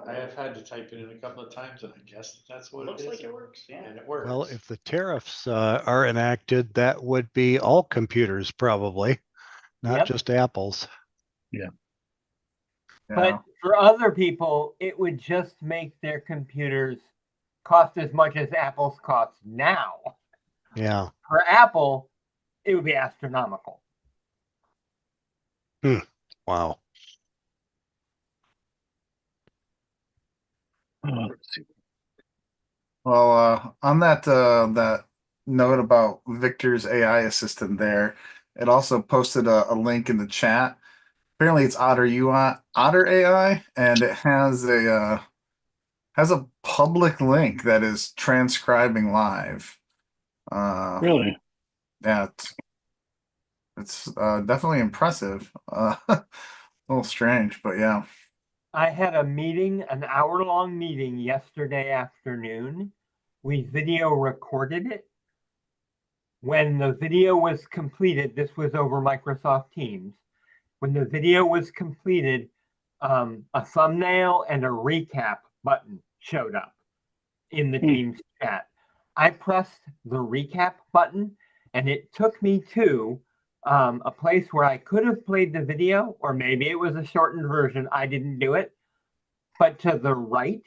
I have had to type it in a couple of times, and I guess that's what Looks it is. like it works. Yeah. And it works. Well, if the tariffs are enacted, that would be all computers probably, not Yep. just Apple's. Yeah. But for other people, it would just make their computers cost as much as Apple's cost now. Yeah. For Apple, it would be astronomical. Wow. Let's see. Well, on that note about Victor's AI assistant there, it also posted a link in the chat. Apparently, it's Otter UI, Otter AI, and it has a public link that is transcribing live. Really? Yeah, it's definitely impressive. A little strange, but yeah. I had a meeting, an hour-long meeting yesterday afternoon. We video recorded it. When the video was completed, this was over Microsoft Teams. When the video was completed, a thumbnail and a recap button showed up in the Teams chat. I pressed the recap button, and it took me to a place where I could have played the video, or maybe it was a shortened version. I didn't do it. But to the right,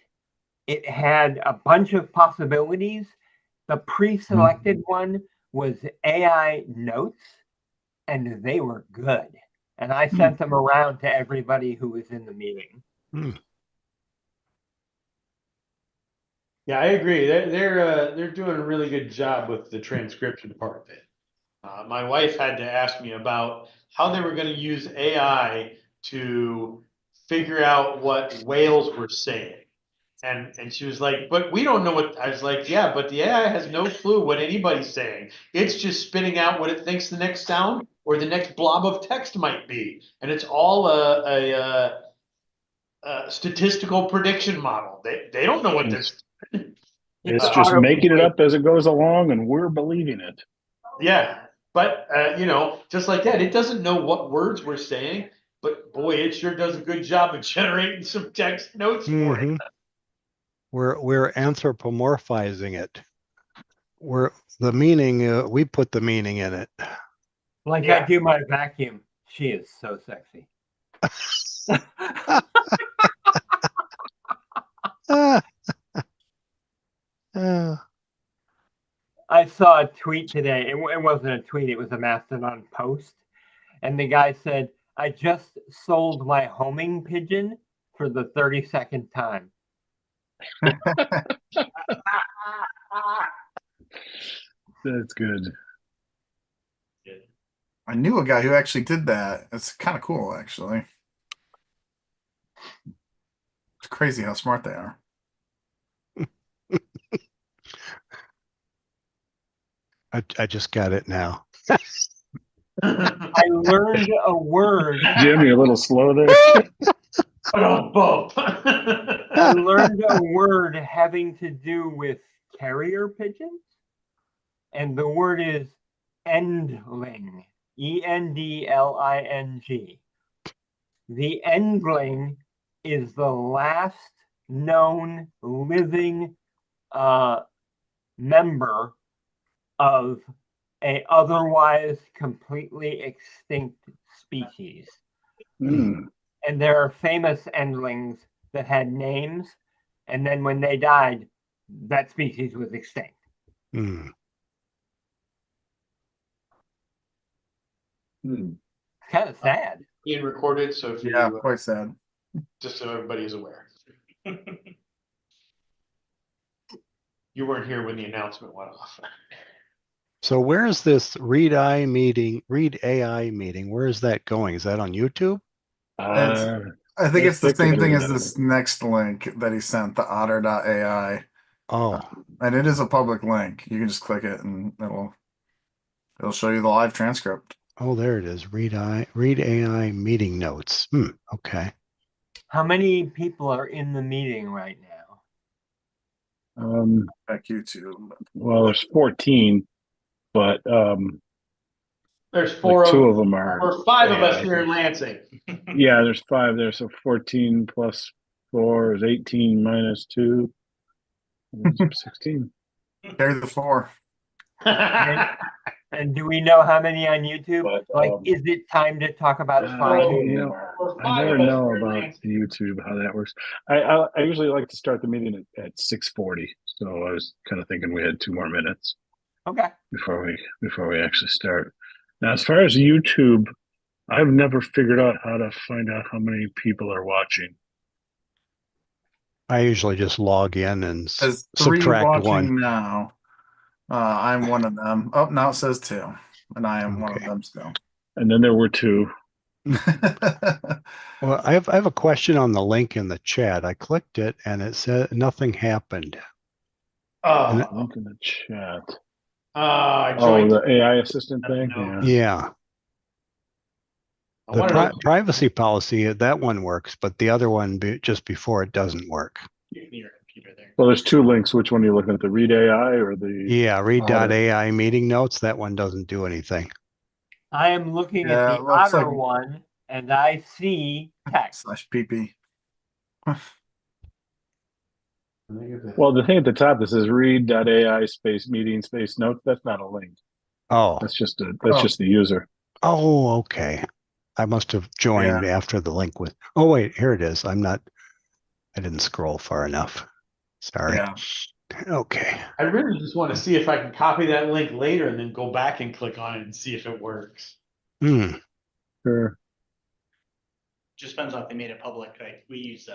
it had a bunch of possibilities. The pre-selected one was AI notes, and they were good. And I sent them around to everybody who was in the meeting. Yeah, I agree. They're doing a really good job with the transcription part of it. My wife had to ask me about how they were going to use AI to figure out what whales were saying. And she was like, but we don't know what. I was like, yeah, but the AI has no clue what anybody's saying. It's just spitting out what it thinks the next sound or the next blob of text might be. And it's all a statistical prediction model. They don't know what this. It's just making it up as it goes along, and we're believing it. Yeah, but just like that, it doesn't know what words we're saying, but boy, it sure does a good job of generating some text notes for it. We're anthropomorphizing it. We're the meaning. We put the meaning in it. Like I do my vacuum. She is so sexy. I saw a tweet today. It wasn't a tweet. It was a Mastodon post. And the guy said, I just sold my homing pigeon for the 32nd time. That's good. I knew a guy who actually did that. It's kind of cool, actually. It's crazy how smart they are. I just got it now. I learned a word. Jim, you're a little slow there. I learned a word having to do with carrier pigeons. And the word is endling. ENDLING. The endling is the last known living member of a otherwise completely extinct species. And there are famous endlings that had names, and then when they died, that species was extinct. Kind of sad. Being recorded, so if Yeah, quite sad. Just so everybody is aware. You weren't here when the announcement went off. So where is this Read AI meeting? Where is that going? Is that on YouTube? I think it's the same thing as this next link that he sent, the otter.ai. Oh. And it is a public link. You can just click it and it'll show you the live transcript. Oh, there it is. Read AI meeting notes. Okay. How many people are in the meeting right now? Back YouTube. Well, there's 14, but there's four. Like 2 of them are. Or 5 of us here in Lansing. Yeah, there's 5 there, so 14 plus 4 is 18 minus 2 is 16. Carry the 4. And do we know how many on YouTube? But, Like, is it time to talk about finding? you know, I never know about YouTube, how that works. I usually like to start the meeting at 6:40. So I was kind of thinking we had 2 more minutes Okay. before we actually start. Now, as far as YouTube, I've never figured out how to find out how many people are watching. I usually just log in and Says 3 subtract watching 1. now. I'm one of them. Oh, now it says 2, and I am one of Okay. them still. And then there were 2. Well, I have a question on the link in the chat. I clicked it and it said nothing happened. Oh, Link in the chat. I Oh, joined. the AI assistant thing. No. Yeah. Yeah. I The wanna know- privacy policy, that one works, but the other one just before it doesn't work. Your computer there. Well, there's 2 links. Which one are you looking at? The Read AI or the? Yeah, Otter. read.ai meeting notes, that one doesn't do anything. I am looking Yeah, at it the looks Otter like- one, and I see text. /pp. Well, the thing at the top that says read.ai space meeting space notes, that's not a link. Oh, That's just Oh. just the user. oh, okay. I must have joined after the link was. Oh, wait, here it is. I didn't scroll far enough. Sorry. Yeah. Okay. I really just want to see if I can copy that link later and then go back and click on it and see if it works. Hmm. Sure. Just depends on if they made it public. Like we use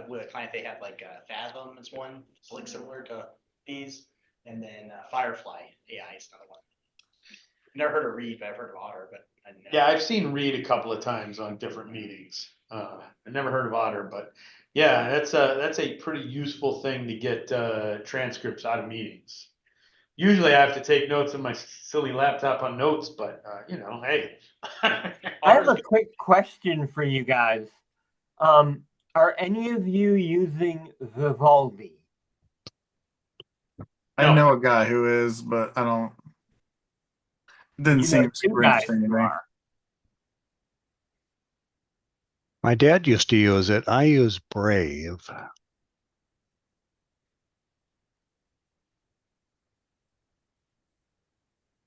with a client, they have like Fathom is one, it's like similar to these, and then Firefly AI is another one. Never heard of Reed, but I've heard of Otter. But I didn't know. Yeah, I've seen Reed a couple of times on different meetings. I never heard of Otter, but yeah, that's a pretty useful thing to get transcripts out of meetings. Usually I have to take notes on my silly laptop on notes, but hey. I have a quick question for you guys. Are any of you using Vivaldi? I No. know a guy who is, but I don't. Didn't You know seem two super guys interesting to who me. are. My dad used to use it. I use Brave.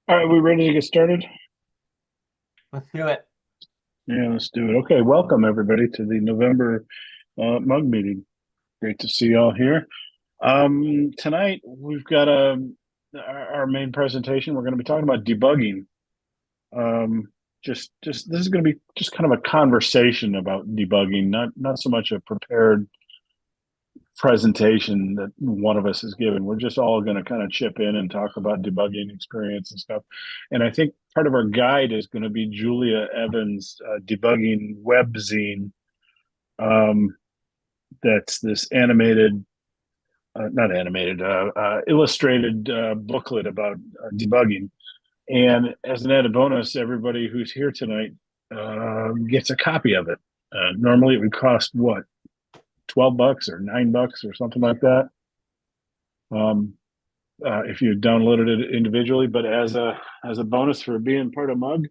All right, we ready to get started? Let's do it. Yeah, let's do it. Okay, welcome everybody to the November mug meeting. Great to see you all here. Tonight we've got our main presentation. We're going to be talking about debugging. Just this is going to be just kind of a conversation about debugging, not so much a prepared presentation that one of us is given. We're just all going to kind of chip in and talk about debugging experience and stuff. And I think part of our guide is going to be Julia Evans' debugging webzine. That's this animated, not animated, illustrated booklet about debugging. And as an added bonus, everybody who's here tonight gets a copy of it. Normally it would cost what? $12 or $9 or something like that. If you downloaded it individually, but as a bonus for being part of Mug,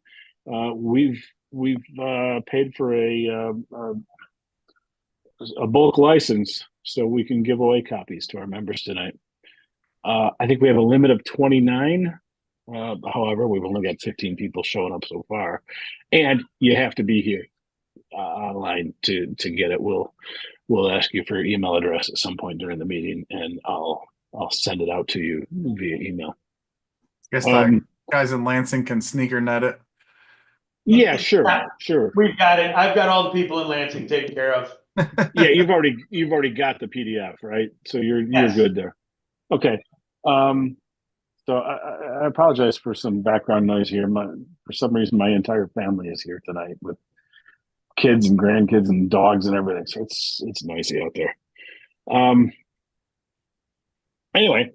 we've paid for a bulk license so we can give away copies to our members tonight. I think we have a limit of 29. However, we've only got 15 people showing up so far, and you have to be here online to get it. We'll ask you for your email address at some point during the meeting, and I'll send it out to you via email. Guess that guys in Lansing can sneaker net it. Yeah, sure. We've got it. I've got all the people in Lansing taken care of. Yeah, you've already got the PDF, right? So you're good there. Okay. So I apologize for some background noise here. For some reason, my entire family is here tonight with kids and grandkids and dogs and everything. So it's noisy out there. Anyway,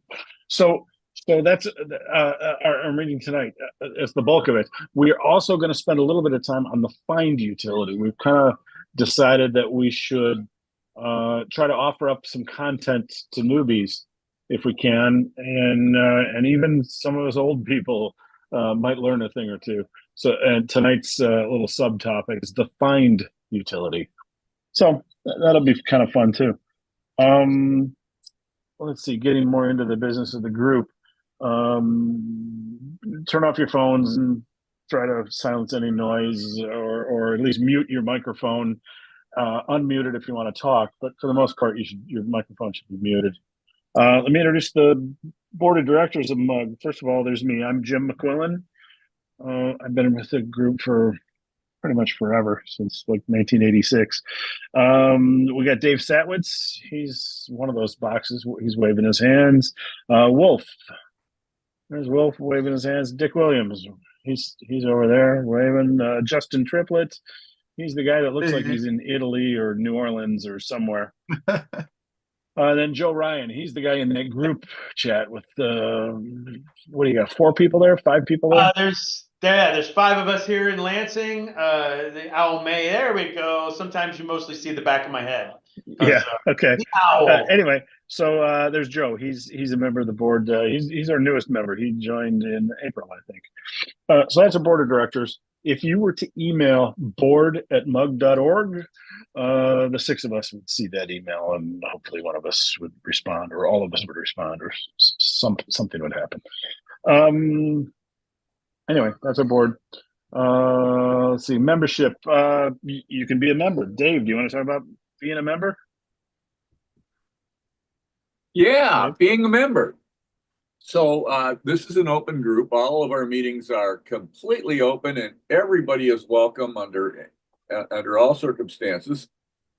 so that's our meeting tonight. It's the bulk of it. We are also going to spend a little bit of time on the find utility. We've kind of decided that we should try to offer up some content to newbies if we can, and even some of us old people might learn a thing or two. So, and tonight's little subtopic is the find utility. So That'll be kind of fun too. Let's see, getting more into the business of the group. Turn off your phones and try to silence any noise, or at least mute your microphone. Unmute it if you want to talk, but for the most part, your microphone should be muted. Let me introduce the board of directors of Mug. First of all, there's me. I'm Jim McQuillan. I've been with the group for pretty much forever, since like 1986. We got Dave Satwitz. He's one of those boxes. He's waving his hands. Wolf. There's Wolf waving his hands. Dick Williams. He's over there waving. Justin Triplett. He's the guy that looks like he's in Italy or New Orleans or somewhere. Then Joe Ryan. He's the guy in that group chat with what do you got? 4 people there? 5 people there? There's 5 of us here in Lansing. The owl May. There we go. Sometimes you mostly see the back of my head. Yeah. Okay. The owl. Anyway, so there's Joe. He's a member of the board. He's our newest member. He joined in April, I think. So that's a board of directors. If you were to email board@mug.org, the 6 of us would see that email, and hopefully one of us would respond, or all of us would respond, or something would happen. Anyway, that's our board. Let's see, membership. You can be a member. Dave, do you want to talk about being a member? Yeah, Dave? being a member. So this is an open group. All of our meetings are completely open, and everybody is welcome under all circumstances.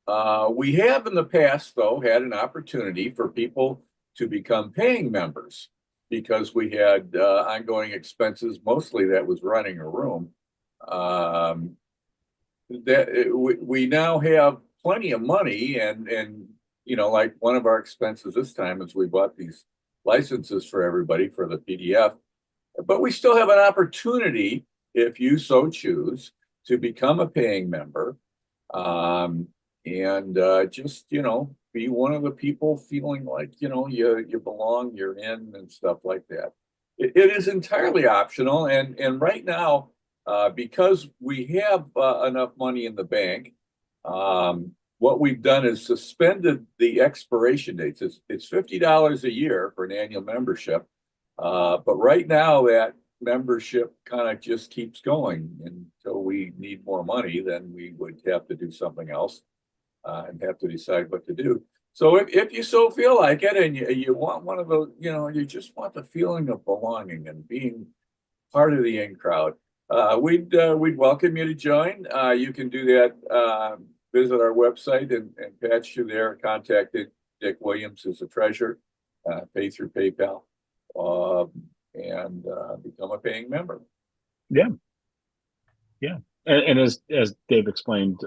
We have in the past, though, had an opportunity for people to become paying members, because we had ongoing expenses, mostly that was running a room. We now have plenty of money, and like one of our expenses this time is we bought these licenses for everybody for the PDF, but we still have an opportunity, if you so choose, to become a paying member, and just be one of the people feeling like you belong, you're in, and stuff like that. It is entirely optional, and right now, because we have enough money in the bank, what we've done is suspended the expiration dates. It's $50 a year for an annual membership, but right now that membership kind of just keeps going until we need more money. Then we would have to do something else and have to decide what to do. So if you so feel like it, and you want one of those, you just want the feeling of belonging and being part of the in crowd, we'd welcome you to join. You can do that. Visit our website and patch you there. Contact Dick Williams, who's the treasurer. Pay through PayPal, and become a paying member. Yeah. And as Dave explained,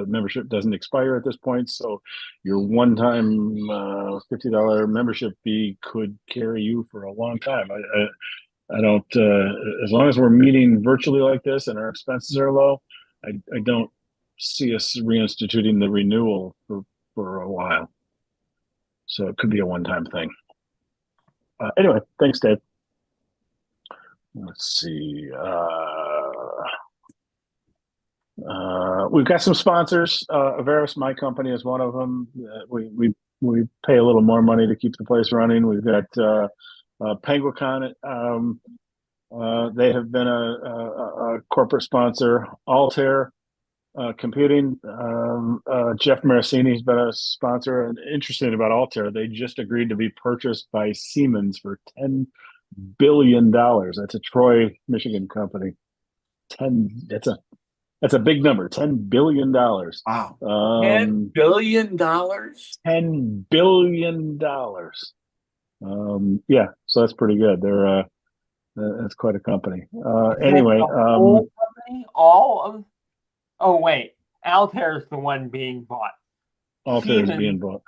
membership doesn't expire at this point, so your one-time $50 membership fee could carry you for a long time. I don't, as long as we're meeting virtually like this and our expenses are low, I don't see us reinstituting the renewal for a while. So it could be a one-time thing. Anyway, thanks, Dave. Let's see. We've got some sponsors. Averis, my company, is one of them. We pay a little more money to keep the place running. We've got Penguicon. They have been a corporate sponsor. Altair Computing. Jeff Marasini's been a sponsor. And interesting about Altair, they just agreed to be purchased by Siemens for $10 billion. That's a Troy, Michigan company. That's a big number. $10 billion. Wow. $10 billion. $10 billion. Yeah, so that's pretty good. That's quite a company. Anyway, whole company, oh wait, Altair is the one being bought. Altair is being bought.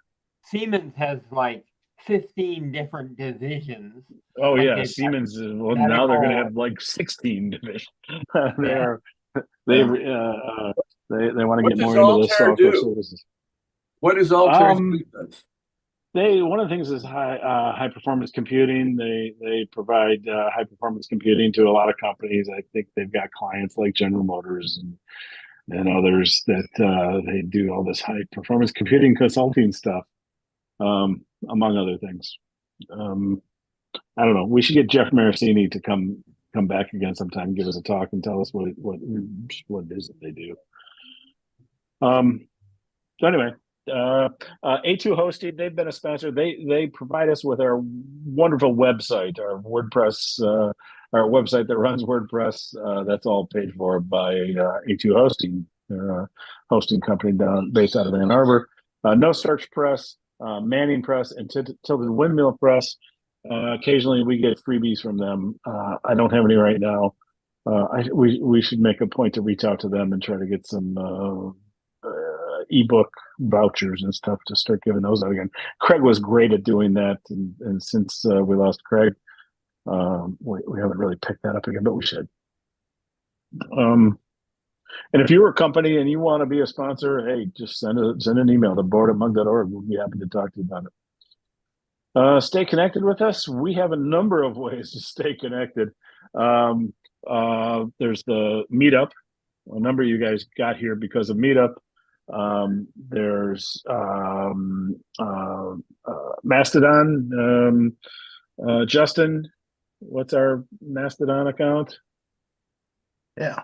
Siemens has like 15 different divisions. Oh Like yeah, Siemens. Well, now they're going to have like 16 divisions. They want to get more into the software services. What is Altair's business? One of the things is high performance computing. They provide high performance computing to a lot of companies. I think they've got clients like General Motors and others that they do all this high performance computing consulting stuff, among other things. I don't know. We should get Jeff Maricini to come back again sometime, give us a talk, and tell us what it is that they do. So anyway, A2 Hosting, they've been a sponsor. They provide us with our wonderful website, our WordPress, our website that runs WordPress. That's all paid for by A2 Hosting, hosting company based out of Ann Arbor. No Search Press, Manning Press, and Tilted Windmill Press. Occasionally we get freebies from them. I don't have any right now. We should make a point to reach out to them and try to get some ebook vouchers and stuff to start giving those out again. Craig was great at doing that, and since we lost Craig, we haven't really picked that up again, but we should. And if you're a company and you want to be a sponsor, hey, just send an email to board@mug.org. We'll be happy to talk to you about it. Stay connected with us. We have a number of ways to stay connected. There's the Meetup. A number of you guys got here because of Meetup. There's Mastodon. Justin, what's our Mastodon account? Yeah.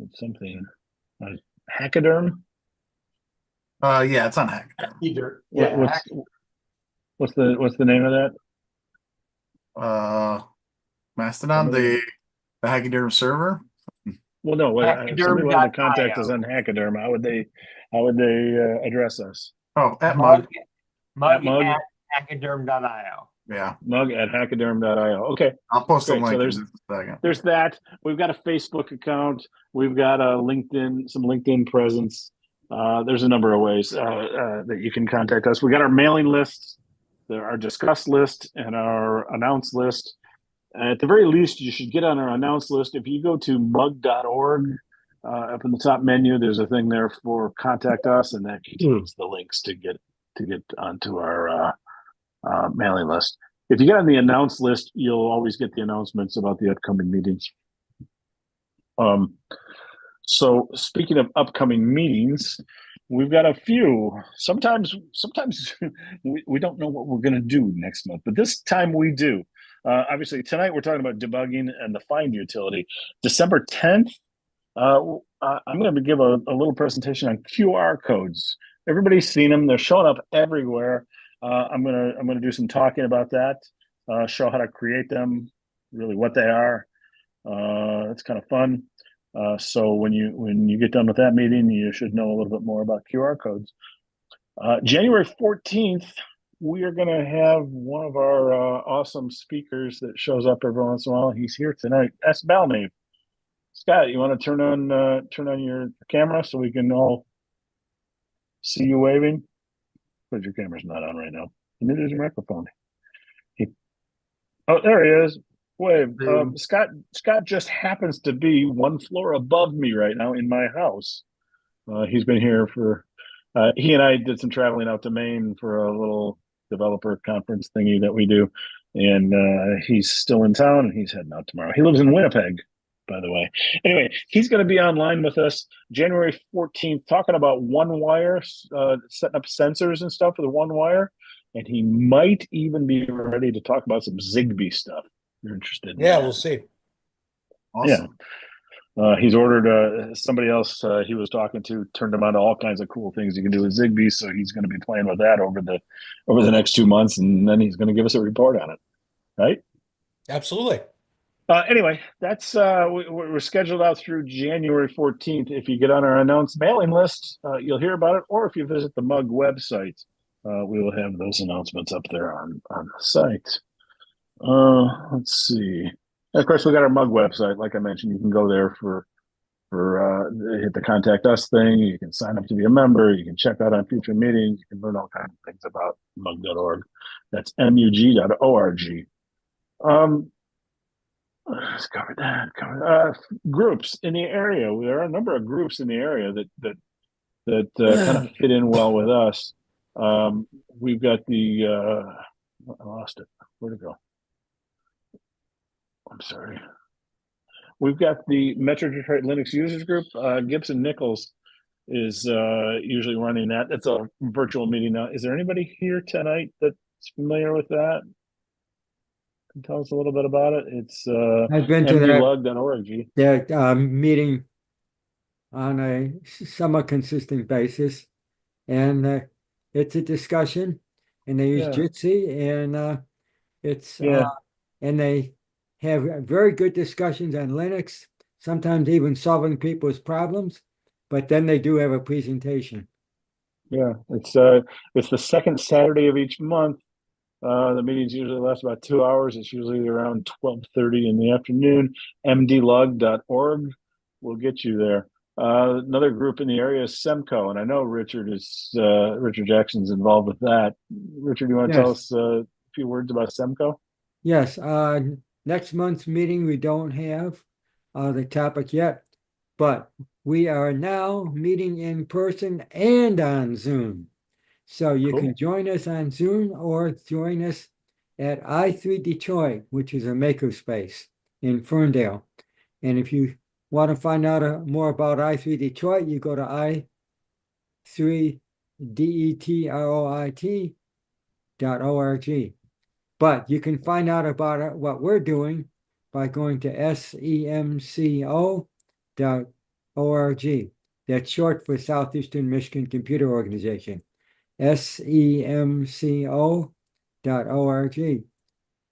It's something. Hackaderm. Yeah, it's on Hack. Either. What's the name of that? Mastodon, the Hackaderm server. Well, no. Somebody wanted to contact us on Hackaderm. How would they address us? Oh, at Mug. Mug Mug? at hackaderm.io. Yeah, Mug@hackaderm.io. Okay. I'll post a Great. link So in just a second. There's that. We've got a Facebook account. We've got a some LinkedIn presence. There's a number of ways that you can contact us. We got our mailing list, our discuss list, and our announce list. At the very least, you should get on our announce list. If you go to mug.org, up in the top menu, there's a thing there for contact us, and that contains the links to get onto our mailing list. If you get on the announce list, you'll always get the announcements about the upcoming meetings. So speaking of upcoming meetings, we've got a few. Sometimes we don't know what we're going to do next month, but this time we do. Obviously, tonight we're talking about debugging and the find utility. December 10th, I'm going to give a little presentation on QR codes. Everybody's seen them; they're showing up everywhere. I'm gonna do some talking about that. Show how to create them, really what they are. It's kind of fun. So when you get done with that meeting, you should know a little bit more about QR codes. January 14th, we are going to have one of our awesome speakers that shows up every once in a while. He's here tonight. That's Balmain. Scott, you want to turn on your camera so we can all see you waving? But your camera's not on right now. And neither is your microphone. Oh, there he is. Wave. Scott just happens to be one floor above me right now in my house. He's been here for. He and I did some traveling out to Maine for a little developer conference thingy that we do, and he's still in town and he's heading out tomorrow. He lives in Winnipeg, by the way. Anyway, he's going to be online with us January 14th, talking about OneWire, setting up sensors and stuff for the OneWire, and he might even be ready to talk about some Zigbee stuff. You're interested in Yeah, that. we'll see. Awesome. Yeah. He's ordered somebody else he was talking to turned him on to all kinds of cool things you can do with Zigbee, so he's going to be playing with that over the next 2 months, and then he's going to give us a report on it. Right? Absolutely. Anyway, that's we're scheduled out through January 14th. If you get on our announced mailing list, you'll hear about it, or if you visit the Mug website, we will have those announcements up there on the site. Let's see. And of course, we got our Mug website. Like I mentioned, you can go there for hit the contact us thing. You can sign up to be a member. You can check out on future meetings. You can learn all kinds of things about mug.org. That's mug.org. Let's cover that. Groups in the area. There are a number of groups in the area that kind of fit in well with us. We've got the I lost it. Where'd it go? I'm sorry. we've got the Metro Detroit Linux Users Group. Gibson Nichols is usually running that. It's a virtual meeting now. Is there anybody here tonight that's familiar with that? Can tell us a little bit about it. It's I've been to that, mdlug.org. meeting on a somewhat consistent basis, and it's a discussion, and they use Yeah. Jitsi, and it's Yeah. and they have very good discussions on Linux, sometimes even solving people's problems, but then they do have a presentation. Yeah, it's the second Saturday of each month. The meetings usually last about 2 hours. It's usually around 12:30 in the afternoon. mdlug.org will get you there. Another group in the area is Semco, and I know Richard Jackson's involved with that. Richard, you want to tell Yes. us a few words about Semco? Yes, next month's meeting, we don't have the topic yet, but we are now meeting in person and on Zoom. So you Cool. can join us on Zoom or join us at i3 Detroit, which is a makerspace in Ferndale. And if you want to find out more about i3 Detroit, you go to i3detroit.org. But you can find out about what we're doing by going to semco.org. That's short for Southeastern Michigan Computer Organization. semco.org.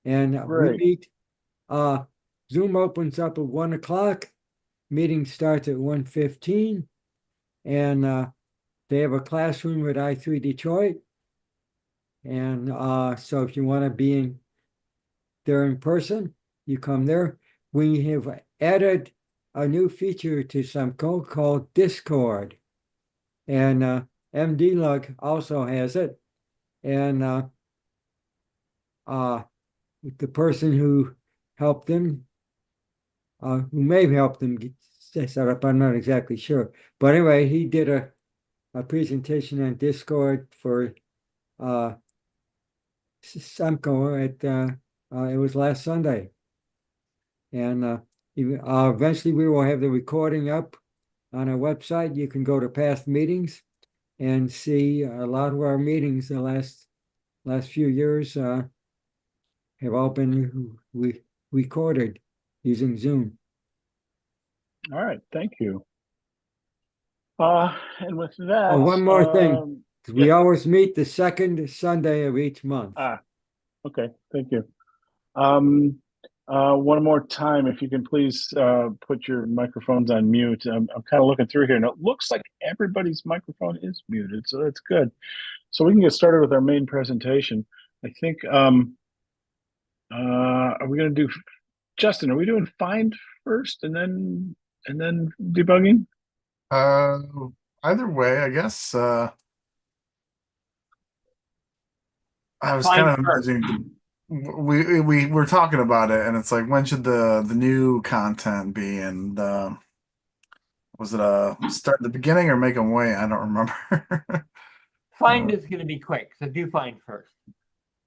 And we Great. meet, Zoom opens up at 1 o'clock. Meeting starts at 1:15. And they have a classroom at i3 Detroit. And so if you want to be there in person, you come there. We have added a new feature to Semco called Discord. And MDLug also has it. And the person who helped them, who may have helped them get set up, I'm not exactly sure. But anyway, he did a presentation on Discord for Semco at it was last Sunday. And eventually we will have the recording up on our website. You can go to past meetings and see a lot of our meetings the last few years have all been recorded using Zoom. All right, thank you. And with that, one more thing. We yeah. always meet the second Sunday of each month. Okay, thank you. One more time, if you can please put your microphones on mute. I'm kind of looking through here, and it looks like everybody's microphone is muted, so that's good. So we can get started with our main presentation. I think, are we going to do, Justin, are we doing find first and then debugging? Either way, I guess. I was Find kind of first. imagining we were talking about it, and it's like, when should the new content be? And was it start at the beginning or make them wait? I don't remember. Find is going to be quick, so do find first.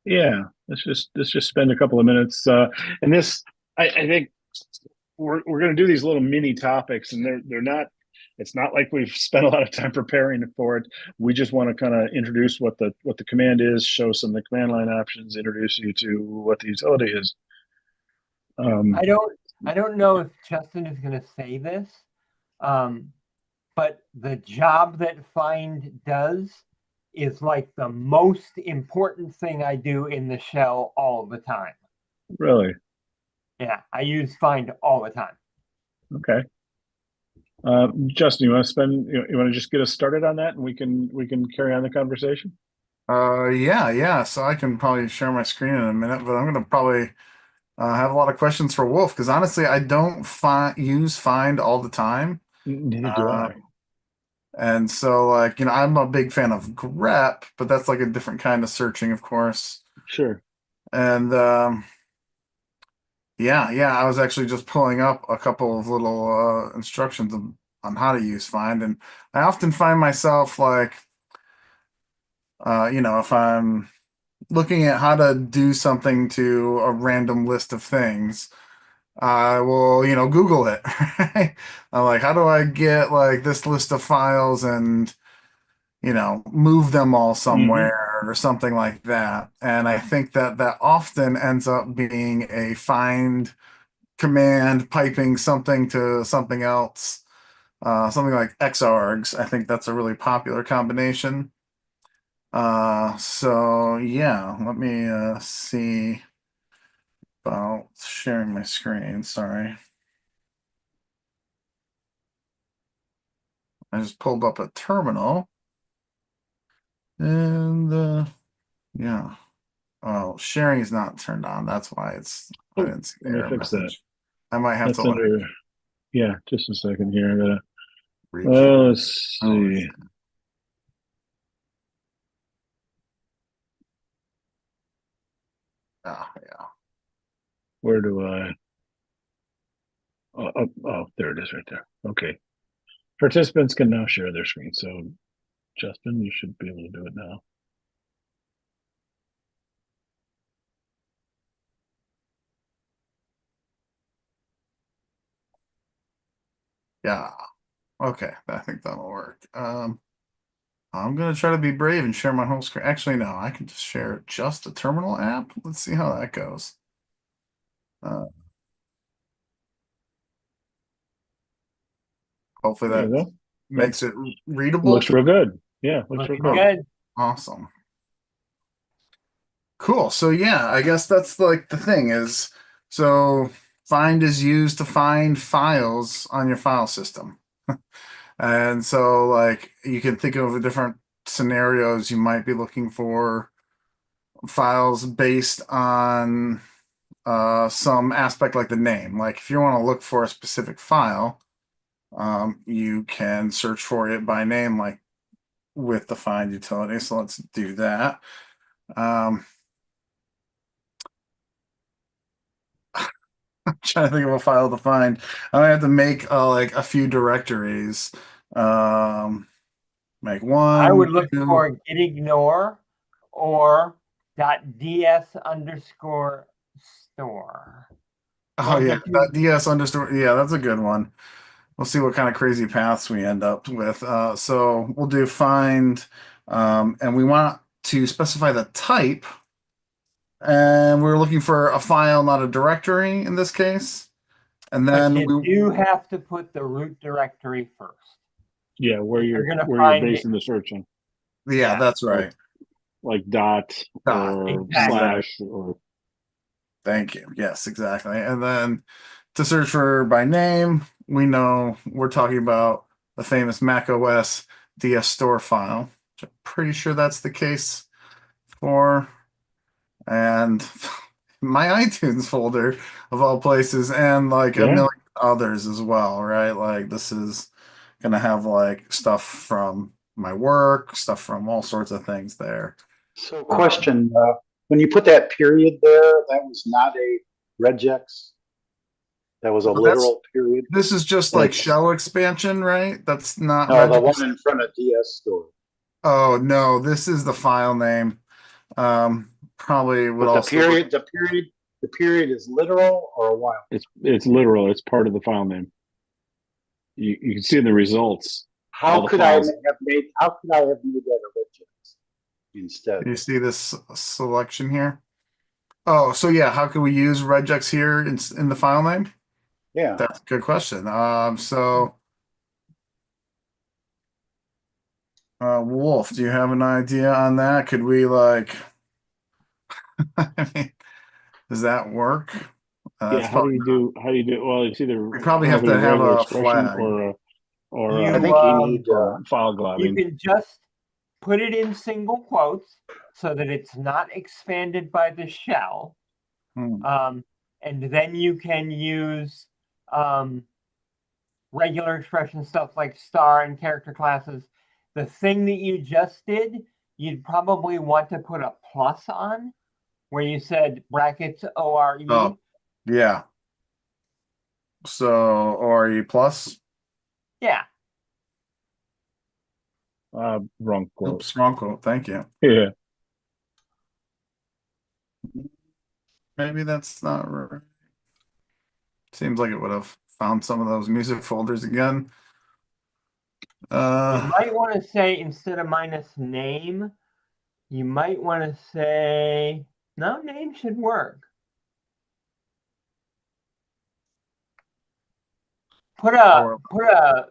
Yeah, let's just spend a couple of minutes. And this, I think we're going to do these little mini topics, and they're not. It's not like we've spent a lot of time preparing for it. We just want to kind of introduce what the command is, show some of the command line options, introduce you to what the utility is. I don't know if Justin is going to say this, but the job that find does is like the most important thing I do in the shell all the time. Really? Yeah, I use find all the time. Okay. Justin, you want to just get us started on that, and we can carry on the conversation? Yeah. So I can probably share my screen in a minute, but I'm gonna probably have a lot of questions for Wolf, because honestly, I don't use find all the time. Neither do I. And so, like, I'm a big fan of grep, but that's like a different kind of searching, of course. Sure. And yeah, I was actually just pulling up a couple of little instructions on how to use find, and I often find myself like, if I'm looking at how to do something to a random list of things, I will, Google it. Right? I'm like, how do I get like this list of files and, move them all somewhere or something like that. And I think that that often ends up being a find command piping something to something else, something like xargs. I think that's a really popular combination. So yeah, let me see about sharing my screen. Sorry. I just pulled up a terminal and yeah. Oh, sharing is not turned on. That's why I Oh, didn't see the let me error fix that. message. I might have That's to under, yeah, just a second here. I gotta, recap. let's Oh, see. yeah. Where do I? Oh, there it is right there. Okay. Participants can now share their screen. So, Justin, you should be able to do it now. Yeah. Okay. I think that'll work. I'm gonna try to be brave and share my whole screen. Actually, no, I can just share just a terminal app. Let's see how that goes. Hopefully There you that go. makes it readable. Looks real good. Yeah, looks real Looking good. good. Awesome. Cool. So yeah, I guess that's like the thing is, so find is used to find files on your file system. And so like you can think of different scenarios you might be looking for files based on some aspect like the name. Like if you want to look for a specific file, you can search for it by name, like with the find utility. So let's do that. I'm trying to think of a file to find. I'm gonna have to make like a few directories. Um, make I would one, look two. for gitignore or .ds underscore store. Oh Those yeah, are two. that DS underscore. Yeah, that's a good one. We'll see what kind of crazy paths we end up with. So we'll do find, and we want to specify the type, and we're looking for a file, not a directory in this case. And But then you we, do have to put the root directory first. Yeah, You're gonna where you're find it. basing the search on, yeah, Yeah. that's right. like dot Dot. or Exactly. slash or Thank you. Yes, exactly. And then to search for by name, we know we're talking about the famous Mac OS DS store file, which I'm pretty sure that's the case for. And my iTunes folder of all places, and like a yeah. million others as well, right? Like this is gonna have like stuff from my work, stuff from all sorts of things there. So question, when you put that period there, that was not a regex. That was a But that's literal period. this is just like It's shell expansion, right? That's not no, the registered. one in front of DS store. Oh no, this is the file name. Probably would But the also look. the period is literal or a while. It's literal. It's part of the file name. You can see the results. all How the could I have files. made? How could I have made that a regex instead? You see this selection here? Oh, so yeah, how can we use regex here in the file name? Yeah. That's a good question. So Wolf, do you have an idea on that? Could we like? I mean, does that work? Yeah, It's how do probably you do? How do you do? Well, it's either we probably have to have regular a expression flag. or I You think you need. file you globbing. can just put it in single quotes so that it's not expanded by the shell. And then you can use regular expression stuff like star and character classes. The thing that you just did, you'd probably want to put a plus on where you said brackets ORE. Oh, yeah. So ORE plus. Yeah. Wrong quote. Oops, wrong quote. Thank you. Yeah. Maybe that's not right. Seems like it would have found some of those music folders again. You might want to say instead of minus name, you might want to say, no, name should work. Put a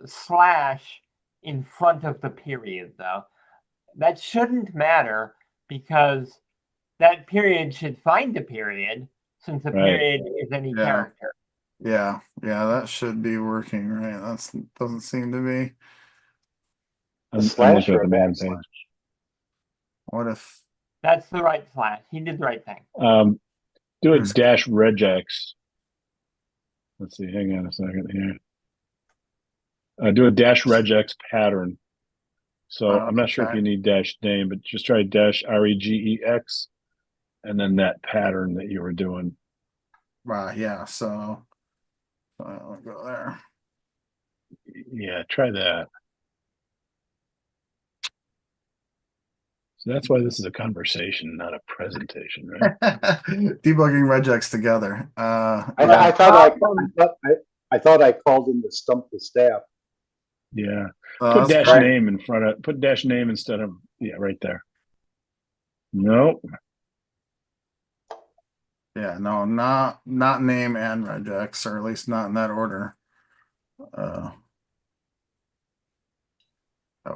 slash in front of the period though. That shouldn't matter because that period should find a period since a Right. period is any Yeah. character. Yeah, that should be working, right? That's doesn't seem to be. I'm slash looking at or the a man backslash? page. What if That's the right slash. He did the right thing. Do a Here's- dash regex. Let's see, hang on a second here. Do a dash regex pattern. So I'm not sure if Okay. you need dash name, but just try dash regex and then that pattern that you were doing. Right, yeah, so I'll go there. Yeah, try that. So that's why this is a conversation, not a presentation, right? Debugging regex together. I thought I called in to stump the staff. Yeah. Oh, Put that's dash great. name in front of put dash name instead of right there. Nope. Yeah, no, not name and regex, or at least not in that order. That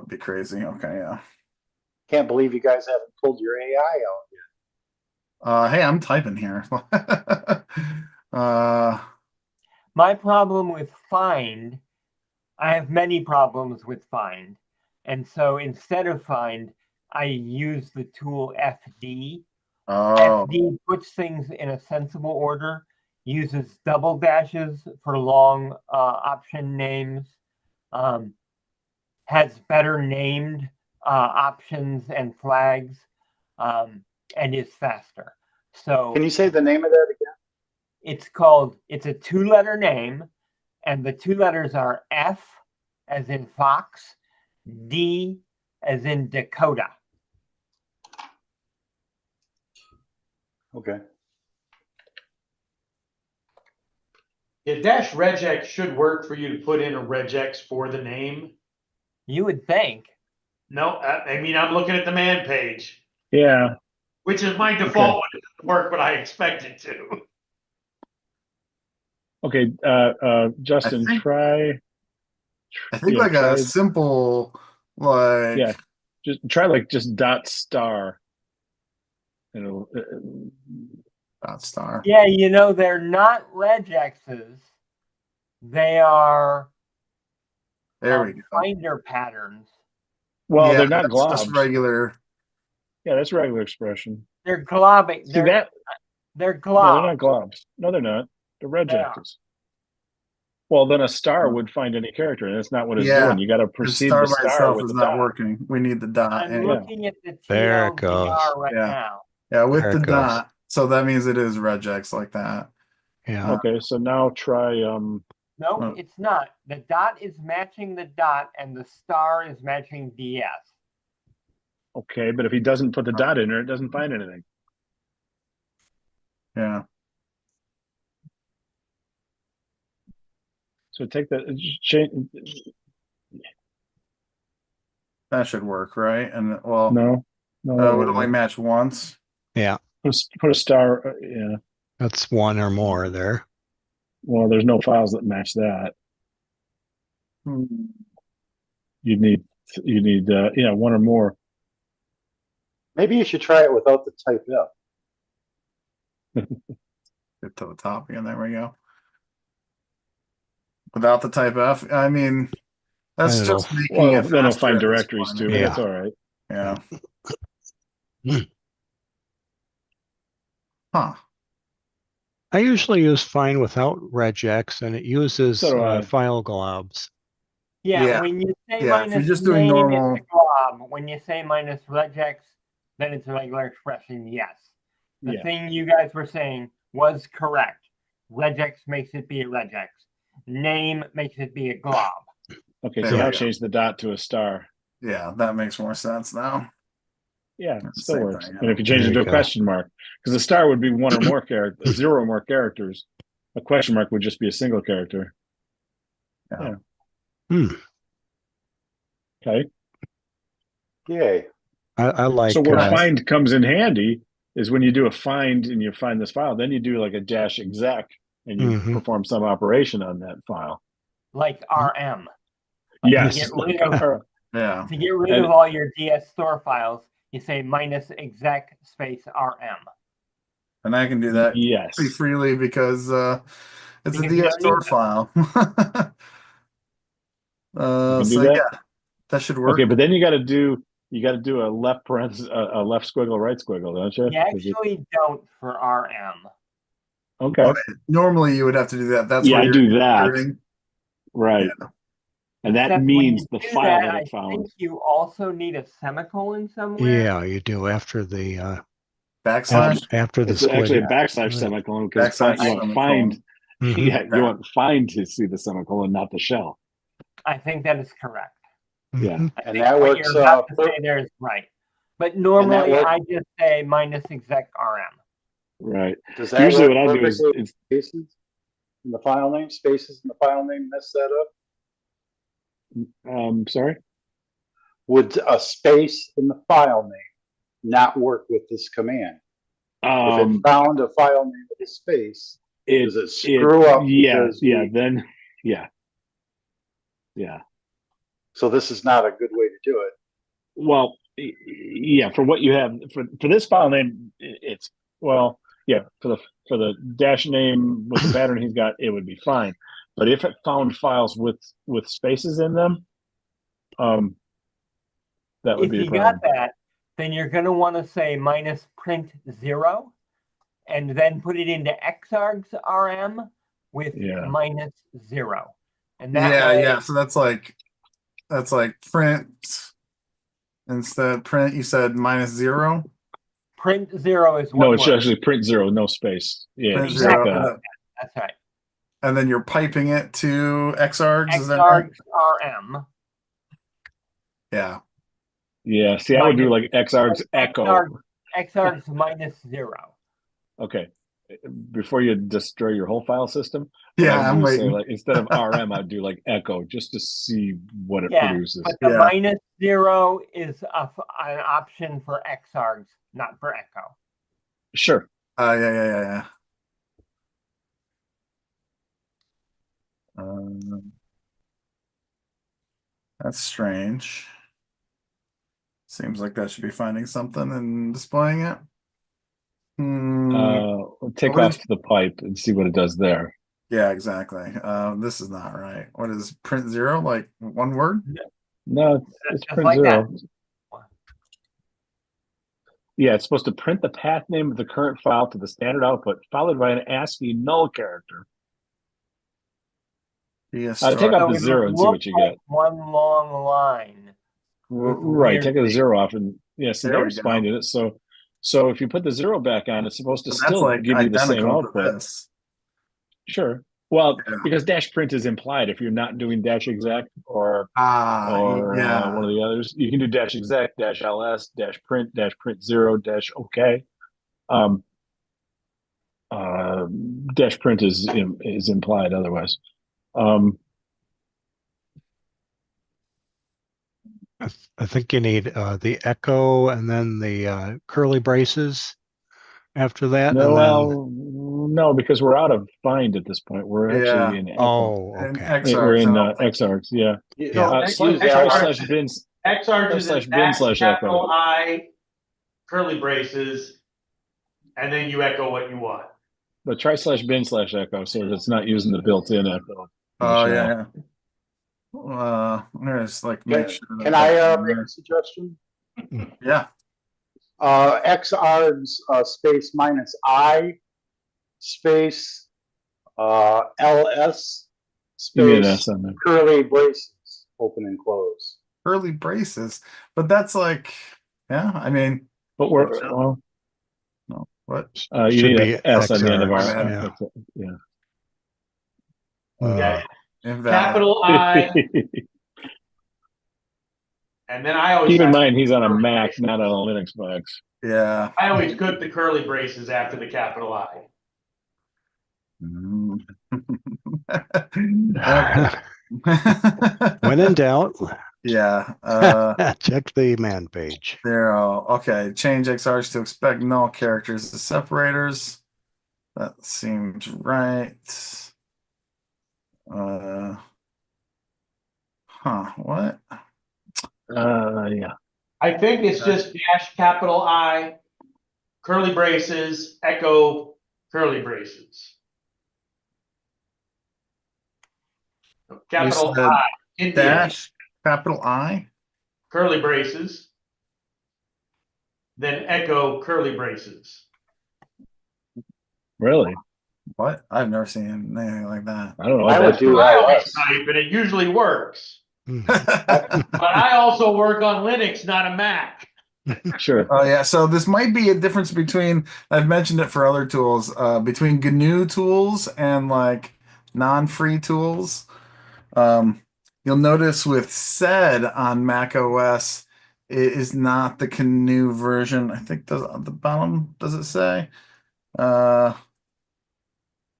would be crazy. Okay, yeah. Can't believe you guys haven't pulled your AI out yet. Hey, I'm typing here. My problem with find, I have many problems with find. And so instead of find, I use the tool FD. Oh, FD puts things in a sensible order, uses double dashes for long option names, has better named options and flags, and is faster. So Can you say the name of that again? it's a 2-letter name, and the 2 letters are F as in Fox, D as in Dakota. Okay. Yeah, dash regex should work for you to put in a regex for the name. You would think. No, I mean, I'm looking at the man page, Yeah. which is my default one. It doesn't work, but I expect it to. Okay, Justin, think- try I think yeah, like try- a simple like yeah. Just try like just dot star. It'll dot star. Yeah, you know, they're not regexes. They are There we go. finder patterns. well, Yeah, they're not that's globs. just regular. Yeah, that's regular expression. They're globbing. See They're that? they're No, glob. they're not globs. No, they're not. They're are. regexes. Well, then a star would find any character, and that's not what it's Yeah, doing. You got to The precede star the by star itself with is the not dot. working. We need the dot. I'm And, looking at the There it TLDR goes. right Yeah. now. yeah, with There the it goes. dot. So that means it is regex like that. Yeah. Okay, so now try No, Oh. it's not. The dot is matching the dot, and the star is matching DS. okay, but if he doesn't put the dot in there, it doesn't find anything. Yeah. So take that change. That should work, right? And well, No, no, it would only match once. Yeah. put a star. Yeah. That's one or more there. Well, there's no files that match that. Hmm. You need one or more. Maybe you should try it without the type F. Get to the top again. There we go. Without the type F, I mean, that's And just it'll- making Well, it then it'll faster find at this directories point. too, but Yeah. that's all right. Yeah. Huh. I usually use find without regex, and it uses So do I. file globs. Yeah, Yeah. when you say Yeah, if you're minus just doing name, normal- it's a glob. When you say minus regex, then it's a regular expression, yes. The Yeah. thing you guys were saying was correct. Regex makes it be a regex. Name makes it be a glob. Okay, There so we now go. change the dot to a star. Yeah, that makes more sense now. Yeah, it still Same works. thing, yeah. And if you change There it to you a go. question mark, because the star would be one or more characters, 0 or more characters, A question mark would just be a single character. Yeah. Hmm. Okay. Yay. I like, So where Nice. find comes in handy is when you do a find and you find this file, then you do like a dash exec and you Mhm. perform some operation on that file. like RM. Yes. To get rid of, Yeah. to get rid And- of all your DS store files, you say -exec space RM. And I can do that Yes. pretty freely because it's a Because you DS don't store need to. file. You can do So that? yeah, that should work. Okay, but then you got to do a left parenthesis, a left squiggle, right squiggle, don't you? You actually don't for RM. Okay, Normally you would have to do that. That's Yeah, where I you're do that. inserting. right. And that Except when means you the do file that, that I it found. think you also need a semicolon somewhere. yeah, you do after the Backslash. after the It's actually a squiggle. backslash Right. semicolon because Backslash you want semicolon. find. Mhm. Yeah, you want find to see the semicolon, not the shell. I think that is correct. Yeah. Mhm. I And think that what works, you're about to per- say there is right. But normally work- I just say -exec RM. Right. Does that Usually work what I do is perfectly? it's Spaces in the file name, spaces in the file name mess that up? sorry. Would a space in the file name not work with this command? If it found a file name with a space, does it screw up? Yeah, because yeah. we- Then yeah. So this is not a good way to do it. Well, yeah. For what you have for this file name, it's well, yeah. For the dash name with the pattern he's got, it would be fine. But if it found files with spaces in them, that would If be a you problem. got that, then you're going to want to say -print0 and then put it into Xargs RM with Yeah. -0. And that Yeah, way, yeah. So that's like print instead print. You said -0. print0 is No, one it should word. actually print 0, no space. Yeah, Print just like 0, that. That's right. and then you're piping it to Xargs. Is that right? Xargs RM. Yeah. Yeah. See, I would do like Xargs echo. Xargs -0. Okay. Before you destroy your whole file system, Yeah, I I'm would say, waiting. like, instead of RM, I'd do like echo just to see what it Yeah, produces. but the Yeah. -0 is an option for Xargs, not for Echo. Sure. Yeah. That's strange. Seems like that should be finding something and displaying it. Take What off the pipe and see what it does there. Yeah, exactly. This is not right. What is print 0? Like one word? No, it's Just print like 0. Yeah, it's supposed to print the path name of the current file to the standard output, followed by an ASCII null character. Yes. Take off So the it 0 would and see look what you like get. one long line. with Right, weird take the things. 0 off, and yeah, see, There that we was go. finding it. So if you put the 0 back on, it's supposed to That's still like give you the same identical to output. this. Sure. Well, Yeah. because dash print is implied if you're not doing dash exec or Yeah. one of the others, you can do dash exec, dash ls, dash print 0, dash OK. Dash print is implied otherwise. I think you need the echo and then the curly braces after that. No, and well, no, because we're out of find at this point. We're Yeah. actually in then, echo. oh, And okay. Xargs, We're in I don't think- Xargs, yeah. So X- Try Xargs- slash bins. Xargs is slash an bin X, slash capital echo. I, curly braces, and then you echo what you want. But try slash bin slash echo so that it's not using the built-in echo. Oh yeah. There's like make sure. Can that- I make a suggestion? Yeah. Xargs space -I space ls Give me an space S on there. curly braces open and close. Curly braces, but that's like, yeah. I mean, But well, no. What? you Should need be an S on the end of our. Xargs, Yeah. Yeah. If that, Capital I, and then I always Keep in have- mind he's on a Mac, not on a Linux box. Yeah. I always put the curly braces after the capital I. Okay. When in doubt, Yeah. check the man page. Okay. Change XRs to expect null characters as separators. That seems right. What? Yeah. I think it's just dash capital I, curly braces, echo, curly braces. Capital said I, India, Dash capital I. curly braces. Then echo, curly braces. Really? What? I've never seen anything like that. I don't know. I What would that's do I for. always LS. type, and it usually works. Hmm. But I also work on Linux, not a Mac. Sure. Oh yeah, so this might be a difference between, I've mentioned it for other tools, between GNU tools and like non-free tools. You'll notice with SED on Mac OS, it is not the GNU version. I think does at the bottom, does it say? Yeah.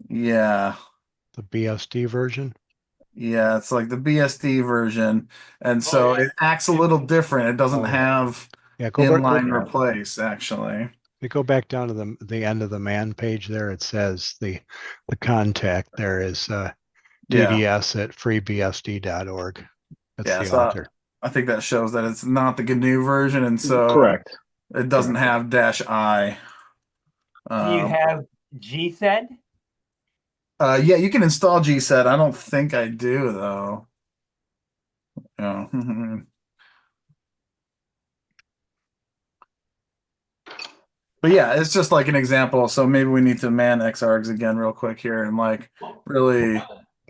The BSD version. Yeah, it's like the BSD version. And so yeah. it acts a little different. It doesn't Oh. have Yeah, go back. inline replace, actually. We go back down to the end of the man page there. It says the contact there is Yeah. DDS at freebsd.org. That's Yeah, the so author. I think that shows that it's not the GNU version, and so Correct. it doesn't have -I. Do you have GSED? Yeah, you can install GSED. I don't think I do though. Yeah. But yeah, it's just like an example. So maybe we need to man XArgs again real quick here and like really.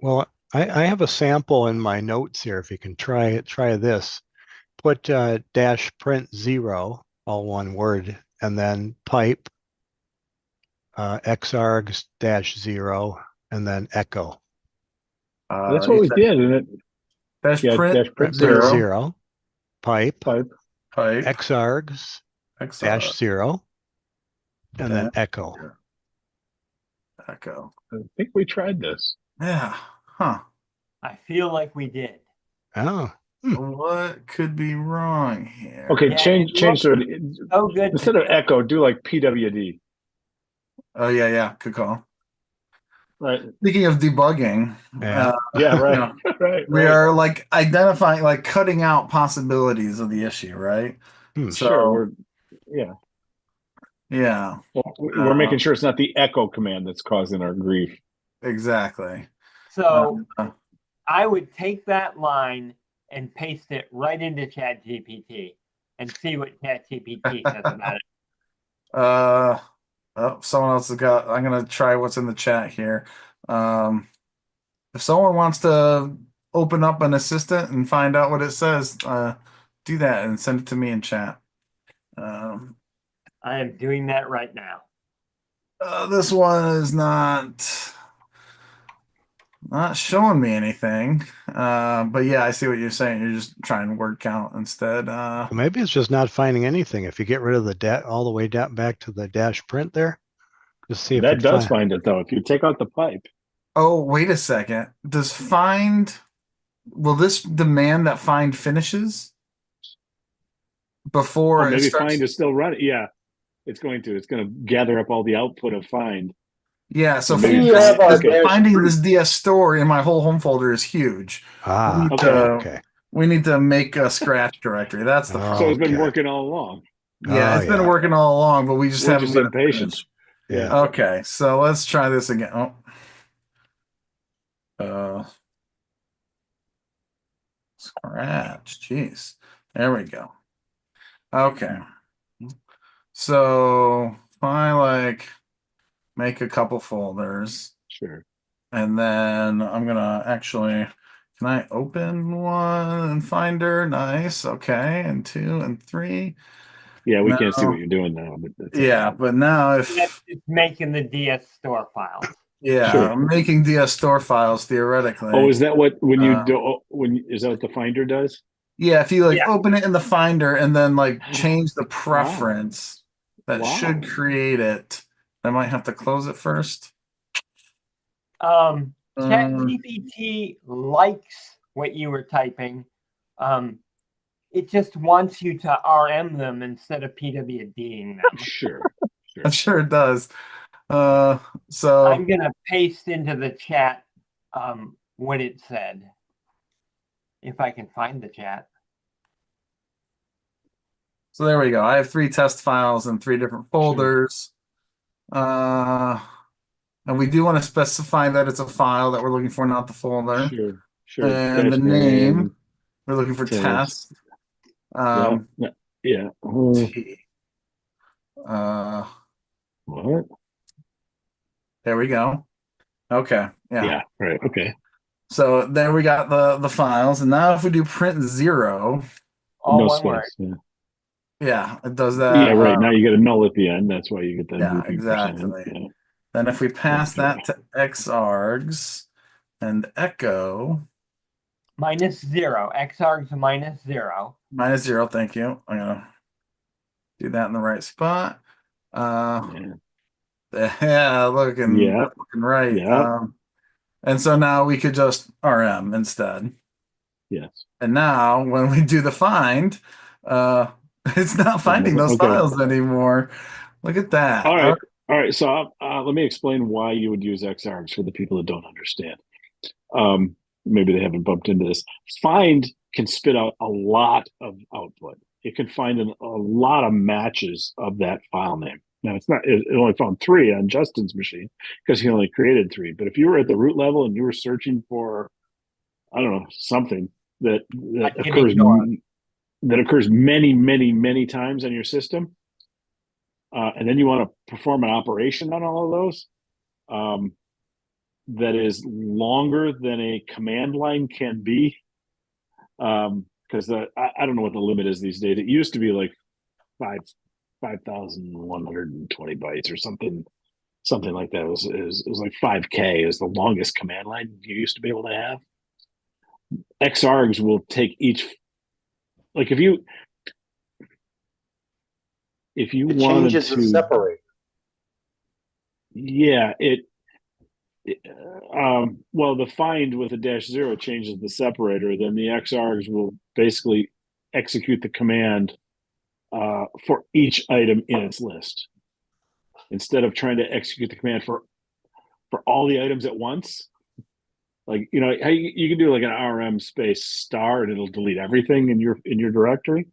Well, I have a sample in my notes here. If you can try this, put dash print 0, all one word, and then pipe xargs -0, and then echo. That's what we did, isn't it? Dash Yeah, print dash print Print 0, 0, pipe Pipe. xargs XR, -0, and then dash echo. echo. I think we tried this. Yeah. Huh. I feel like we did. Oh, What could be wrong here? Okay, Yeah, change to it. Oh, good. Instead of echo, do like PWD. Oh yeah, good call. Right. Speaking of debugging, yeah. Yeah, right. you know, Right. we are like identifying, like cutting out possibilities of the issue, right? Hmm. So Sure. Yeah. yeah, Well, we're making sure it's not the echo command that's causing our grief. exactly. So Uh, I would take that line and paste it right into ChatGPT and see what ChatGPT says about it. Oh, someone else has got. I'm gonna try what's in the chat here. If someone wants to open up an assistant and find out what it says, do that and send it to me in chat. I am doing that right now. This one is not showing me anything. But yeah, I see what you're saying. You're just trying word count instead. Maybe it's just not finding anything. If you get rid of the all the way down back to the dash print there, just see if That it does find it though. If you take out the pipe. Oh, wait a second. Does find, will this demand that find finishes before Oh, it maybe starts? find is still running. Yeah, it's going to. It's going to gather up all the output of find. Yeah, so Maybe We have our okay. dash finding print. this DS store in my whole home folder is huge. Ah, need okay, to- okay. We need to make a scratch directory. That's the Oh, problem. So it's been okay. working all along. Yeah, Oh, it's been yeah. working all along, but we just We're haven't just let it impatient. finish. Yeah. Okay, so let's try this again. Scratch. Jeez. There we go. Okay. So if I like make a couple folders, Sure. and then I'm gonna actually, can I open one in Finder? Nice. Okay, and 2 and 3. Yeah, we can't see No. what you're doing now, but that's Yeah, but now That's if just making the DS store files. yeah, Sure. I'm making DS store files theoretically. Oh, is that what when you Uh, do? Is that what the finder does? Yeah, if you like Yeah. open it in the Finder and then like change the preference, that Wow. should create it. I might have to close it first. ChatGPT likes what you were typing. It just wants you to RM them instead of PWDing them. Sure. I'm sure it does. So I'm gonna paste into the chat what it said. If I can find the chat. So there we go. I have 3 test files in 3 different folders. And we do want to specify that it's a file that we're looking for, not the folder. Sure. And the Dash name, we're looking for test. test. Yeah. T. What? There we go. Okay. Yeah. Right. Okay. So there we got the files. And now if we do print 0, All No one space. word. yeah, it does that. Yeah. Right. Now you get a null at the end. That's why you get that. Yeah, goofy exactly. percent. Yeah. Then if we pass Okay. that to xargs and echo -0. Xargs -0. -0, thank you. I'm gonna do that in the right spot. Yeah. Looking right. Yeah. And so now we could just RM instead. Yes. And now when we do the find, it's not finding those Okay. files anymore. Look at that. All right. All right. So let me explain why you would use xargs for the people that don't understand. Maybe they haven't bumped into this. Find can spit out a lot of output. It can find a lot of matches of that file name. Now it only found 3 on Justin's machine because he only created 3. But if you were at the root level and you were searching for, I don't know, something that occurs many times on your system, and then you want to perform an operation on all of those, that is longer than a command line can be, because I don't know what the limit is these days. It used to be like 5,120 bytes or something like that. It was like 5K is the longest command line you used to be able to have. Xargs will take each, like if you It wanted changes to the separator. Yeah, well, the find with a -0 changes the separator. Then the xargs will basically execute the command for each item in its list, instead of trying to execute the command for all the items at once. Like, you know, you can do like an RM space star and it'll delete everything in your directory.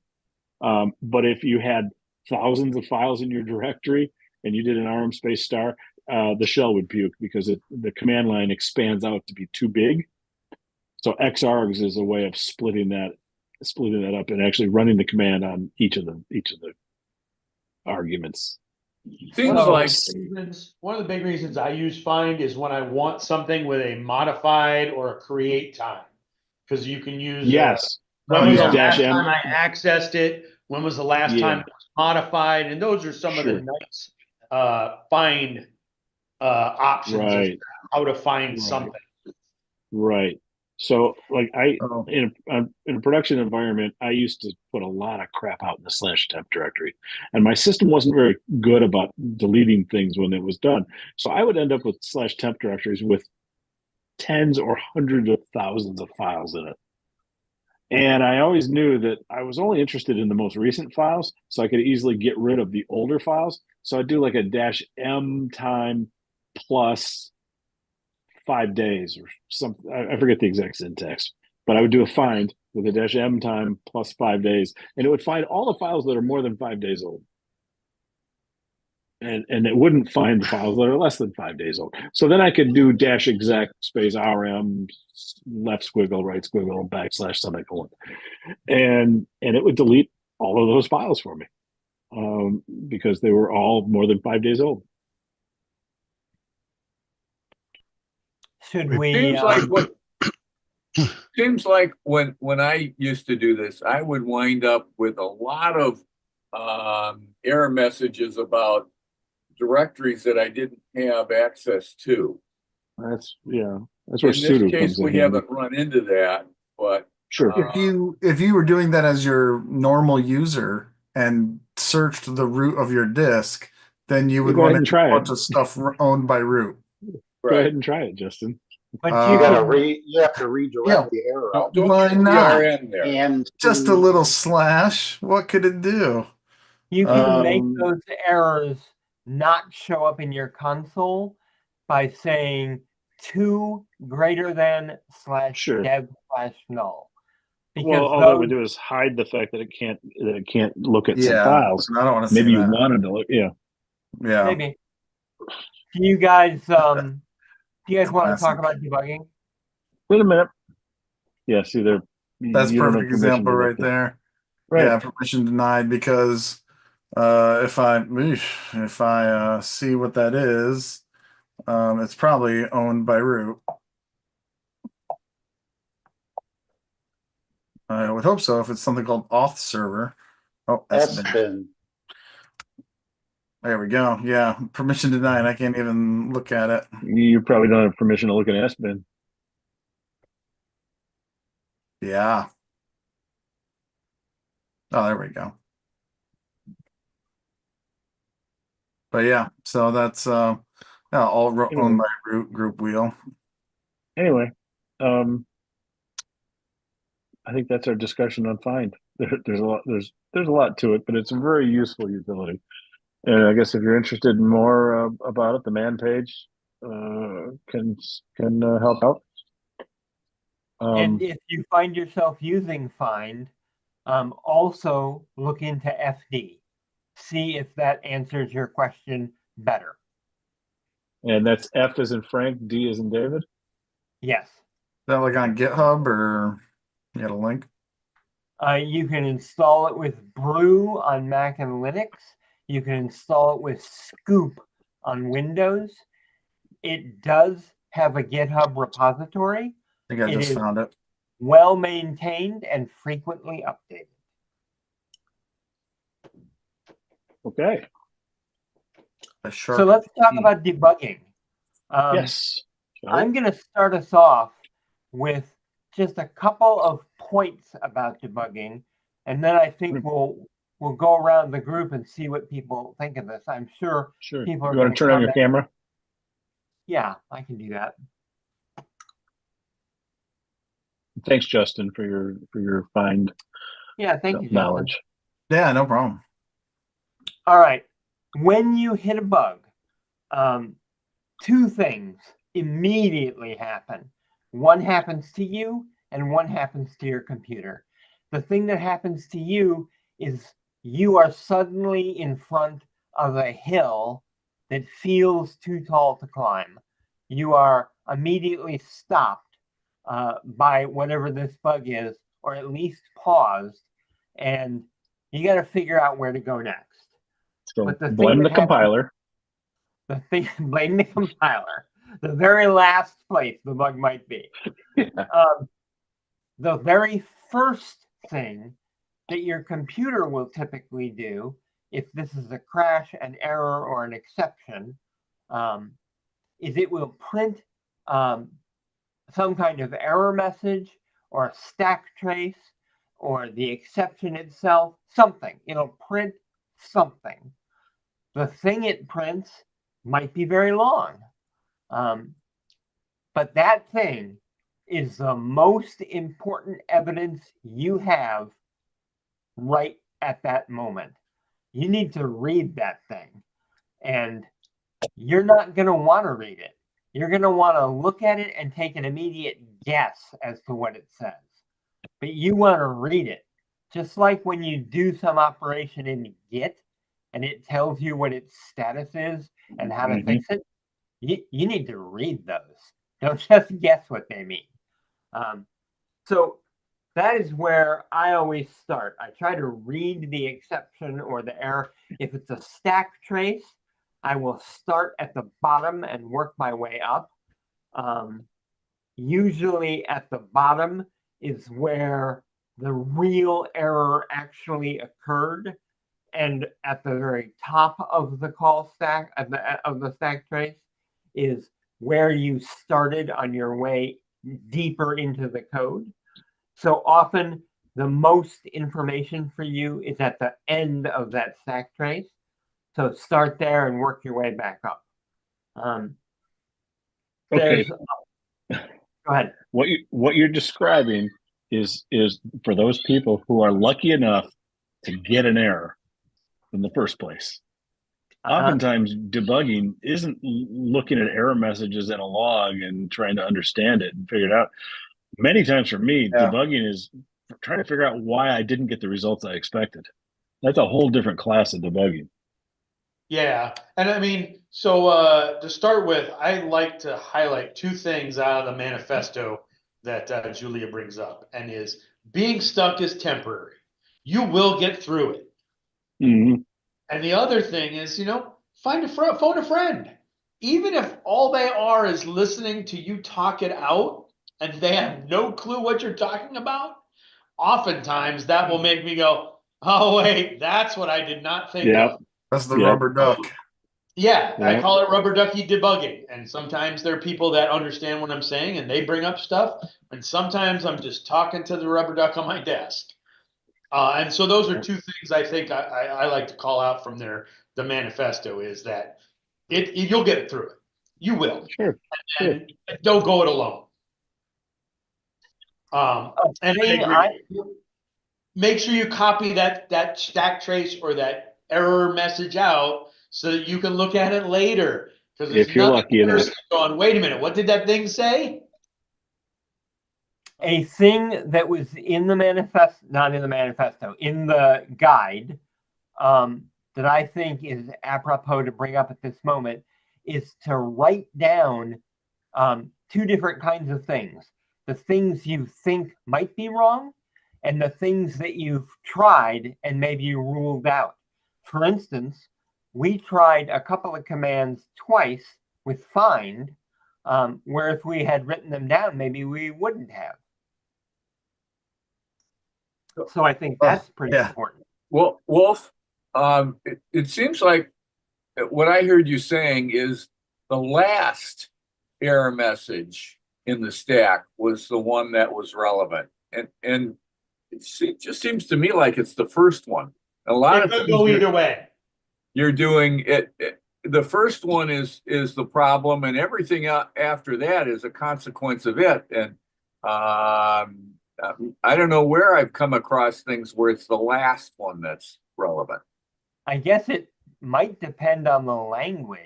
But if you had thousands of files in your directory and you did an RM space star, the shell would puke because the command line expands out to be too big. So xargs is a way of splitting that up and actually running the command on each of the arguments. Seems One like of the big reasons I use find is when I want something with a modified or a create time, because you can use Yes. when was the Dash last M. time I accessed it? When was the last time it was modified? And those are some of the nice find options as Right. to how to find Right. something. Right. So, like in a production environment, I used to put a lot of crap out in the /temp directory, and my system wasn't very good about deleting things when it was done. So I would end up with /temp directories with tens or hundreds of thousands of files in it. And I always knew that I was only interested in the most recent files, so I could easily get rid of the older files. So I'd do like a -m time plus 5 days or something. I forget the exact syntax, but I would do a find with a -m time plus 5 days, and it would find all the files that are more than 5 days old. And it wouldn't find the files that are less than 5 days old. So then I could do -exec space RM left squiggle, right squiggle, / semicolon. And it would delete all of those files for me, because they were all more than 5 days old. Should we? Seems like when I used to do this, I would wind up with a lot of error messages about directories that I didn't have access to. That's where In sudo this case, comes in we handy. haven't run into that, but Sure. If you were doing that as your normal user and searched the root of your disk, then you would Go run ahead and into try a bunch it. of stuff owned by root. Go ahead and try it, Justin. But You gotta can, you have to redirect the arrow Don't Why use the not? RN there. and Just a little slash. What could it do? you can make Um, those errors not show up in your console by saying 2 greater than / Sure. dev / null. well, Because all that would those, do is hide the fact that it can't look at some Yeah, files. I don't want to see Maybe you that. wanted to look. Yeah. Yeah, maybe. Do you guys want to talk Classic. about debugging? Wait a minute. Yeah. See, there. That's You don't perfect have permission example to look right at- there. Right. Yeah, permission denied because if I see what that is, it's probably owned by root. I would hope so if it's something called auth server. Oh, that's been. S-bin. There we go. Yeah, permission denied. I can't even look at it. You probably don't have permission to look at S-bin. Yeah. Oh, there we go. But yeah, so that's all owned by root group wheel. Anyway, I think that's our discussion on Find. There's a lot to it, but it's a very useful utility. And I guess if you're interested in more about it, the man page can help out. And if you find yourself using Find, also look into FD. See if that answers your question better. And that's F as in Frank, D as in David. Yes. Is that like on GitHub or you got a link? You can install it with Brew on Mac and Linux. You can install it with Scoop on Windows. It does have a GitHub repository. I think I It just is found it. well maintained and frequently updated. Okay. So let's talk about debugging. Yes. I'm going to start us off with just a couple of points about debugging, and then I think we'll go around the group and see what people think of this. I'm sure people are You want to turn on your camera? Yeah, I can do that. Thanks, Justin, for your Find. Yeah, thank you, knowledge. Justin. Yeah, no problem. All right. When you hit a bug, 2 things immediately happen. One happens to you and one happens to your computer. The thing that happens to you is you are suddenly in front of a hill that feels too tall to climb. You are immediately stopped by whatever this bug is, or at least paused, and you got to figure out where to go next. So But blame the compiler. Blame the compiler. The very last place the bug might be. The very first thing that your computer will typically do, if this is a crash, an error, or an exception, is it will print some kind of error message or a stack trace or the exception itself, something. It'll print something. The thing it prints might be very long. But that thing is the most important evidence you have right at that moment. You need to read that thing. And you're not going to want to read it. You're going to want to look at it and take an immediate guess as to what it says. But you want to read it. Just like when you do some operation in Git and it tells you what its status is and how to fix it, you need to read those. Don't just guess what they mean. So that is where I always start. I try to read the exception or the error. If it's a stack trace, I will start at the bottom and work my way up. Usually at the bottom is where the real error actually occurred. And at the very top of the call stack, of the stack trace, is where you started on your way deeper into the code. So often the most information for you is at the end of that stack trace. So start there and work your way back up. Okay. Go ahead. What you're describing is for those people who are lucky enough to get an error in the first place. Oftentimes, debugging isn't looking at error messages in a log and trying to understand it and figure it out. Many times for me, debugging is trying to figure out why I didn't get the results I expected. That's a whole different class of debugging. Yeah, and I mean, so to start with, I like to highlight two things out of the manifesto that Julia brings up, and is being stuck is temporary. You will get through it. Mm-hmm. And the other thing is, find a friend, phone a friend. Even if all they are is listening to you talk it out and they have no clue what you're talking about, oftentimes that will make me go, oh, wait, that's what I did not think of. That's the rubber duck. Yeah, I call it rubber ducky debugging. And sometimes there are people that understand what I'm saying and they bring up stuff. And sometimes I'm just talking to the rubber duck on my desk. And so those are two things I think I like to call out from the manifesto, is that you'll get through it. You will. Sure. And don't go it alone. And make sure you copy that stack trace or that error message out so that you can look at it later. Because if you're lucky enough. Going, wait a minute, what did that thing say? A thing that was in the not in the manifesto, in the guide, that I think is apropos to bring up at this moment, is to write down two different kinds of things. The things you think might be wrong, and the things that you've tried and maybe you ruled out. For instance, we tried a couple of commands twice with find, where if we had written them down, maybe we wouldn't have. So I think that's pretty important. Well, Wolf, it seems like what I heard you saying is the last error message in the stack was the one that was relevant. And it just seems to me like it's the first one. A lot it could go either way. You're doing it. The first one is the problem, and everything after that is a consequence of it. And I don't know where I've come across things where it's the last one that's relevant. I guess it might depend on the language.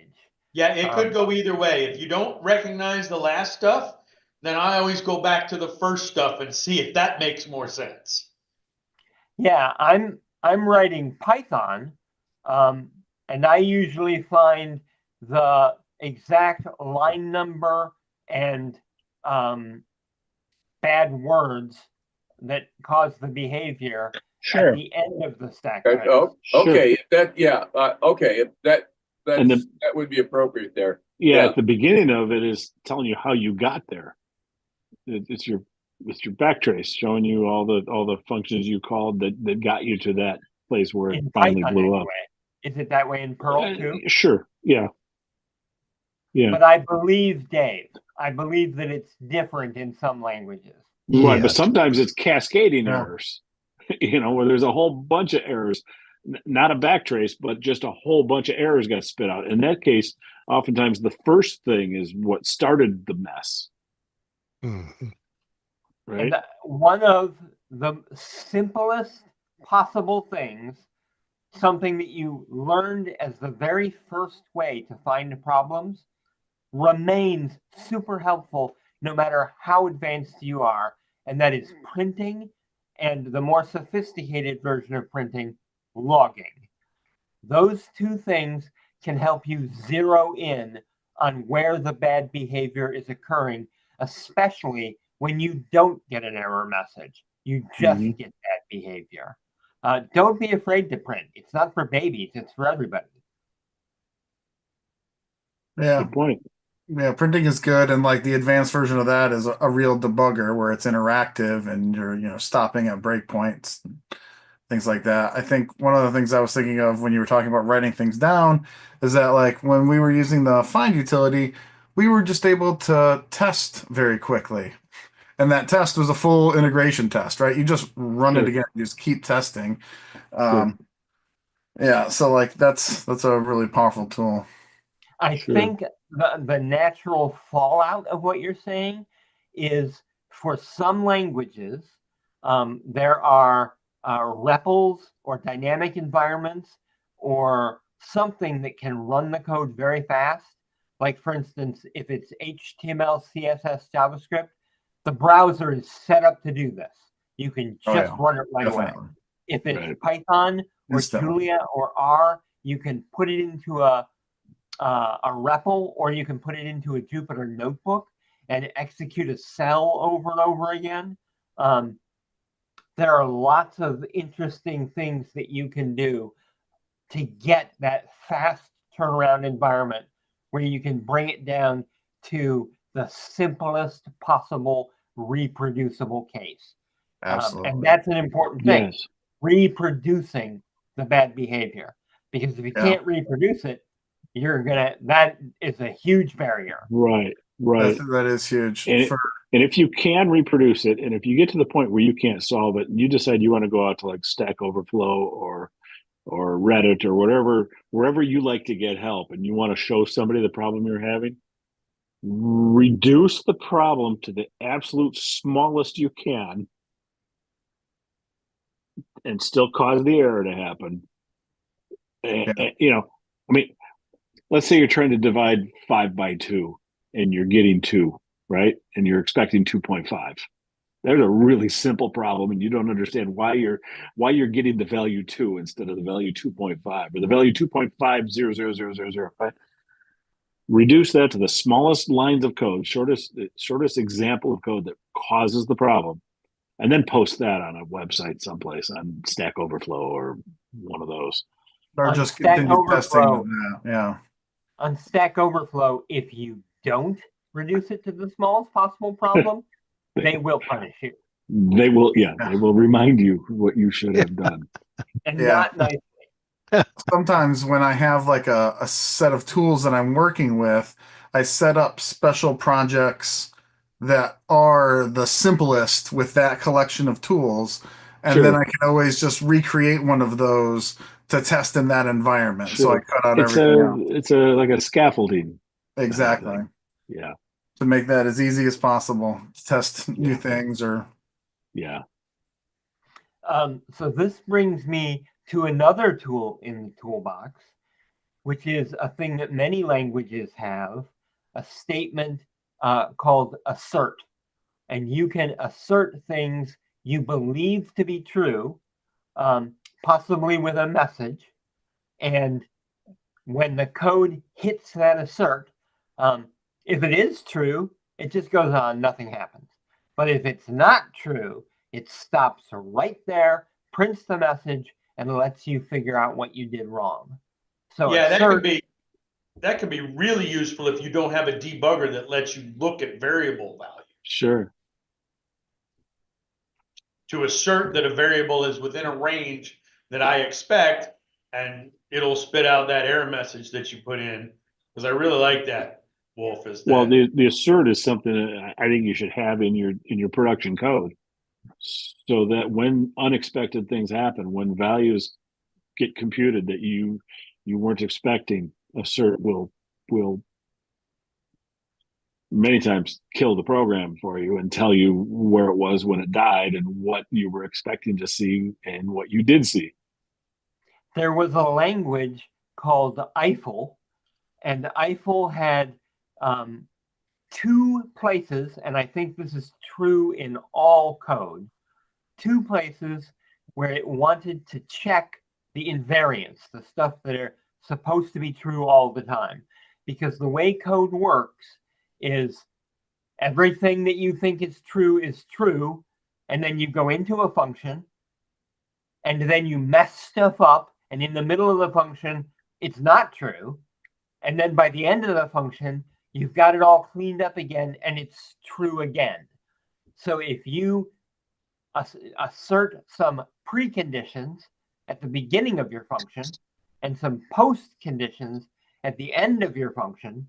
Yeah, it could go either way. If you don't recognize the last stuff, then I always go back to the first stuff and see if that makes more sense. Yeah, I'm writing Python, and I usually find the exact line number and bad words that cause the behavior at the end of the stack. Okay, that would be appropriate there. Yeah, at the beginning of it is telling you how you got there. It's your backtrace showing you all the functions you called that got you to that place where it finally blew up. Is it that way in Perl too? Sure. Yeah. But I believe, Dave, that it's different in some languages. Right, but sometimes it's cascading errors, where there's a whole bunch of errors, not a backtrace, but just a whole bunch of errors got spit out. In that case, oftentimes the first thing is what started the mess. Mm-hmm. Right. And one of the simplest possible things, something that you learned as the very first way to find problems, remains super helpful no matter how advanced you are, and that is printing, and the more sophisticated version of printing, logging. Those two things can help you zero in on where the bad behavior is occurring, especially when you don't get an error message. You just get bad behavior. Don't be afraid to print. It's not for babies, it's for everybody. Yeah. Good point. Yeah, printing is good, and like the advanced version of that is a real debugger where it's interactive and you're stopping at breakpoints, things like that. I think one of the things I was thinking of when you were talking about writing things down is that like when we were using the find utility, we were just able to test very quickly. And that test was a full integration test, right? You just run it again, you just keep testing. Yeah, so like that's a really powerful tool. I think the natural fallout of what you're saying is for some languages, there are REPLs or dynamic environments or something that can run the code very fast. Like for instance, if it's HTML, CSS, JavaScript, the browser is set up to do this. You can Oh, just yeah. run it right away. Definitely. If it's Right. Python or Instantly. Julia or R, you can put it into a REPL, or you can put it into a Jupyter notebook and execute a cell over and over again. There are lots of interesting things that you can do to get that fast turnaround environment where you can bring it down to the simplest possible reproducible case. Absolutely. And that's an important thing. Yes. Reproducing the bad behavior. Because if you Yeah. can't reproduce it, that is a huge barrier. Right. Right. That is huge. And if you can reproduce it, and if you get to the point where you can't solve it, and you decide you want to go out to like Stack Overflow or Reddit or whatever, wherever you like to get help, and you want to show somebody the problem you're having, reduce the problem to the absolute smallest you can, and still cause the error to happen. Yeah. You know, I mean, let's say you're trying to divide 5 by 2, and you're getting 2, right? And you're expecting 2.5. There's a really simple problem, and you don't understand why you're getting the value 2 instead of the value 2.5 or the value 2.5000005. Reduce that to the smallest lines of code, shortest example of code that causes the problem, and then post that on a website someplace on Stack Overflow or one of those. Or On just Stack continue testing Overflow. with that. Yeah. On Stack Overflow, if you don't reduce it to the smallest possible problem, they will punish you. They will, they will remind you what you should have done. And Yeah. not nice. Sometimes when I have like a set of tools that I'm working with, I set up special projects that are the simplest with that collection of tools. And then Sure. I can always just recreate one of those to test in that environment. So I Sure. cut out It's everything else. it's like a scaffolding. Exactly. Yeah. To make that as easy as possible to test new Yeah. things or Yeah. So this brings me to another tool in the toolbox, which is a thing that many languages have, a statement called assert. And you can assert things you believe to be true, possibly with a message. And when the code hits that assert, if it is true, it just goes on, nothing happens. But if it's not true, it stops right there, prints the message, and lets you figure out what you did wrong. So Yeah, assert, that could be really useful if you don't have a debugger that lets you look at variable value. Sure. To assert that a variable is within a range that I expect, and it'll spit out that error message that you put in. Because I really like that, Wolf. Well, the assert is something that I think you should have in your production code, so that when unexpected things happen, when values get computed that you weren't expecting, assert will many times kill the program for you and tell you where it was when it died and what you were expecting to see and what you did see. there was a language called Eiffel, and Eiffel had 2 places, and I think this is true in all code, 2 places where it wanted to check the invariants, the stuff that are supposed to be true all the time. Because the way code works is everything that you think is true, and then you go into a function, and then you mess stuff up, and in the middle of the function, it's not true. And then by the end of the function, you've got it all cleaned up again, and it's true again. So if you assert some preconditions at the beginning of your function and some post conditions at the end of your function,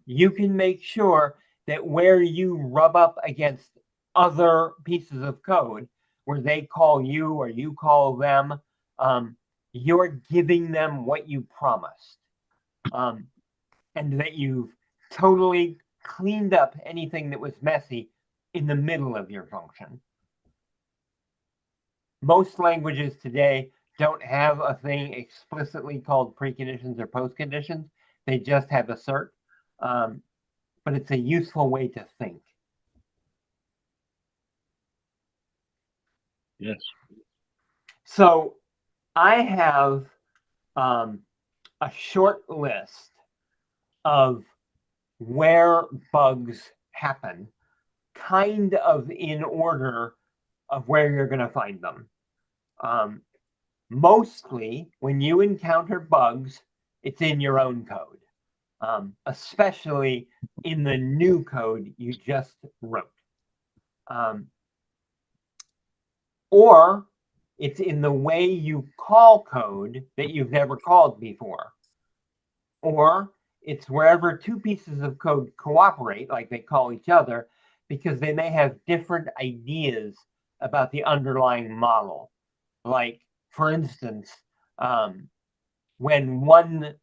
you can make sure that where you rub up against other pieces of code, where they call you or you call them, you're giving them what you promised. And that you've totally cleaned up anything that was messy in the middle of your function. Most languages today don't have a thing explicitly called preconditions or postconditions. They just have assert, but it's a useful way to think. Yes. So I have a short list of where bugs happen, kind of in order of where you're going to find them. Mostly, when you encounter bugs, it's in your own code, especially in the new code you just wrote. Or it's in the way you call code that you've never called before. Or it's wherever two pieces of code cooperate, like they call each other, because they may have different ideas about the underlying model. Like, for instance, when one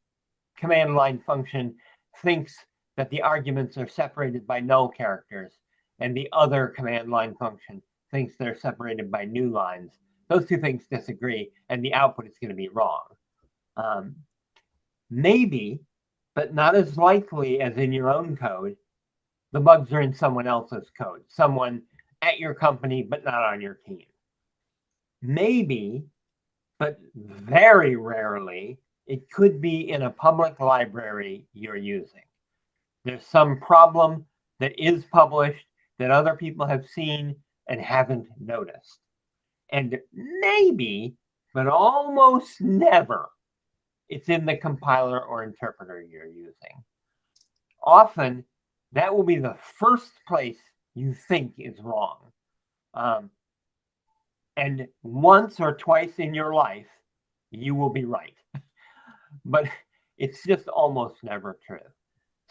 command line function thinks that the arguments are separated by null characters, and the other command line function thinks they're separated by new lines, those two things disagree, and the output is going to be wrong. Maybe, but not as likely as in your own code, the bugs are in someone else's code, someone at your company, but not on your team. Maybe, but very rarely, it could be in a public library you're using. There's some problem that is published that other people have seen and haven't noticed. And maybe, but almost never, it's in the compiler or interpreter you're using. Often, that will be the first place you think is wrong. And once or twice in your life, you will be right. But it's just almost never true.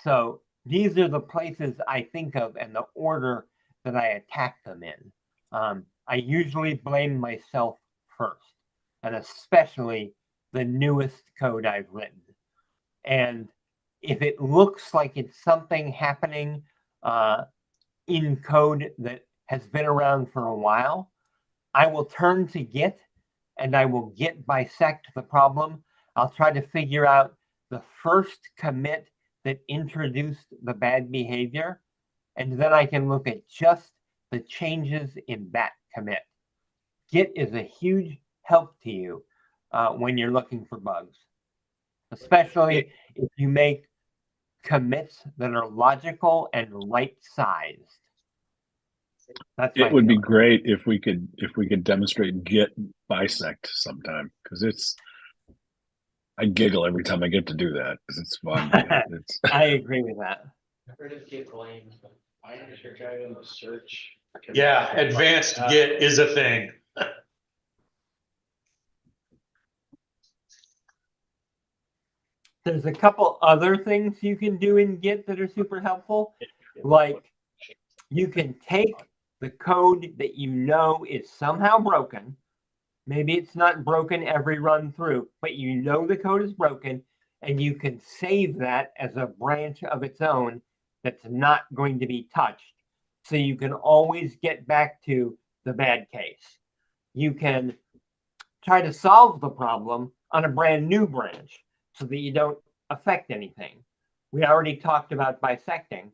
So these are the places I think of and the order that I attack them in. I usually blame myself first, and especially the newest code I've written. And if it looks like it's something happening in code that has been around for a while, I will turn to Git and I will Git bisect the problem. I'll try to figure out the first commit that introduced the bad behavior, and then I can look at just the changes in that commit. Git is a huge help to you when you're looking for bugs, especially if you make commits that are logical and right-sized. It would be great if we could demonstrate Git bisect sometime, because I giggle every time I get to do that because it's fun. I agree with that. I've heard of Git blames, but why not just try to search? Yeah, advanced Git is a thing. There's a couple other things you can do in Git that are super helpful. Like, you can take the code that you know is somehow broken. Maybe it's not broken every run through, but you know the code is broken, and you can save that as a branch of its own that's not going to be touched. So you can always get back to the bad case. You can try to solve the problem on a brand new branch so that you don't affect anything. We already talked about bisecting.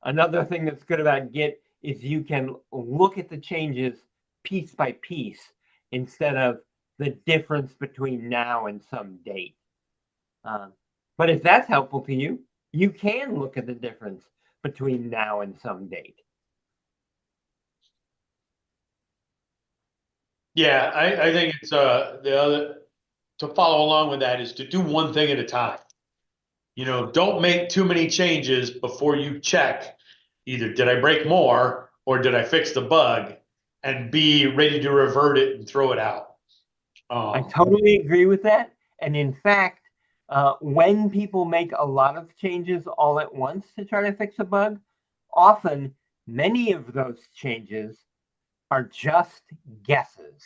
Another thing that's good about Git is you can look at the changes piece by piece instead of the difference between now and some date. But if that's helpful to you, you can look at the difference between now and some date. Yeah, I think it's the other to follow along with that is to do one thing at a time. You know, don't make too many changes before you check either did I break more or did I fix the bug, and be ready to revert it and throw it out. I totally agree with that. And in fact, when people make a lot of changes all at once to try to fix a bug, often many of those changes are just guesses.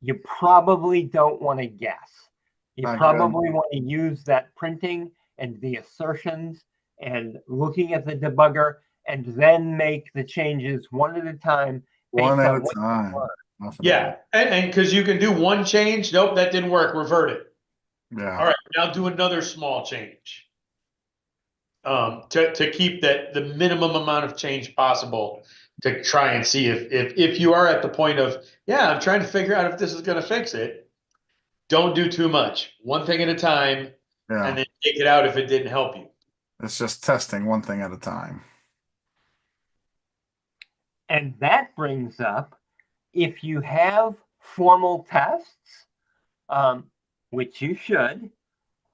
You probably don't want to guess. You Not good. probably want to use that printing and the assertions and looking at the debugger and then make the changes one at a time. One based at on a what you time. learn. Definitely. Yeah, and because you can do one change, nope, that didn't work, revert it. Yeah. All right, now do another small change. To keep the minimum amount of change possible to try and see if you are at the point of, yeah, I'm trying to figure out if this is gonna fix it. Don't do too much. One thing at a time, Yeah. and then take it out if it didn't help you. It's just testing one thing at a time. And that brings up, if you have formal tests, which you should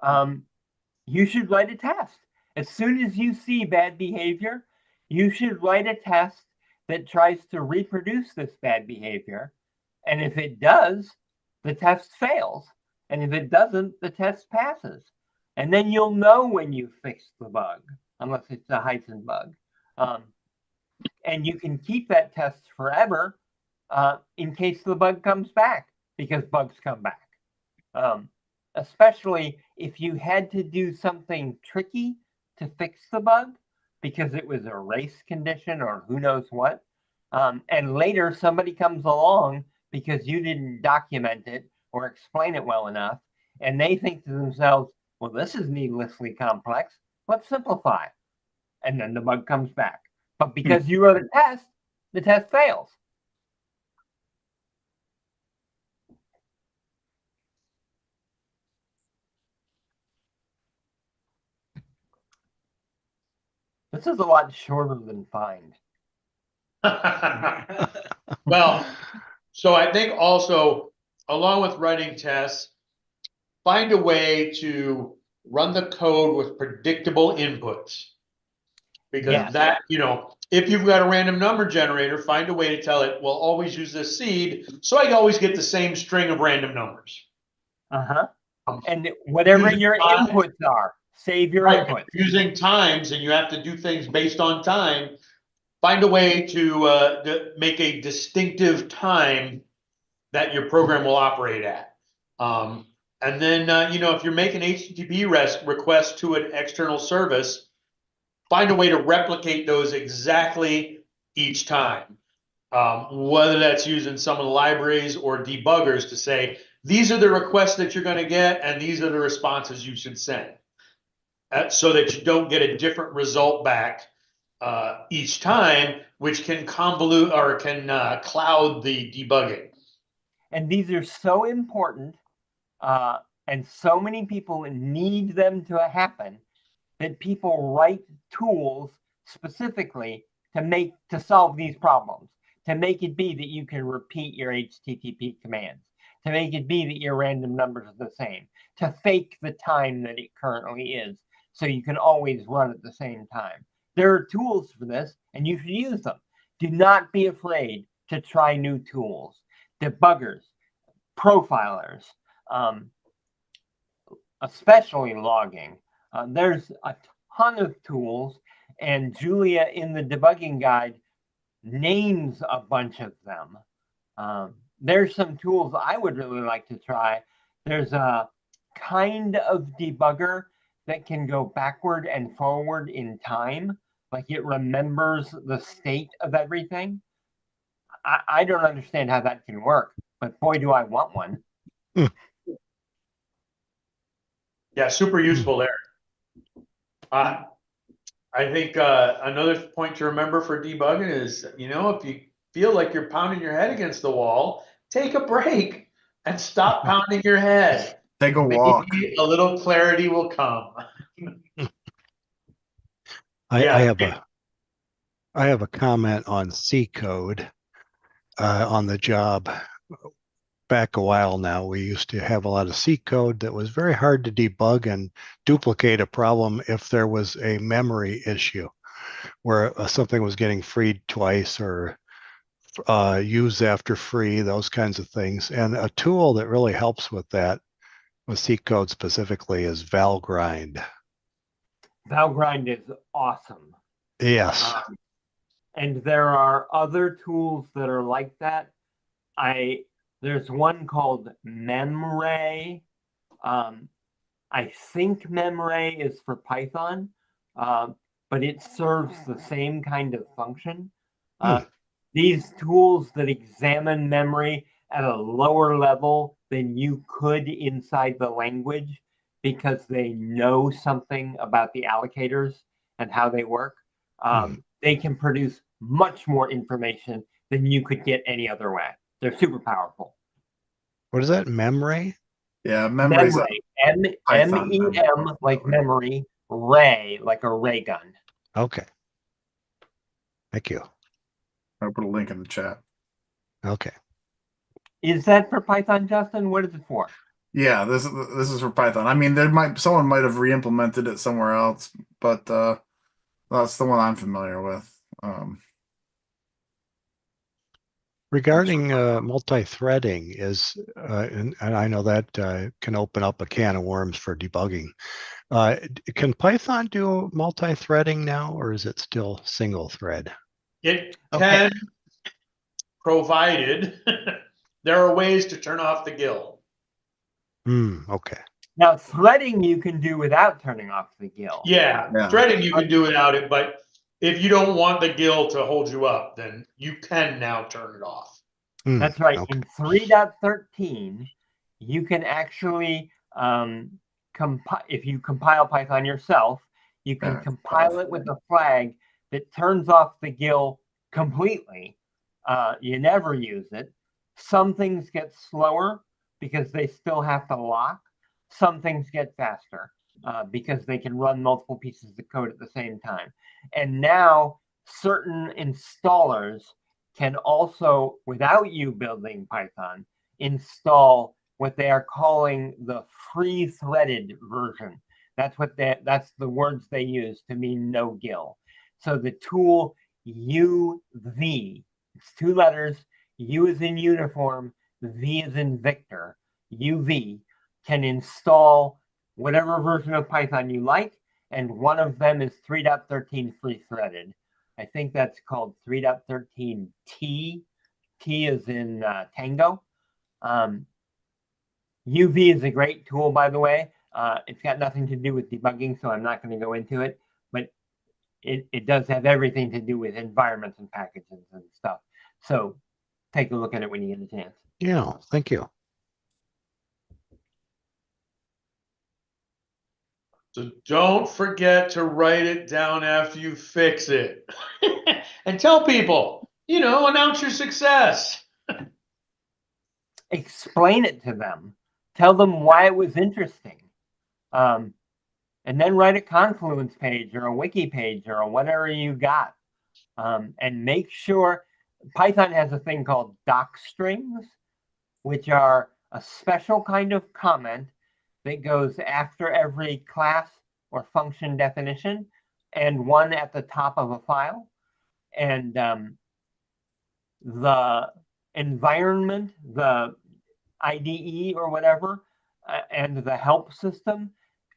write a test. As soon as you see bad behavior, you should write a test that tries to reproduce this bad behavior. And if it does, the test fails. And if it doesn't, the test passes. And then you'll know when you fixed the bug, unless it's a Heisenberg bug. And you can keep that test forever in case the bug comes back, because bugs come back. Especially if you had to do something tricky to fix the bug because it was a race condition or who knows what. And later somebody comes along because you didn't document it or explain it well enough. And they think to themselves, well, this is needlessly complex. Let's simplify. And then the bug comes back. But because you wrote a test, the test fails. This is a lot shorter than find. Well, so I think also, along with writing tests, find a way to run the code with predictable inputs. Because Yes. that, if you've got a random number generator, find a way to tell it, well, always use this seed, so I always get the same string of random numbers. And whatever Using your time- inputs are, save your Right, inputs. using times, and you have to do things based on time. Find a way to make a distinctive time that your program will operate at. And then, if you're making HTTP requests to an external service, find a way to replicate those exactly each time. Whether that's using some of the libraries or debuggers to say, these are the requests that you're going to get, and these are the responses you should send. So that you don't get a different result back each time, which can convolute or can cloud the debugging. And these are so important, and so many people need them to happen, that people write tools specifically to solve these problems, to make it be that you can repeat your HTTP commands, to make it be that your random numbers are the same, to fake the time that it currently is, so you can always run at the same time. There are tools for this, and you should use them. Do not be afraid to try new tools. Debuggers, profilers, especially logging. There's a ton of tools, and Julia in the debugging guide names a bunch of them. There's some tools I would really like to try. There's a kind of debugger that can go backward and forward in time, like it remembers the state of everything. I don't understand how that can work, but boy, do I want one. Yeah, super useful there. I think another point to remember for debugging is, if you feel like you're pounding your head against the wall, take a break and stop pounding your head. Take a walk. Maybe a little clarity will come. I Yeah. have a comment on C code on the job. Back a while now, we used to have a lot of C code that was very hard to debug and duplicate a problem if there was a memory issue where something was getting freed twice or used after free, those kinds of things. And a tool that really helps with that, with C code specifically, is Valgrind. Valgrind is awesome. Yes. And there are other tools that are like that. There's one called Memray, I think Memray is for Python, but it serves the same kind of function. These tools that examine memory at a lower level than you could inside the language because they know something about the allocators and how they work, they can produce much more information than you could get any other way. They're super powerful. What is that? Memory? Yeah, memories. Memory. M-E-M, like memory, ray, like a ray gun. Okay. Thank you. I'll put a link in the chat. Okay. Is that for Python, Justin? What is it for? Yeah, this is for Python. I mean, someone might have re-implemented it somewhere else, but that's the one I'm familiar with. Regarding multi-threading and I know that can open up a can of worms for debugging. Can Python do multi-threading now, or is it still single thread? It can, provided there are ways to turn off the GIL. Okay. Now, threading you can do without turning off the GIL. Yeah, threading you can do without it, but if you don't want the GIL to hold you up, then you can now turn it off. That's right. Okay. In 3.13, you can actually if you compile Python yourself, you can compile it with a flag that turns off the GIL completely. You never use it. Some things get slower because they still have to lock. Some things get faster because they can run multiple pieces of code at the same time. And now certain installers can also, without you building Python, install what they are calling the free threaded version. That's the words they use to mean no GIL. So the tool UV, it's two letters, U is in uniform, V is in Victor, UV, can install whatever version of Python you like, and one of them is 3.13 free threaded. I think that's called 3.13 T. T is in Tango. UV is a great tool, by the way. It's got nothing to do with debugging, so I'm not going to go into it, but it does have everything to do with environments and packages and stuff. So take a look at it when you get a chance. Yeah, thank you. So don't forget to write it down after you fix it. And tell people, announce your success. Explain it to them. Tell them why it was interesting. And then write a Confluence page or a wiki page or whatever you got. And make sure Python has a thing called doc strings, which are a special kind of comment that goes after every class or function definition and one at the top of a file. And the environment, the IDE or whatever, and the help system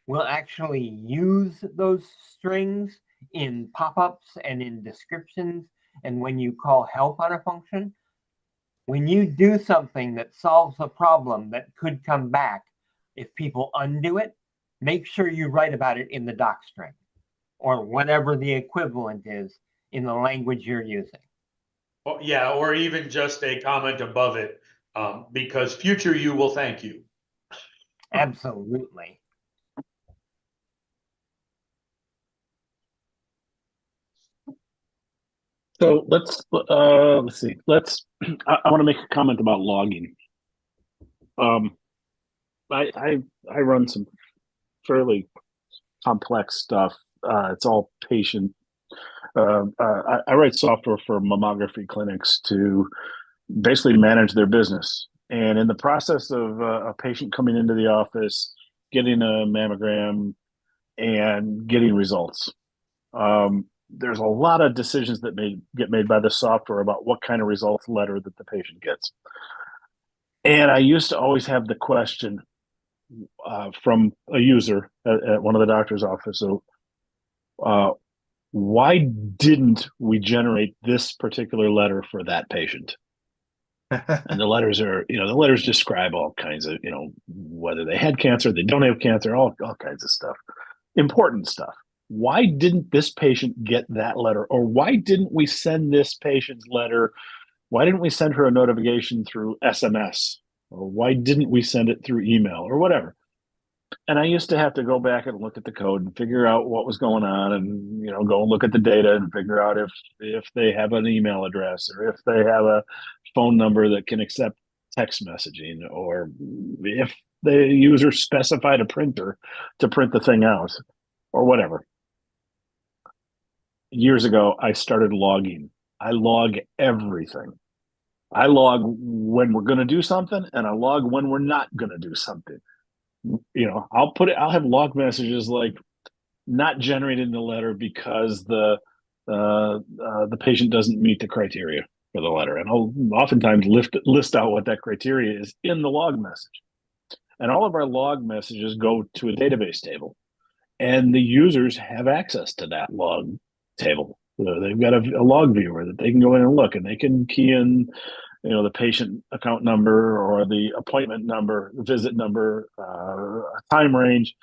will actually use those strings in pop-ups and in descriptions. And when you call help on a function, when you do something that solves a problem that could come back, if people undo it, make sure you write about it in the doc string or whatever the equivalent is in the language you're using. Well, yeah, or even just a comment above it, because future you will thank you. Absolutely. So let's see. I want to make a comment about logging. I run some fairly complex stuff. It's all patient. I write software for mammography clinics to basically manage their business. And in the process of a patient coming into the office, getting a mammogram, and getting results, there's a lot of decisions that get made by the software about what kind of results letter that the patient gets. And I used to always have the question from a user at one of the doctor's office. So, why didn't we generate this particular letter for that patient? And the letters are, the letters describe all kinds of, whether they had cancer, they don't have cancer, all kinds of stuff, important stuff. Why didn't this patient get that letter? Or why didn't we send this patient's letter? Why didn't we send her a notification through SMS? Or why didn't we send it through email or whatever? And I used to have to go back and look at the code and figure out what was going on, and go and look at the data and figure out if they have an email address, or if they have a phone number that can accept text messaging, or if the user specified a printer to print the thing out, or whatever. Years ago, I started logging. I log everything. I log when we're going to do something, and I log when we're not going to do something. I'll have log messages like not generated in the letter because the patient doesn't meet the criteria for the letter, and I'll oftentimes list out what that criteria is in the log message. And all of our log messages go to a database table, and the users have access to that log table. They've got a log viewer that they can go in and look, and they can key in the patient account number, or the appointment number, the visit number, time range.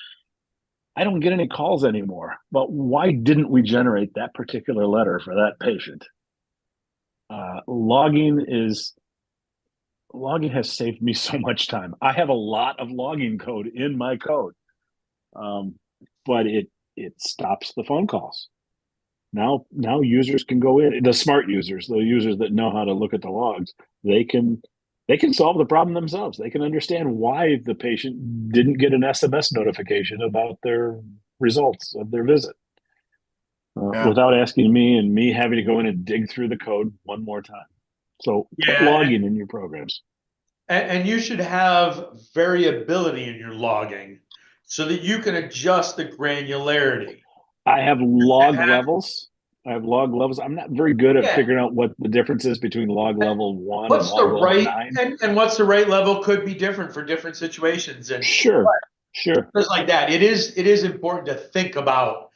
I don't get any calls anymore, but why didn't we generate that particular letter for that patient? Logging has saved me so much time. I have a lot of logging code in my code, but it stops the phone calls. Now users can go in, the smart users, the users that know how to look at the logs, they can solve the problem themselves. They can understand why the patient didn't get an SMS notification about their results of their visit, without asking me, and me having to go in and dig through the code one more time. So put logging in your programs. And you should have variability in your logging so that you can adjust the granularity. I have log levels. I'm not very good at figuring out what the difference is between log level 1 and log level 9. And what's the right level could be different for different situations. And sure. Just like that. It is important to think about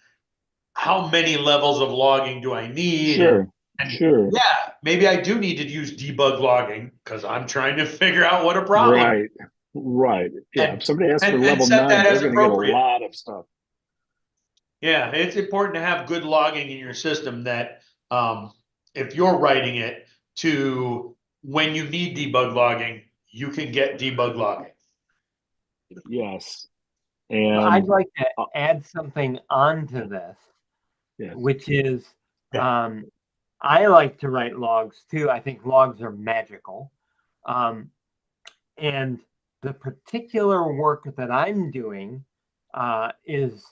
how many levels of logging do I need. Sure. Yeah, maybe I do need to use debug logging because I'm trying to figure out what a problem is. Right. Yeah. If somebody asks for level 9, they're going to get a lot of stuff. Yeah, it's important to have good logging in your system that if you're writing it to when you need debug logging, you can get debug logging. Yes. And I'd like to add something onto this, which is I like to write logs too. I think logs are magical. And the particular work that I'm doing is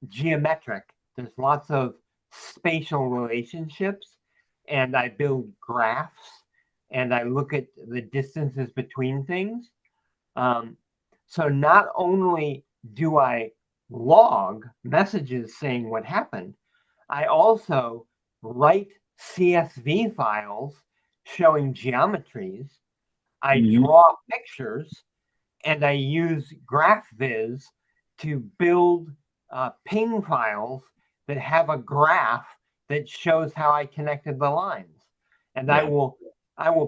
geometric. There's lots of spatial relationships, and I build graphs, and I look at the distances between things. So not only do I log messages saying what happened, I also write CSV files showing geometries. I draw pictures, and I use GraphViz to build ping files that have a graph that shows how I connected the lines. And I will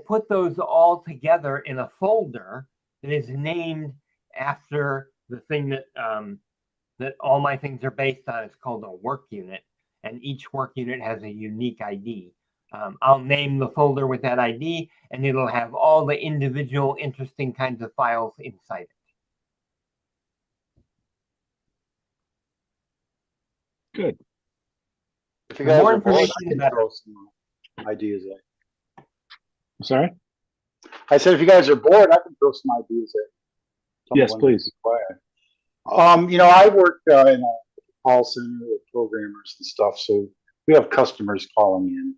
put those all together in a folder that is named after the thing that that all my things are based on. It's called a work unit, and each work unit has a unique ID. I'll name the folder with that ID, and it'll have all the individual interesting kinds of files inside it. Good. If you guys More are bored, I information, can better. throw some ideas in. Sorry? I said, if you guys are bored, I can throw some ideas in. Yes, please. I work in a call center with programmers and stuff, so we have customers calling in.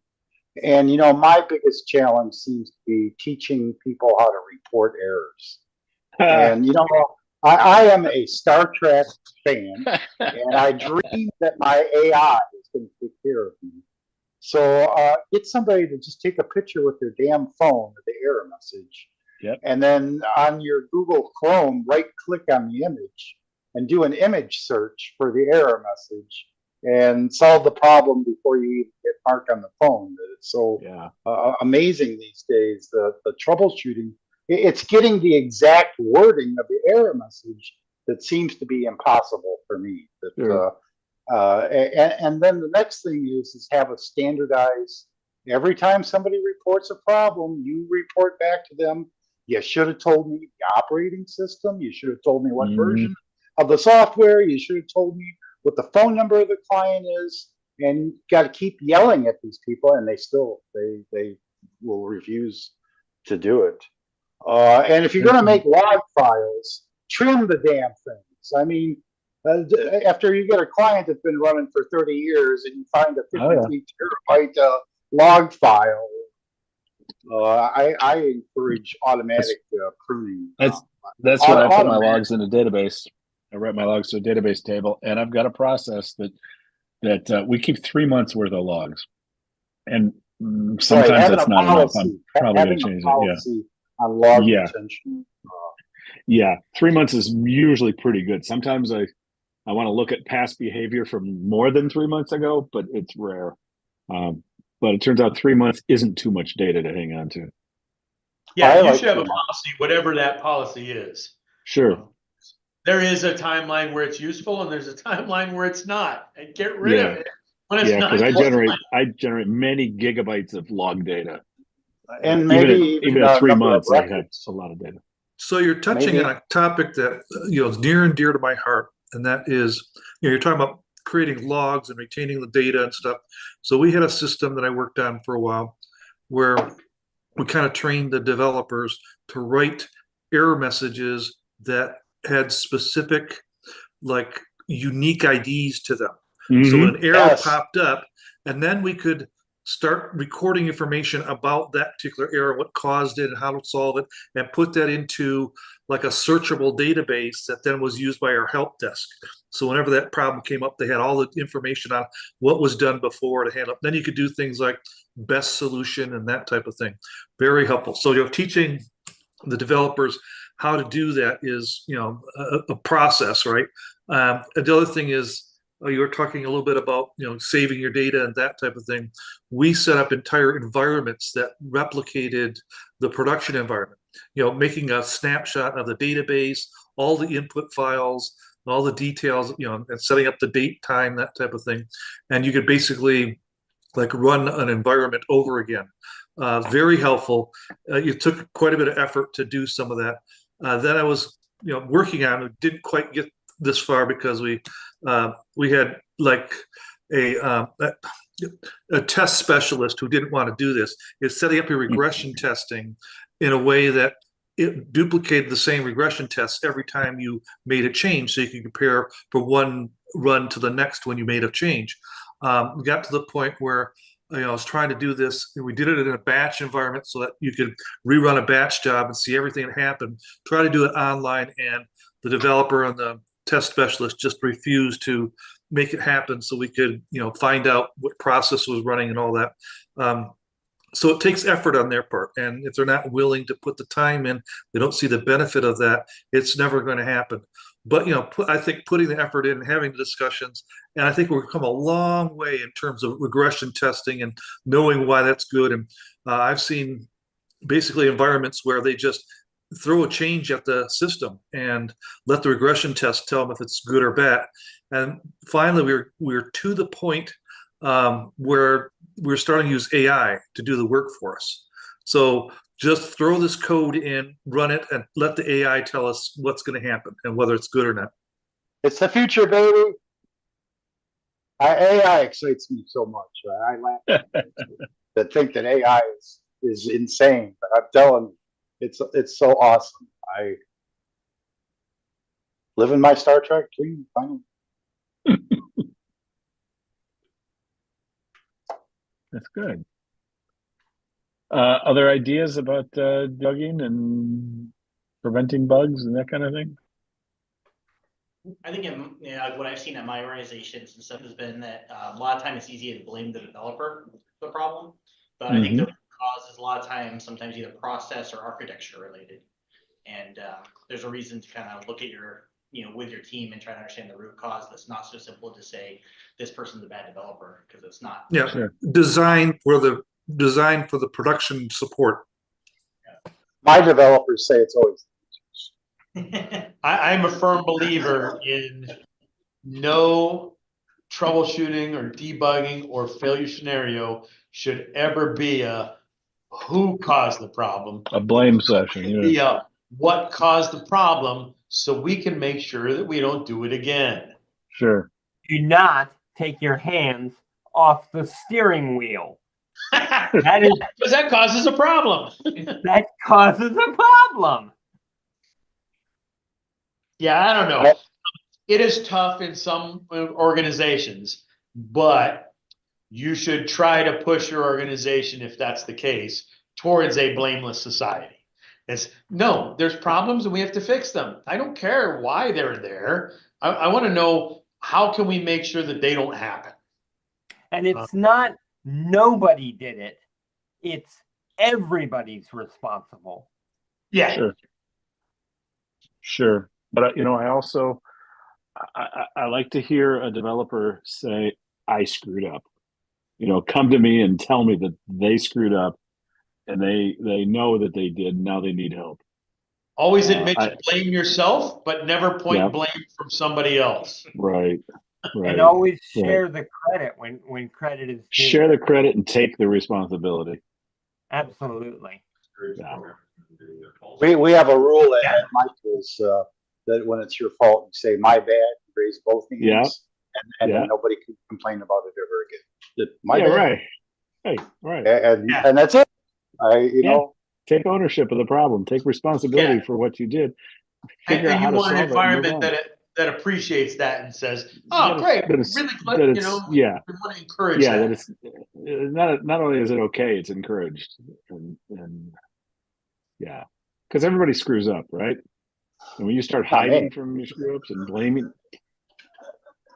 And, my biggest challenge seems to be teaching people how to report errors. And, I am a Star Trek fan, and I dream that my AI is going to take care of me. So get somebody to just take a picture with their damn phone of the error message. Yep. And then on your Google Chrome, right-click on the image and do an image search for the error message. and solve the problem before you even get Mark on the phone. That it's so Yeah. amazing these days. The troubleshooting, it's getting the exact wording of the error message that seems to be impossible for me. That Sure. and then the next thing is have a standardized. Every time somebody reports a problem, you report back to them. You should have told me the operating system. You should have told me what version of the software. You should have told me what the phone number of the client is. And you got to keep yelling at these people, and they will refuse to do it. And if you're going to make log files, trim the damn things. I mean, after you get a client that's been running for 30 years and you find a 53 terabyte log file, I encourage automatic pruning. That's why I put my logs in a database. I write my logs to a database table, and I've got a process that we keep 3 months worth of logs, and sometimes that's not enough. I'm probably going to change it. Yeah. On log retention. Yeah, 3 months is usually pretty good. Sometimes I want to look at past behavior from more than 3 months ago, but it's rare. But it turns out 3 months isn't too much data to hang on to. Yeah, you should have a policy, whatever that policy is. Sure. There is a timeline where it's useful, and there's a timeline where it's not. And get rid of it when it's not. Because I generate many gigabytes of log data. And maybe even at 3 months, I have a lot of data. So you're touching on a topic that is near and dear to my heart, and that is, you're talking about creating logs and retaining the data and stuff. So we had a system that I worked on for a while where we kind of trained the developers to write error messages that had specific, like, unique IDs to them. So when an error popped up, and then we could start recording information about that particular error, what caused it and how to solve it, and put that into like a searchable database that then was used by our help desk. So whenever that problem came up, they had all the information on what was done before to handle it. Then you could do things like best solution and that type of thing. Very helpful. So teaching the developers how to do that is, a process, right? And the other thing is, you were talking a little bit about, saving your data and that type of thing. We set up entire environments that replicated the production environment, making a snapshot of the database, all the input files, all the details, and setting up the date, time, that type of thing. And you could basically like run an environment over again. Very helpful. It took quite a bit of effort to do some of that. Then I was, working on it, didn't quite get this far because we had like a test specialist who didn't want to do this, is setting up your regression testing in a way that it duplicated the same regression tests every time you made a change, so you can compare from one run to the next when you made a change. We got to the point where I was trying to do this, and we did it in a batch environment so that you could rerun a batch job and see everything that happened. Try to do it online, and the developer and the test specialist just refused to make it happen so we could, find out what process was running and all that. So it takes effort on their part, and if they're not willing to put the time in, they don't see the benefit of that, it's never going to happen. But I think putting the effort in, having the discussions, and I think we've come a long way in terms of regression testing and knowing why that's good. And I've seen basically environments where they just throw a change at the system and let the regression test tell them if it's good or bad. And finally, we're to the point where we're starting to use AI to do the work for us. So just throw this code in, run it, and let the AI tell us what's going to happen and whether it's good or not. It's the future, baby. AI excites me so much. I laugh to think that AI is insane, but I'm telling you, it's so awesome. I live in my Star Trek dream. Finally. That's good. Other ideas about debugging and preventing bugs and that kind of thing? I think what I've seen at my organizations and stuff has been that a lot of times it's easy to blame the developer for the problem, but I think the cause is a lot of times sometimes either process or architecture related. And there's a reason to kind of look at your with your team and try to understand the root cause. That's not so simple to say this person's a bad developer, because it's not. Yeah, Sure. design for the production support. My developers say it's always. I'm a firm believer in no troubleshooting or debugging or failure scenario should ever be a who caused the problem. A blame session. It should Yeah. be a what caused the problem so we can make sure that we don't do it again. Sure. Do not take your hands off the steering wheel. That is Because that causes a problem. that causes a problem. Yeah, I don't know. It is tough in some organizations, but you should try to push your organization, if that's the case, towards a blameless society. There's problems and we have to fix them. I don't care why they're there. I want to know, how can we make sure that they don't happen? And it's not nobody did it. It's everybody's responsible. Yeah. Sure. Sure. But I also I like to hear a developer say, I screwed up. Come to me and tell me that they screwed up and they know that they did. Now they need help. Always admit you blame yourself, but never point blame from somebody else. Right. Right. And always share the credit when credit is due. Share the credit and take the responsibility. Absolutely. Yeah. We have a rule at my tools that when it's your fault, you say my bad, you raise both hands, Yeah. and Yeah. then nobody can complain about it ever again. My Yeah, bad. right. Hey, right. And that's it. You know, Take ownership of the problem. Take responsibility for what you did. Figure out And how you to want an solve it. environment that approappreciates that and says, "Oh, That great, it's- really that good." it's- yeah. we want to encourage Yeah, that. that it's not only is it okay, it's encouraged, and yeah, because everybody screws up, right? And when you start hiding from your screw ups and blaming,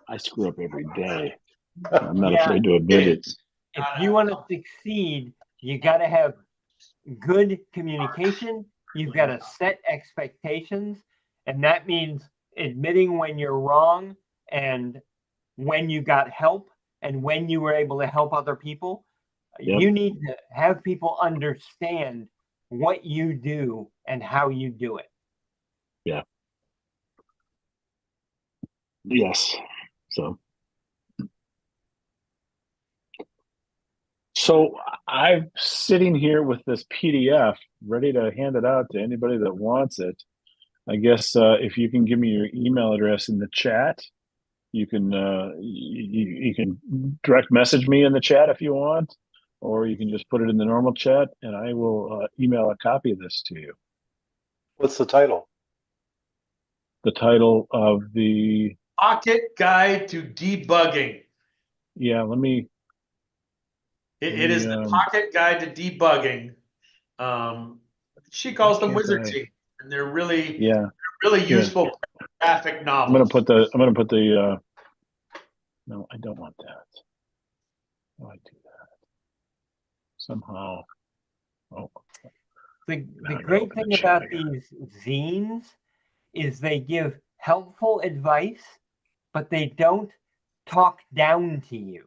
I screw up every day. I'm not afraid to admit it. If you want to succeed, you got to have good communication. You've got to set expectations, and that means admitting when you're wrong and when you got help and when you were able to help other people. Yep. You need to have people understand what you do and how you do it. Yeah. Yes. So I'm sitting here with this PDF ready to hand it out to anybody that wants it. I guess if you can give me your email address in the chat, you can you can direct message me in the chat if you want, or you can just put it in the normal chat, and I will email a copy of this to you. what's the title? The title of the Pocket Guide to Debugging. let me. It is the Pocket Guide to Debugging. She calls them Wizard Team, and they're really useful graphic novels. I'm gonna put the no, I don't want that. How do I do that? Somehow. Oh. The great thing about these zines is they give helpful advice, but they don't talk down to you.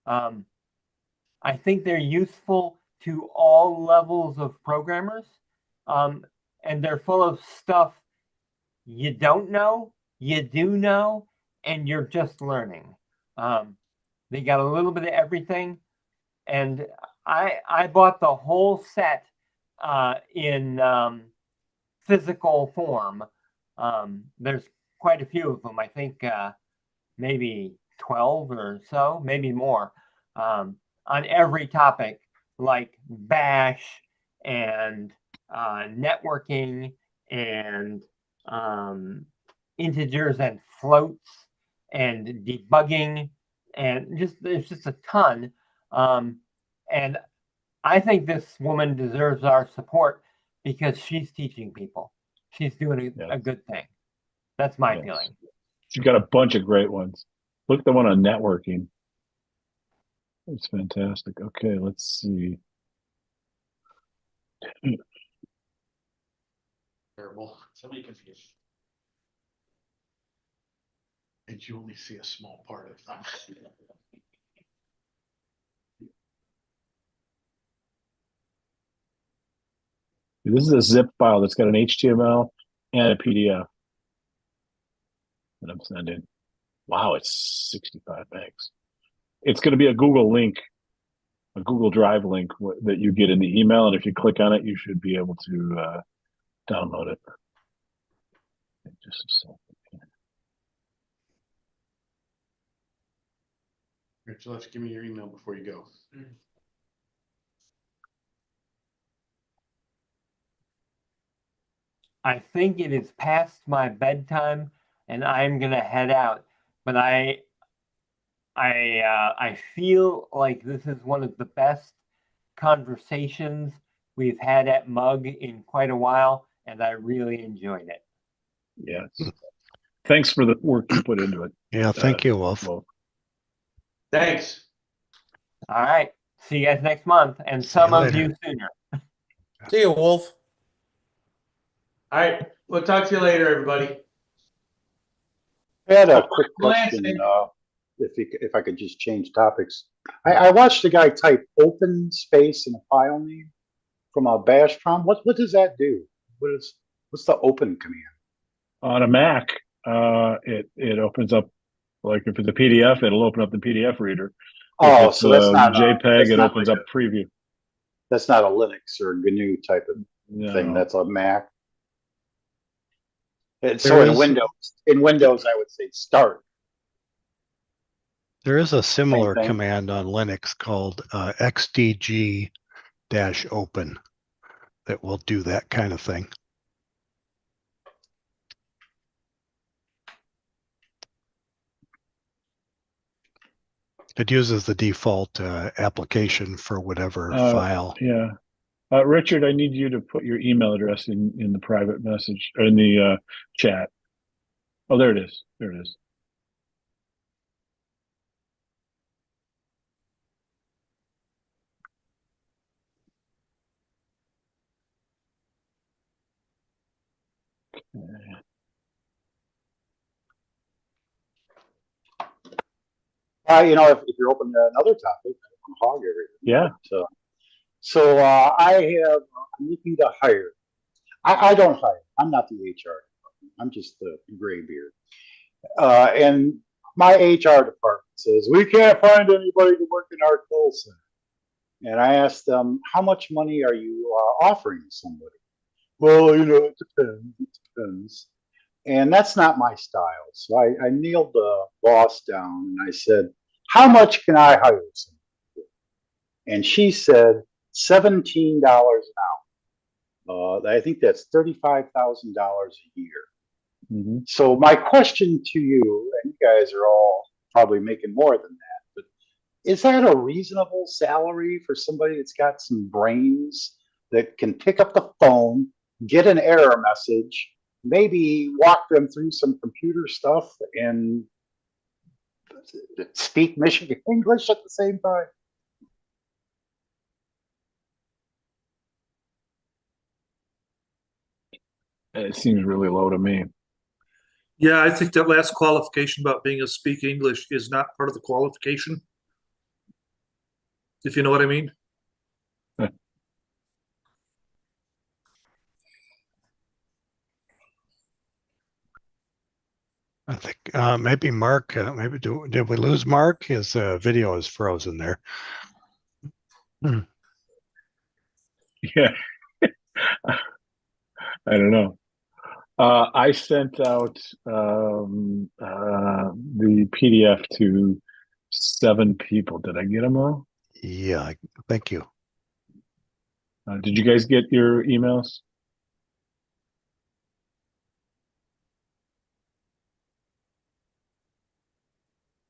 I think they're useful to all levels of programmers, and they're full of stuff you don't know, you do know, and you're just learning. They got a little bit of everything, and I bought the whole set in physical form. There's quite a few of them. I think maybe 12 or so, maybe more, on every topic like Bash and networking and integers and floats and debugging, and there's just a ton. And I think this woman deserves our support because she's teaching people. She's doing a good thing. That's my feeling. She's got a bunch of great ones. Look at the one on networking. It's fantastic. Okay, let's see. Terrible. Somebody confused. But you only see a small part of them. This is a zip file that's got an HTML and a PDF that I'm sending. Wow, it's 65 megs. It's going to be a Google link, a Google Drive link that you get in the email, and if you click on it, you should be able to download it. Just a second. Rich, let's give me your email before you go. I think it is past my bedtime and I'm gonna head out. But I feel like this is one of the best conversations we've had at Mug in quite a while, and I really enjoyed it. Yes. Thanks for the work you put into it. Yeah, thank you, Wolf. Wolf. Thanks. All right. See you guys next month, and See you some of later. you sooner. See you, Wolf. All right. We'll talk to you later, everybody. I had a quick Lance, question, if I could just change topics. I watched a guy type open space in a file name from a bash prompt. What does that do? What's the open command? On a Mac, it opens up, like if it's a PDF, it'll open up the PDF reader. Oh, If it's so that's not JPEG, that's it not opens like up preview. that's not a Linux or GNU type of thing. No. That's a Mac. And so There in is- Windows, I would say start. There is a similar thing. command on Linux called xdg-open that will do that kind of thing. It uses the default application for whatever file. Yeah. Richard, I need you to put your email address in the private message, or in the chat. Oh, there it is. There it is. If you're open to another topic, I don't hog everything. Yeah. So I'm looking to hire. I don't hire. I'm not the HR department. I'm just the gray beard. And my HR department says, we can't find anybody to work in our call center. And I asked them, how much money are you offering somebody? Well, it depends. It depends. And that's not my style. So I nailed the boss down and I said, how much can I hire somebody for? And she said, $17 an hour. I think that's $35,000 a year. Mm-hmm. So my question to you, and you guys are all probably making more than that, but is that a reasonable salary for somebody that's got some brains that can pick up the phone, get an error message, maybe walk them through some computer stuff and speak Michigan English at the same time? It seems really low to me. Yeah, I think that last qualification about being able to speak English is not part of the qualification. If you know what I mean. I think maybe Mark, did we lose Mark? His video is frozen there. Yeah. I don't know. I sent out the PDF to 7 people. Did I get them all? Yeah, thank you. Did you guys get your emails?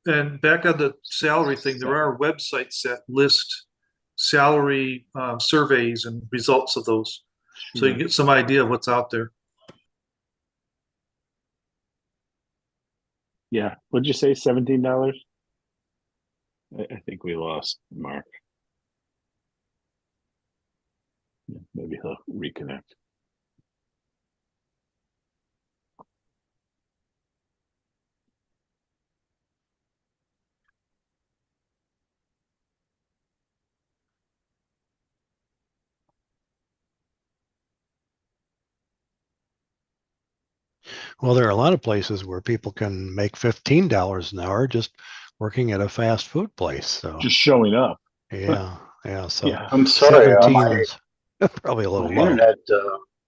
And back on the salary thing, there are websites that list salary surveys and results of those. So you can get some idea of what's out there. Yeah. What'd you say? $17? I think we lost Mark. Yeah, maybe he'll reconnect. Well, there are a lot of places where people can make $15 an hour just working at a fast food place. So Just showing up. yeah, yeah. So Yeah. I'm sorry, 17 is probably a my little low. internet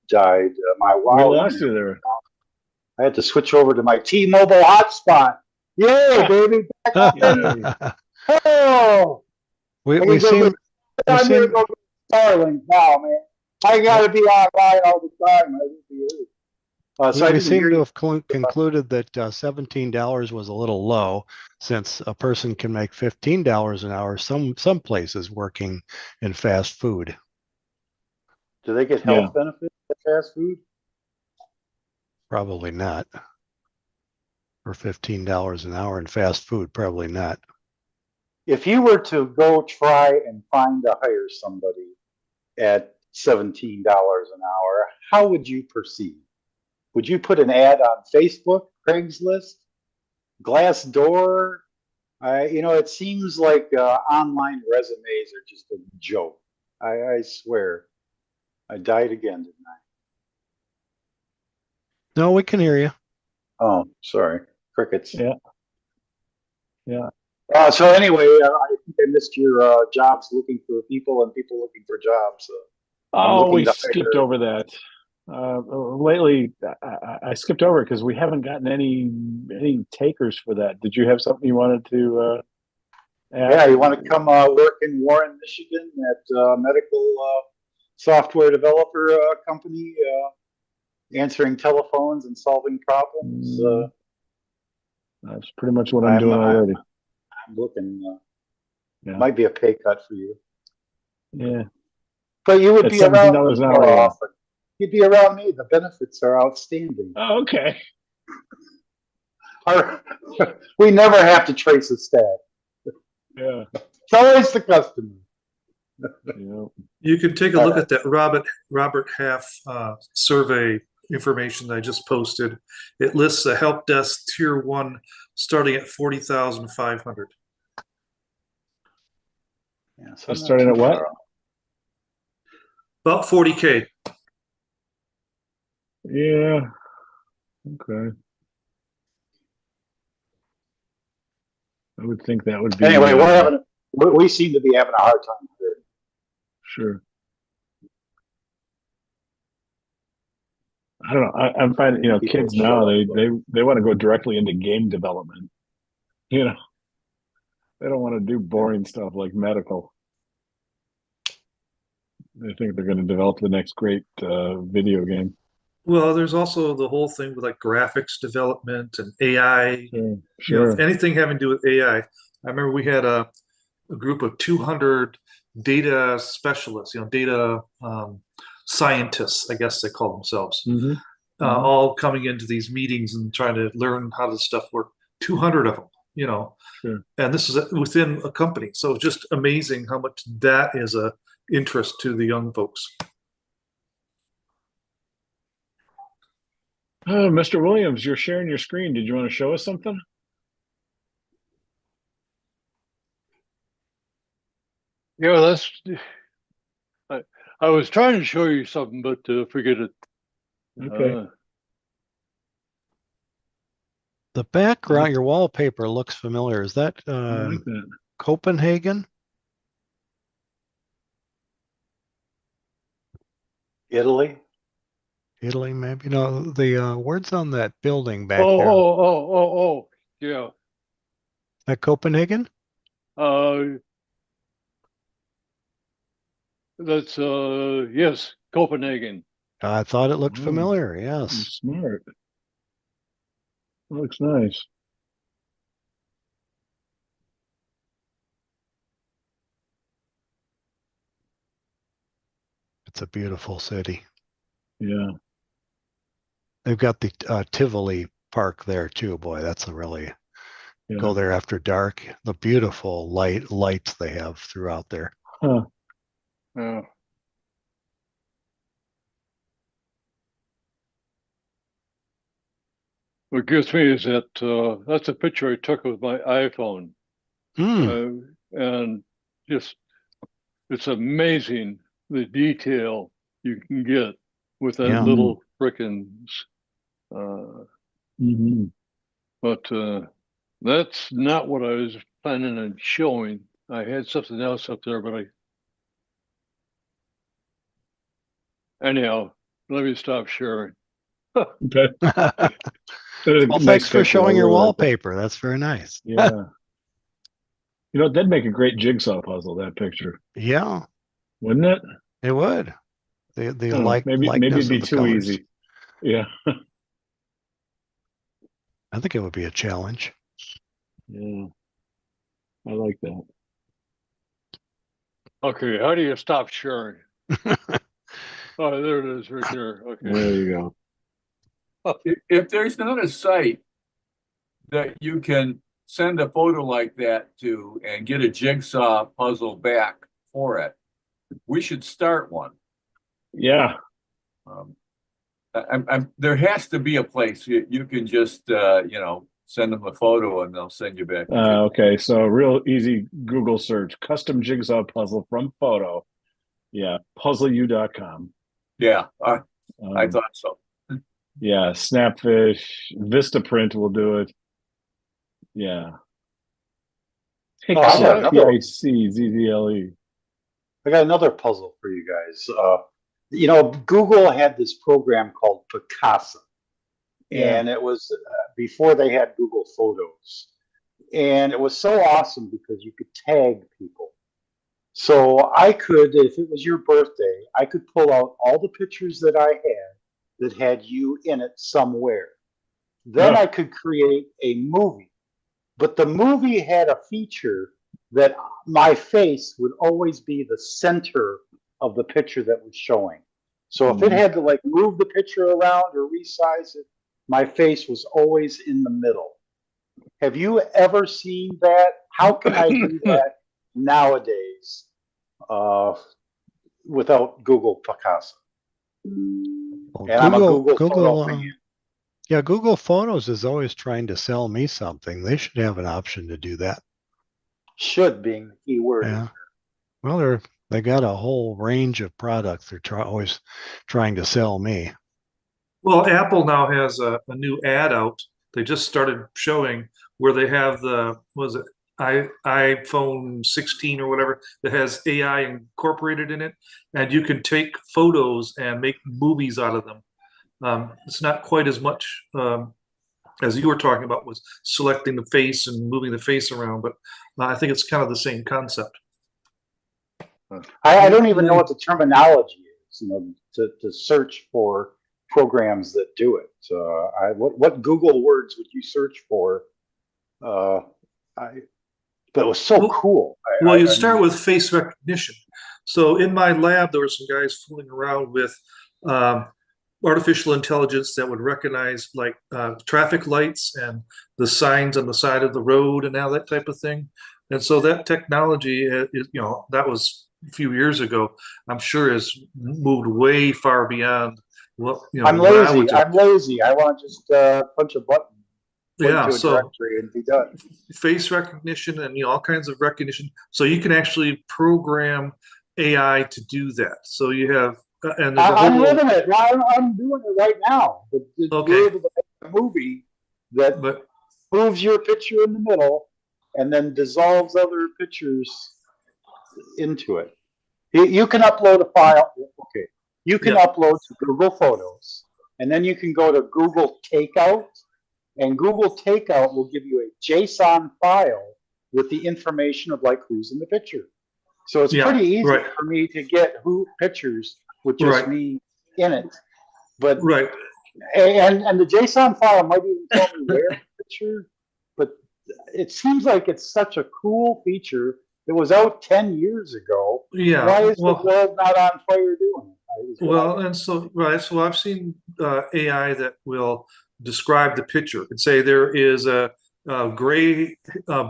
died. My We WoW lost you internet. there. I had to switch over to my T-Mobile hotspot. Yay, baby! Back up in. Yay. Oh, we I we can go seem get, we I'm gonna seem go get Starlink now, man. I gotta be online all the time. I think it is. So I we didn't seem hear to you. have concluded that $17 was a little low, since a person can make $15 an hour some places working in fast food. Do they get Yeah. health benefits at fast food? Probably not. For $15 an hour in fast food, probably not. If you were to go try and find to hire somebody at $17 an hour, how would you proceed? Would you put an ad on Facebook, Craigslist, Glassdoor? It seems like online resumes are just a joke. I swear. I died again, didn't I? No, we can hear you. Oh, sorry. Crickets. Yeah. Yeah. So anyway, I think I missed your jobs looking for people and people looking for jobs. I'm Oh, looking we to skipped hire- over that. Lately, I skipped over it because we haven't gotten any takers for that. Did you have something you wanted to add? Yeah, you want to come work in Warren, Michigan at a medical software developer company, answering telephones and solving problems? That's pretty much what I'm doing already. I'm looking. Yeah. Might be a pay cut for you. Yeah. But you would At be around $17 me an more hour. often. You'd be around me. The benefits are outstanding. Oh, okay. We never have to trace a staff. Yeah. It's always the customer. Yeah. You can take a look at that Robert Half survey information that I just posted. It lists a help desk tier 1 starting at 40,500. Yeah, so That's starting at what? About 40K. Yeah. Okay. I would think that would be. Anyway, we seem to be having a hard time here. Sure. I don't know. I'm finding, kids now, they want to go directly into game development. They don't want to do boring stuff like medical. They think they're going to develop the next great video game. Well, there's also the whole thing with like graphics development and AI. Sure. If anything having to do with AI. I remember we had a group of 200 data specialists, data scientists, I guess they call themselves, all coming into these meetings and trying to learn how this stuff works. 200 of them, Sure. And this is within a company. So just amazing how much that is a interest to the young folks. Oh, Mr. Williams, you're sharing your screen. Did you want to show us something? Yeah, I was trying to show you something, but forget it. Okay. The background, your wallpaper looks familiar. Is that I like that. Copenhagen? Italy? Italy, maybe? No, the words on that building back there. Oh, yeah. That Copenhagen? That's yes, Copenhagen. I thought it looked Oh, familiar. You're Yes. smart. Looks nice. It's a beautiful city. Yeah. They've got the Tivoli Park there too. Boy, that's a really go there after dark. The beautiful lights they have throughout there. Huh. Yeah. What gets me is that that's a picture I took with my iPhone, and just it's amazing the detail you can get with that little frickin' Mhm. But that's not what I was planning on showing. I had something else up there, but anyhow, let me stop sharing. Okay. That is a Well, nice thanks for picture. I showing your really like that. wallpaper. That's very nice. Yeah. You know, that'd make a great jigsaw puzzle, that picture, Yeah, wouldn't it? it would. The I don't know, maybe likeness it'd be of the too colors. easy. Yeah. I think it would be a challenge. Yeah. I like that. Okay, how do you stop sharing? Oh, there it is, right there. Okay. There you go. If there's not a site that you can send a photo like that to and get a jigsaw puzzle back for it, we should start one. Yeah. There has to be a place you can just send them a photo and they'll send you back. Okay, so real easy Google search, custom jigsaw puzzle from photo. Yeah, puzzleu.com. Yeah, I thought so. Yeah, Snapfish, Vistaprint will do it. Yeah. Oh, I got another one. PICZZLE. I got another puzzle for you guys. You know, Google had this program called Picasa, Yeah. and it was before they had Google Photos, and it was so awesome because you could tag people. So I could, if it was your birthday, I could pull out all the pictures that I had that had you in it somewhere. Then Yeah. I could create a movie, but the movie had a feature that my face would always be the center of the picture that was showing. So if it had to like move the picture around or resize it, my face was always in the middle. Have you ever seen that? How can I do that nowadays without Google Picasa? Well, And I'm a Google photo fan. Yeah, Google Photos is always trying to sell me something. They should have an option to do that. Should being the key word. Yeah. Well, they got a whole range of products they're always trying to sell me. Well, Apple now has a new ad out. They just started showing where they have iPhone 16 or whatever that has AI incorporated in it, and you can take photos and make movies out of them. It's not quite as much as you were talking about, was selecting the face and moving the face around, but I think it's kind of the same concept. I don't even know what the terminology is, you know, to search for programs that do it. What Google words would you search for? But it was so cool. You start with face recognition. So in my lab, there were some guys fooling around with artificial intelligence that would recognize like traffic lights and the signs on the side of the road and all that type of thing. And so that technology, that was a few years ago. I'm sure has moved way far beyond what I'm lazy. I want to just punch a button. Yeah, to a directory and be done. Face recognition and all kinds of recognition. So you can actually program AI to do that. So you have and I'm living it. I'm doing it right now. Okay. You're able to make a movie that moves your picture in the middle and then dissolves other pictures into it. You can upload a file. Okay. You can upload to Google Photos, and then you can go to Google Takeout, and Google Takeout will give you a JSON file with the information of like who's in the picture. So it's pretty easy for me to get pictures with just me in it. But and the JSON file might even tell me where the picture, but it seems like it's such a cool feature. It was out 10 years ago. Yeah. Why is the world not on fire doing it? So I've seen AI that will describe the picture and say there is a gray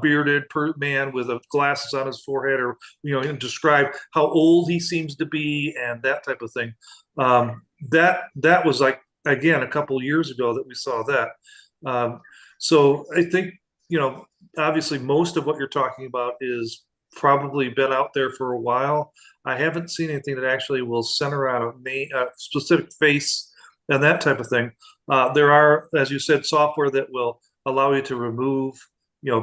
bearded man with glasses on his forehead, or and describe how old he seems to be and that type of thing. That was like, again, a couple of years ago that we saw that. So I think obviously most of what you're talking about is probably been out there for a while. I haven't seen anything that actually will center on a specific face and that type of thing. There are, as you said, software that will allow you to remove,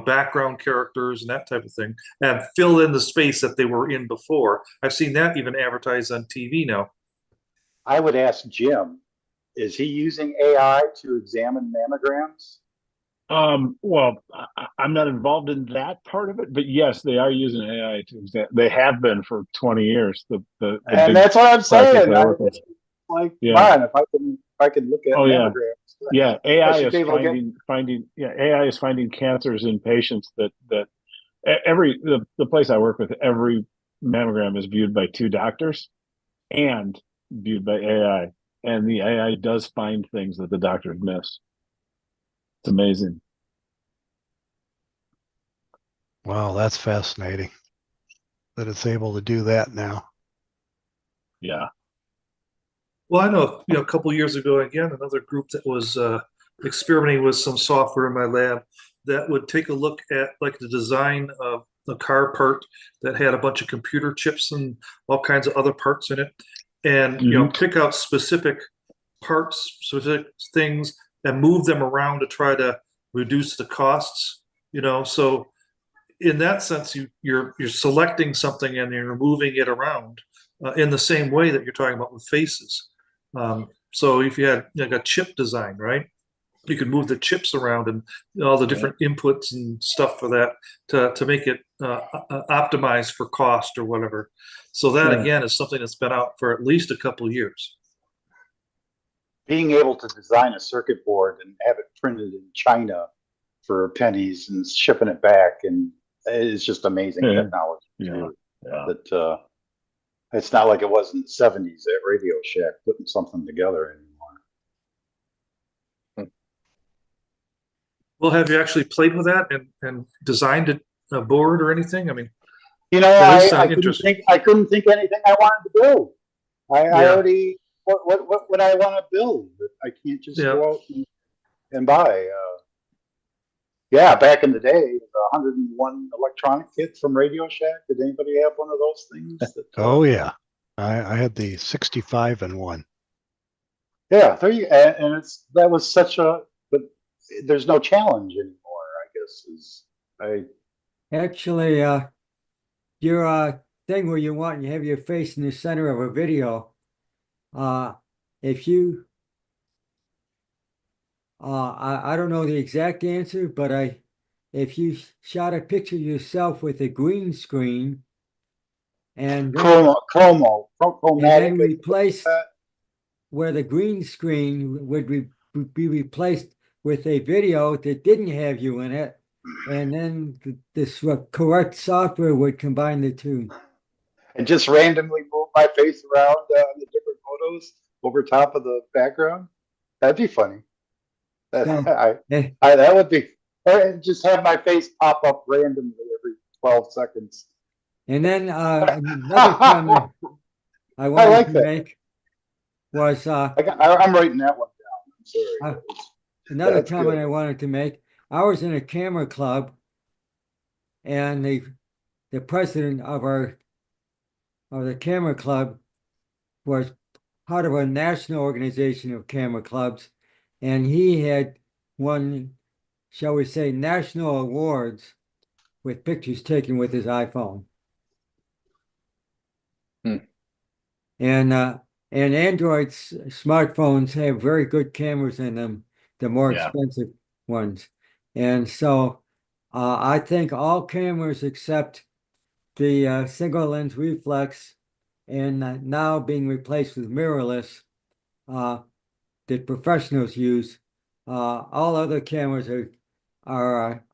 background characters and that type of thing, and fill in the space that they were in before. I've seen that even advertised on TV now. I would ask Jim, is he using AI to examine mammograms? Well, I'm not involved in that part of it, but yes, they are using AI to examine. They have been for 20 years. The And big that's what I'm practice saying. I work with. Like, Yeah. man, if I can look at Oh, yeah. mammograms. Yeah, I AI should is be able to get- AI is finding cancers in patients that the place I work with, every mammogram is viewed by 2 doctors and viewed by AI, and the AI does find things that the doctors miss. It's amazing. Wow, that's fascinating that it's able to do that now. Yeah. Well, I know, a couple of years ago, again, another group that was experimenting with some software in my lab that would take a look at like the design of a car part that had a bunch of computer chips and all kinds of other parts in it, and pick out specific parts, specific things, and move them around to try to reduce the costs. So in that sense, you're selecting something and you're moving it around in the same way that you're talking about with faces. So if you had like a chip design, right, you could move the chips around and all the different inputs and stuff for that to make it optimized for cost or whatever. So that again is something that's been out for at least a couple of years. Being able to design a circuit board and have it printed in China for pennies and shipping it back, and it's just amazing technology. Yeah. That it's not like it was in the 70s at Radio Shack putting something together anymore. Well, have you actually played with that and designed a board or anything? I mean, I couldn't think anything I wanted to build. I already what would I want to build? I can't just go out and buy. Back in the day, the 101 electronic kit from Radio Shack. Did anybody have one of those things? Oh yeah, I had the 65 and 1. Yeah, there you and that was such a, but there's no challenge anymore. I guess Actually, your thing where you have your face in the center of a video. If you I don't know the exact answer, but if you shot a picture of yourself with a green screen and then, chromatic, replace where the green screen would be replaced with a video that didn't have you in it, and then this correct software would combine the two. And just randomly move my face around on the different photos over top of the background. That'd be funny. That would be, or just have my face pop up randomly every 12 seconds. And then another comment I wanted to make was I'm writing that one down. I'm sorry. Another comment I wanted to make. I was in a camera club, and the president of the camera club was part of a national organization of camera clubs, and he had won, shall we say, national awards with pictures taken with his iPhone. And Android smartphones have very good cameras in them, the more expensive ones. And so I think all cameras except the single lens reflex and now being replaced with mirrorless that professionals use, all other cameras are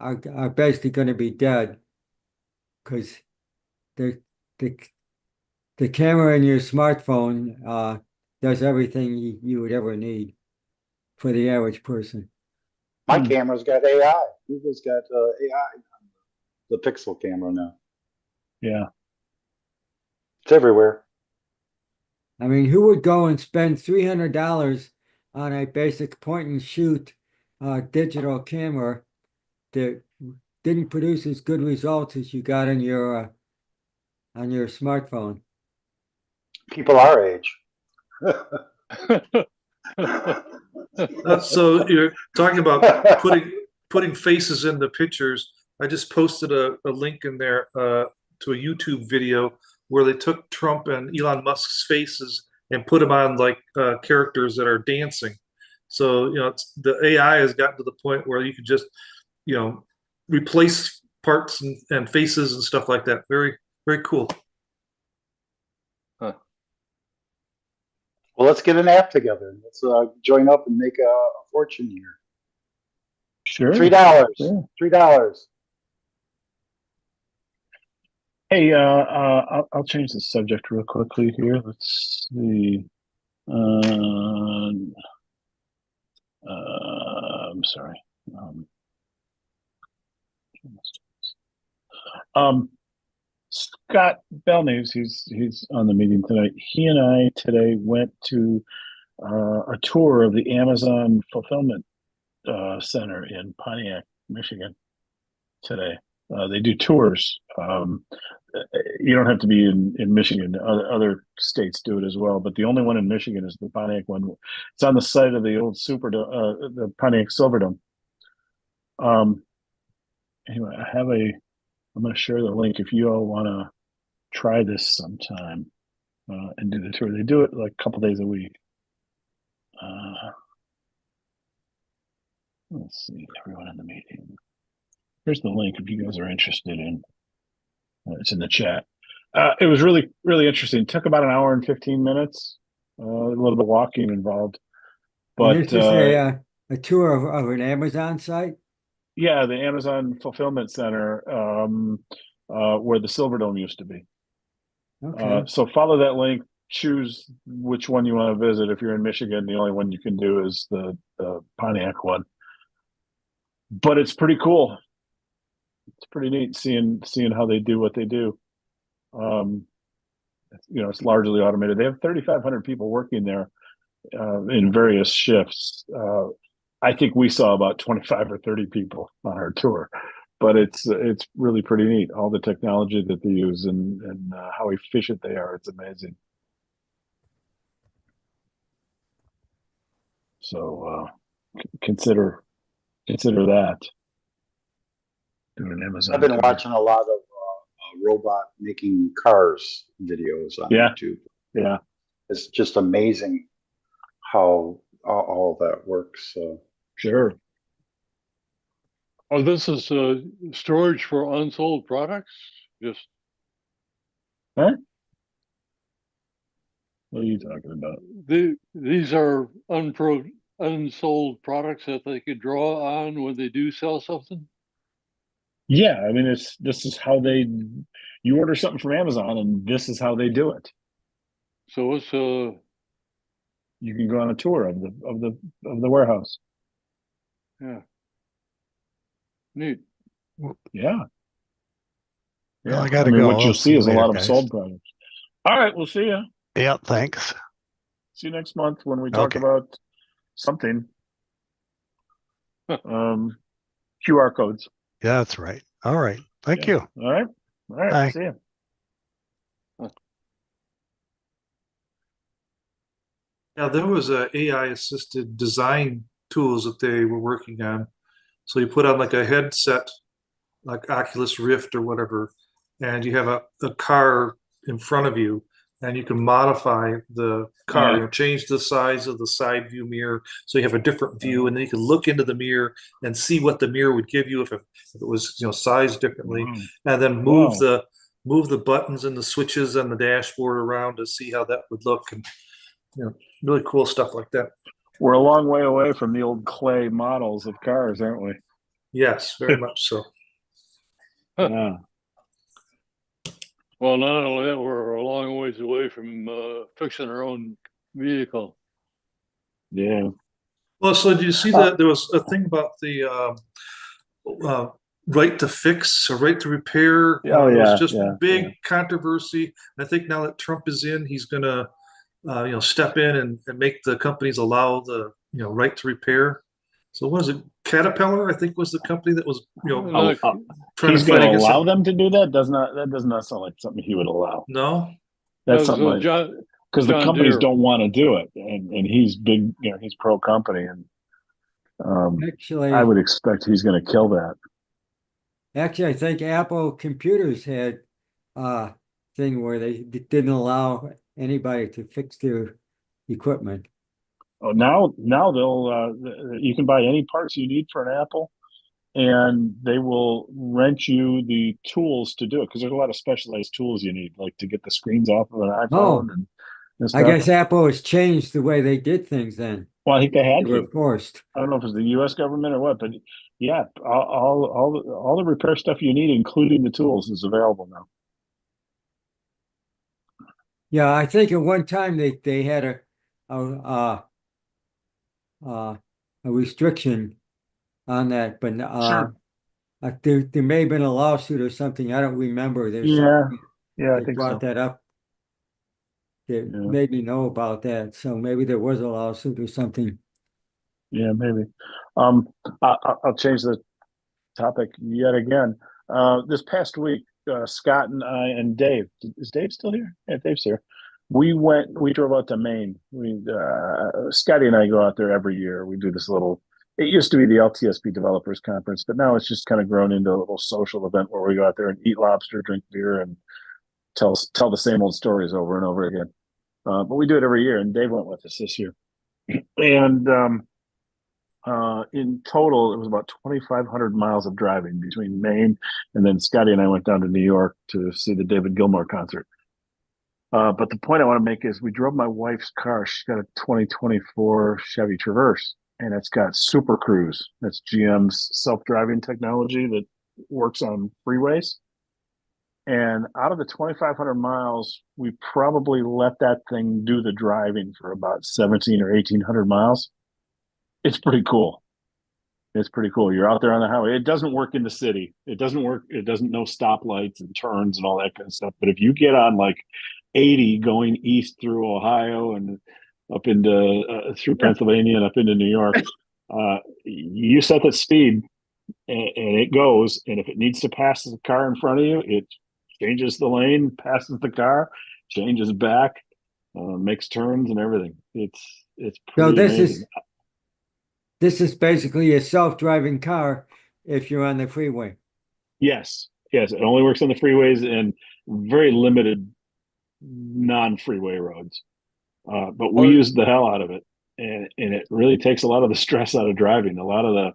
basically going to be dead, because the camera in your smartphone does everything you would ever need for the average person. My camera's got AI. Google's got AI on the Pixel camera now. Yeah. It's everywhere. I mean, who would go and spend $300 on a basic point and shoot digital camera that didn't produce as good results as you got on your smartphone? People our age. So you're talking about putting faces in the pictures. I just posted a link in there to a YouTube video where they took Trump and Elon Musk's faces and put them on like characters that are dancing. So the AI has gotten to the point where you can just replace parts and faces and stuff like that. Very, very cool. Well, let's get an app together. Let's join up and make a fortune here. Sure. $3. Sure. $3. Hey, I'll change the subject real quickly here. Let's see. I'm sorry. Scott Belnews, he's on the meeting tonight. He and I today went to a tour of the Amazon fulfillment center in Pontiac, Michigan today. They do tours. You don't have to be in Michigan. Other states do it as well, but the only one in Michigan is the Pontiac one. It's on the site of the old the Pontiac Silverdome. Anyway, I'm going to share the link if you all want to try this sometime and do the tour. They do it like a couple days a week. Let's see, everyone in the meeting. Here's the link if you guys are interested in. It's in the chat. It was really, really interesting. It took about an hour and 15 minutes. A little bit of walking involved. But this is a tour of an Amazon site? Yeah, the Amazon Fulfillment Center where the Silverdome used to be. Okay. So follow that link, choose which one you want to visit. If you're in Michigan, the only one you can do is the Pontiac one. But it's pretty cool. It's pretty neat seeing how they do what they do. It's largely automated. They have 3,500 people working there in various shifts. I think we saw about 25 or 30 people on our tour, but it's really pretty neat. All the technology that they use and how efficient they are. It's amazing. So consider that. Doing an Amazon. I've been watching a lot of robot making cars videos on YouTube. Yeah, it's just amazing how all that works. Sure. Oh, this is storage for unsold products? Just Huh? What are you talking about? These are unsold products that they could draw on when they do sell something? Yeah, I mean, this is how you order something from Amazon, and this is how they do it. So it's you can go on a tour of the warehouse. Yeah. Neat. Yeah. Well, I gotta mean, go. what you'll see is a Later, lot of guys. sold products. All right, we'll see you. Yeah, thanks. See you next month when we talk Okay. about something. QR codes. Yeah, that's right. All right. Thank you. All right. All right. Bye. See you. Now there was a AI assisted design tools that they were working on. So you put on like a headset, like Oculus Rift or whatever, and you have a car in front of you, and you can modify the car, change the size of the side view mirror so you have a different view, and then you can look into the mirror and see what the mirror would give you if it was sized differently, and then move the buttons and the switches and the dashboard around to see how that would look, and really cool stuff like that. We're a long way away from the old clay models of cars, aren't we? Yes, very much so. Yeah. Well, not only that, we're a long ways away from fixing our own vehicle. Yeah. Well, so did you see that there was a thing about the right to fix or right to repair? Oh, It yeah, was just yeah, big controversy. I think now that Trump is in, he's gonna step in and make the companies allow the right to repair. So what was it? Caterpillar, I think, was the company that was trying He's to going fight to against allow it. them to do that. That does not sound like something he would allow. No, That's That was, something like, because the John companies Deere. don't want to do it, and he's big, he's pro company, and Actually, I would expect he's going to kill that. I think Apple Computers had a thing where they didn't allow anybody to fix their equipment. Oh, now they'll you can buy any parts you need for an Apple, and they will rent you the tools to do it, because there's a lot of specialized tools you need, like to get the screens off of an iPhone Oh, and I stuff. guess Apple has changed the way they did things then. Well, I think they had They were to. forced. I don't know if it's the U.S. government or what, but yeah, all the repair stuff you need, including the tools, is available now. Yeah, I think at one time they had a restriction on that, but Sure. there may have been a lawsuit or something. I don't remember. There's Yeah, I they think brought so. that up. They Yeah. made me know about that. So maybe there was a lawsuit or something. Yeah, maybe. I'll change the topic yet again. This past week, Scott and I and Dave, is Dave still here? Yeah, Dave's here. We drove out to Maine. Scotty and I go out there every year. We do this little, it used to be the LTSP Developers Conference, but now it's just kind of grown into a little social event where we go out there and eat lobster, drink beer, and tell the same old stories over and over again. But we do it every year, and Dave went with us this year. And in total, it was about 2,500 miles of driving between Maine, and then Scotty and I went down to New York to see the David Gilmour concert. But the point I want to make is we drove my wife's car. She's got a 2024 Chevy Traverse, and it's got Super Cruise. That's GM's self-driving technology that works on freeways. And out of the 2,500 miles, we probably let that thing do the driving for about 17 or 1,800 miles. It's pretty cool. It's pretty cool. You're out there on the highway. It doesn't work in the city. It doesn't work. It doesn't know stoplights and turns and all that kind of stuff. But if you get on like 80 going east through Ohio and up into through Pennsylvania and up into New York, you set that speed and it goes. And if it needs to pass the car in front of you, it changes the lane, passes the car, changes back, makes turns and everything. It's So pretty amazing. This is basically a self-driving car if you're on the freeway. Yes, it only works on the freeways and very limited non-freeway roads. But we use the hell out of it, and it really takes a lot of the stress out of driving. A lot of the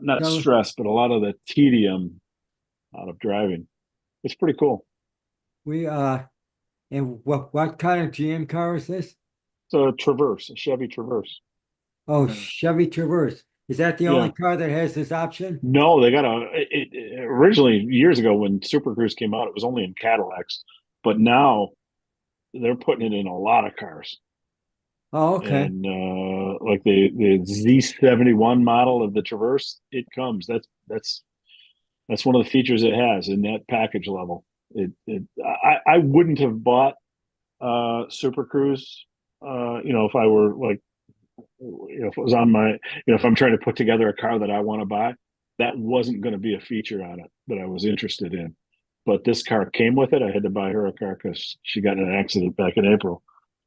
not stress, but a lot of the tedium out of driving. It's pretty cool. And what kind of GM car is this? So a Traverse, a Chevy Traverse. Oh, Chevy Traverse. Is that the only car that has this option? No, they got originally years ago when Super Cruise came out, it was only in Cadillacs, but now they're putting it in a lot of cars. Oh, okay. And like the Z71 model of the Traverse, it comes. That's one of the features it has in that package level. I wouldn't have bought Super Cruise, if I were like, if it was on my, if I'm trying to put together a car that I want to buy, that wasn't going to be a feature on it that I was interested in. But this car came with it. I had to buy her a car because she got in an accident back in April.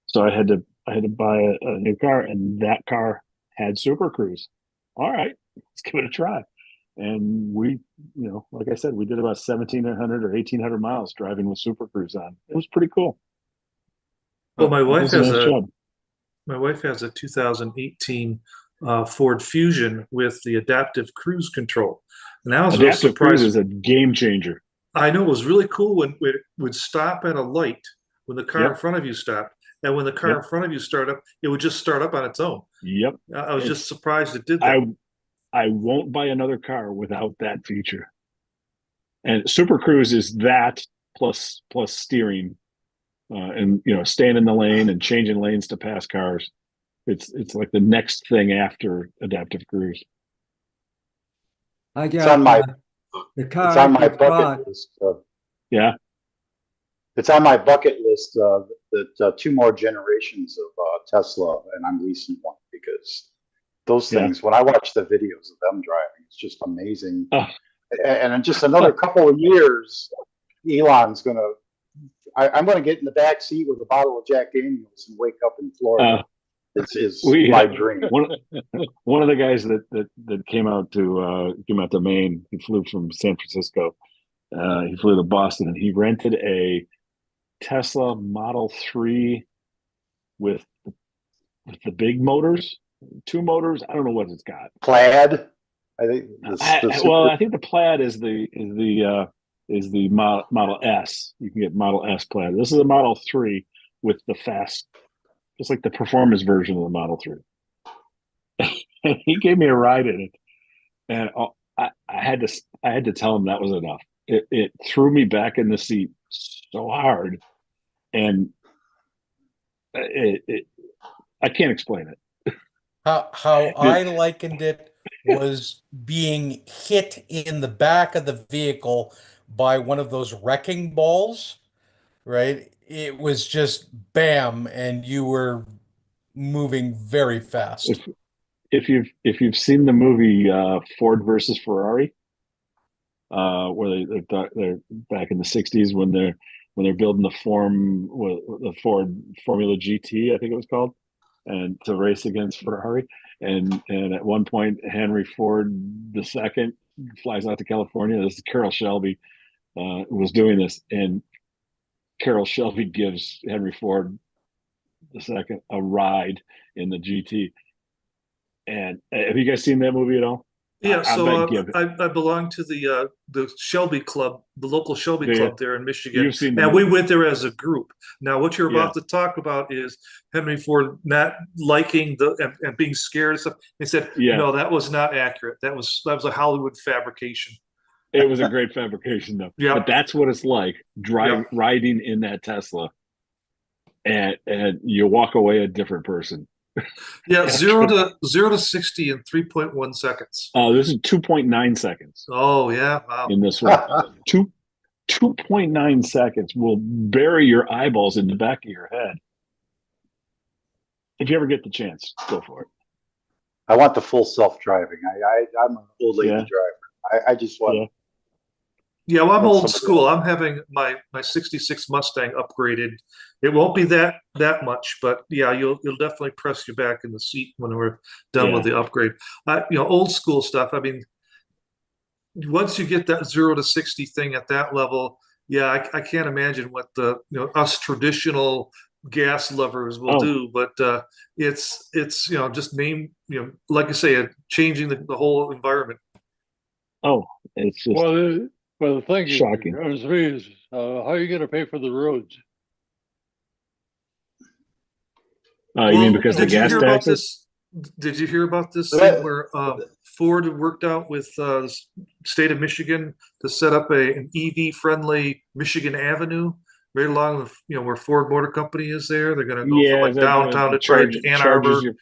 So I had to buy a new car, and that car had Super Cruise. All right, let's give it a try. And we, like I said, we did about 1,700 or 1,800 miles driving with Super Cruise on. It was pretty cool. Well, my wife It was a nice has job. my wife has a 2018 Ford Fusion with the adaptive cruise control, and I was really Adaptive Cruise surprised. is a game changer. I know it was really cool when it would stop at a light when the car in front of you stopped, and when the car in front of you started up, it would just start up on its own. Yep. I was just surprised it did that. I won't buy another car without that feature. And Super Cruise is that plus steering, and staying in the lane and changing lanes to pass cars. It's like the next thing after adaptive cruise. I It's got on my the car it's on I my just bought. bucket list. Yeah. It's on my bucket list that 2 more generations of Tesla, and I'm leasing one because those things, when I watch the videos of them driving, it's just amazing. And in just another couple of years, Elon's going to I'm going to get in the back seat with a bottle of Jack Daniels and wake up in Florida. Is we my dream. one of the guys that came out to Maine. He flew from San Francisco. He flew to Boston, and he rented a Tesla Model 3 with the big motors, 2 motors. I don't know what it's got. Plaid. I think. I think the Plaid is the Model S. You can get Model S Plaid. This is a Model 3 with the fast, just like the performance version of the Model 3. And he gave me a ride in it, and I had to tell him that was enough. It threw me back in the seat so hard, and I can't explain it. How I likened it was being hit in the back of the vehicle by one of those wrecking balls, right? It was just bam, and you were moving very fast. If you've seen the movie Ford versus Ferrari, where they're back in the '60s when they're building the Ford Formula GT, I think it was called, and to race against Ferrari, and at one point Henry Ford II flies out to California. This is Carroll Shelby was doing this, and Carroll Shelby gives Henry Ford II a ride in the GT. And have you guys seen that movie at all? Yeah, I belong to the Shelby Club, the local Shelby Club there in Michigan, You've seen and we went there as a group. Now, what you're about Yeah. to talk about is Henry Ford not liking and being scared and stuff. He said, Yeah. "No, that was not accurate. That was a Hollywood fabrication." It was a great fabrication, though. Yeah. But that's what it's like riding in that Tesla, and you walk away a different person. Yeah, 0 to 60 in 3.1 seconds. This is 2.9 seconds Oh yeah, wow. in this one. 2.9 seconds will bury your eyeballs in the back of your head. If you ever get the chance, go for it. I want the full self-driving. I'm an old lady Yeah. driver. I just want. Yeah, well, I'm That's old somebody school. I'm having my 66 Mustang upgraded. It won't be that much, but yeah, you'll definitely press you back in the seat when we're done with the upgrade. Old school stuff. I mean, once you get that 0 to 60 thing at that level, yeah, I can't imagine what us traditional gas lovers will do. But it's just like I say, changing the whole environment. Oh, it's just Well, the thing shocking. is, how are you going to pay for the roads? You mean because of the gas taxes? Did you hear about this thing where Ford worked out with the state of Michigan to set up an EV-friendly Michigan Avenue right along the, where Ford Motor Company is there? They're going to go from like downtown to charge Ann Arbor.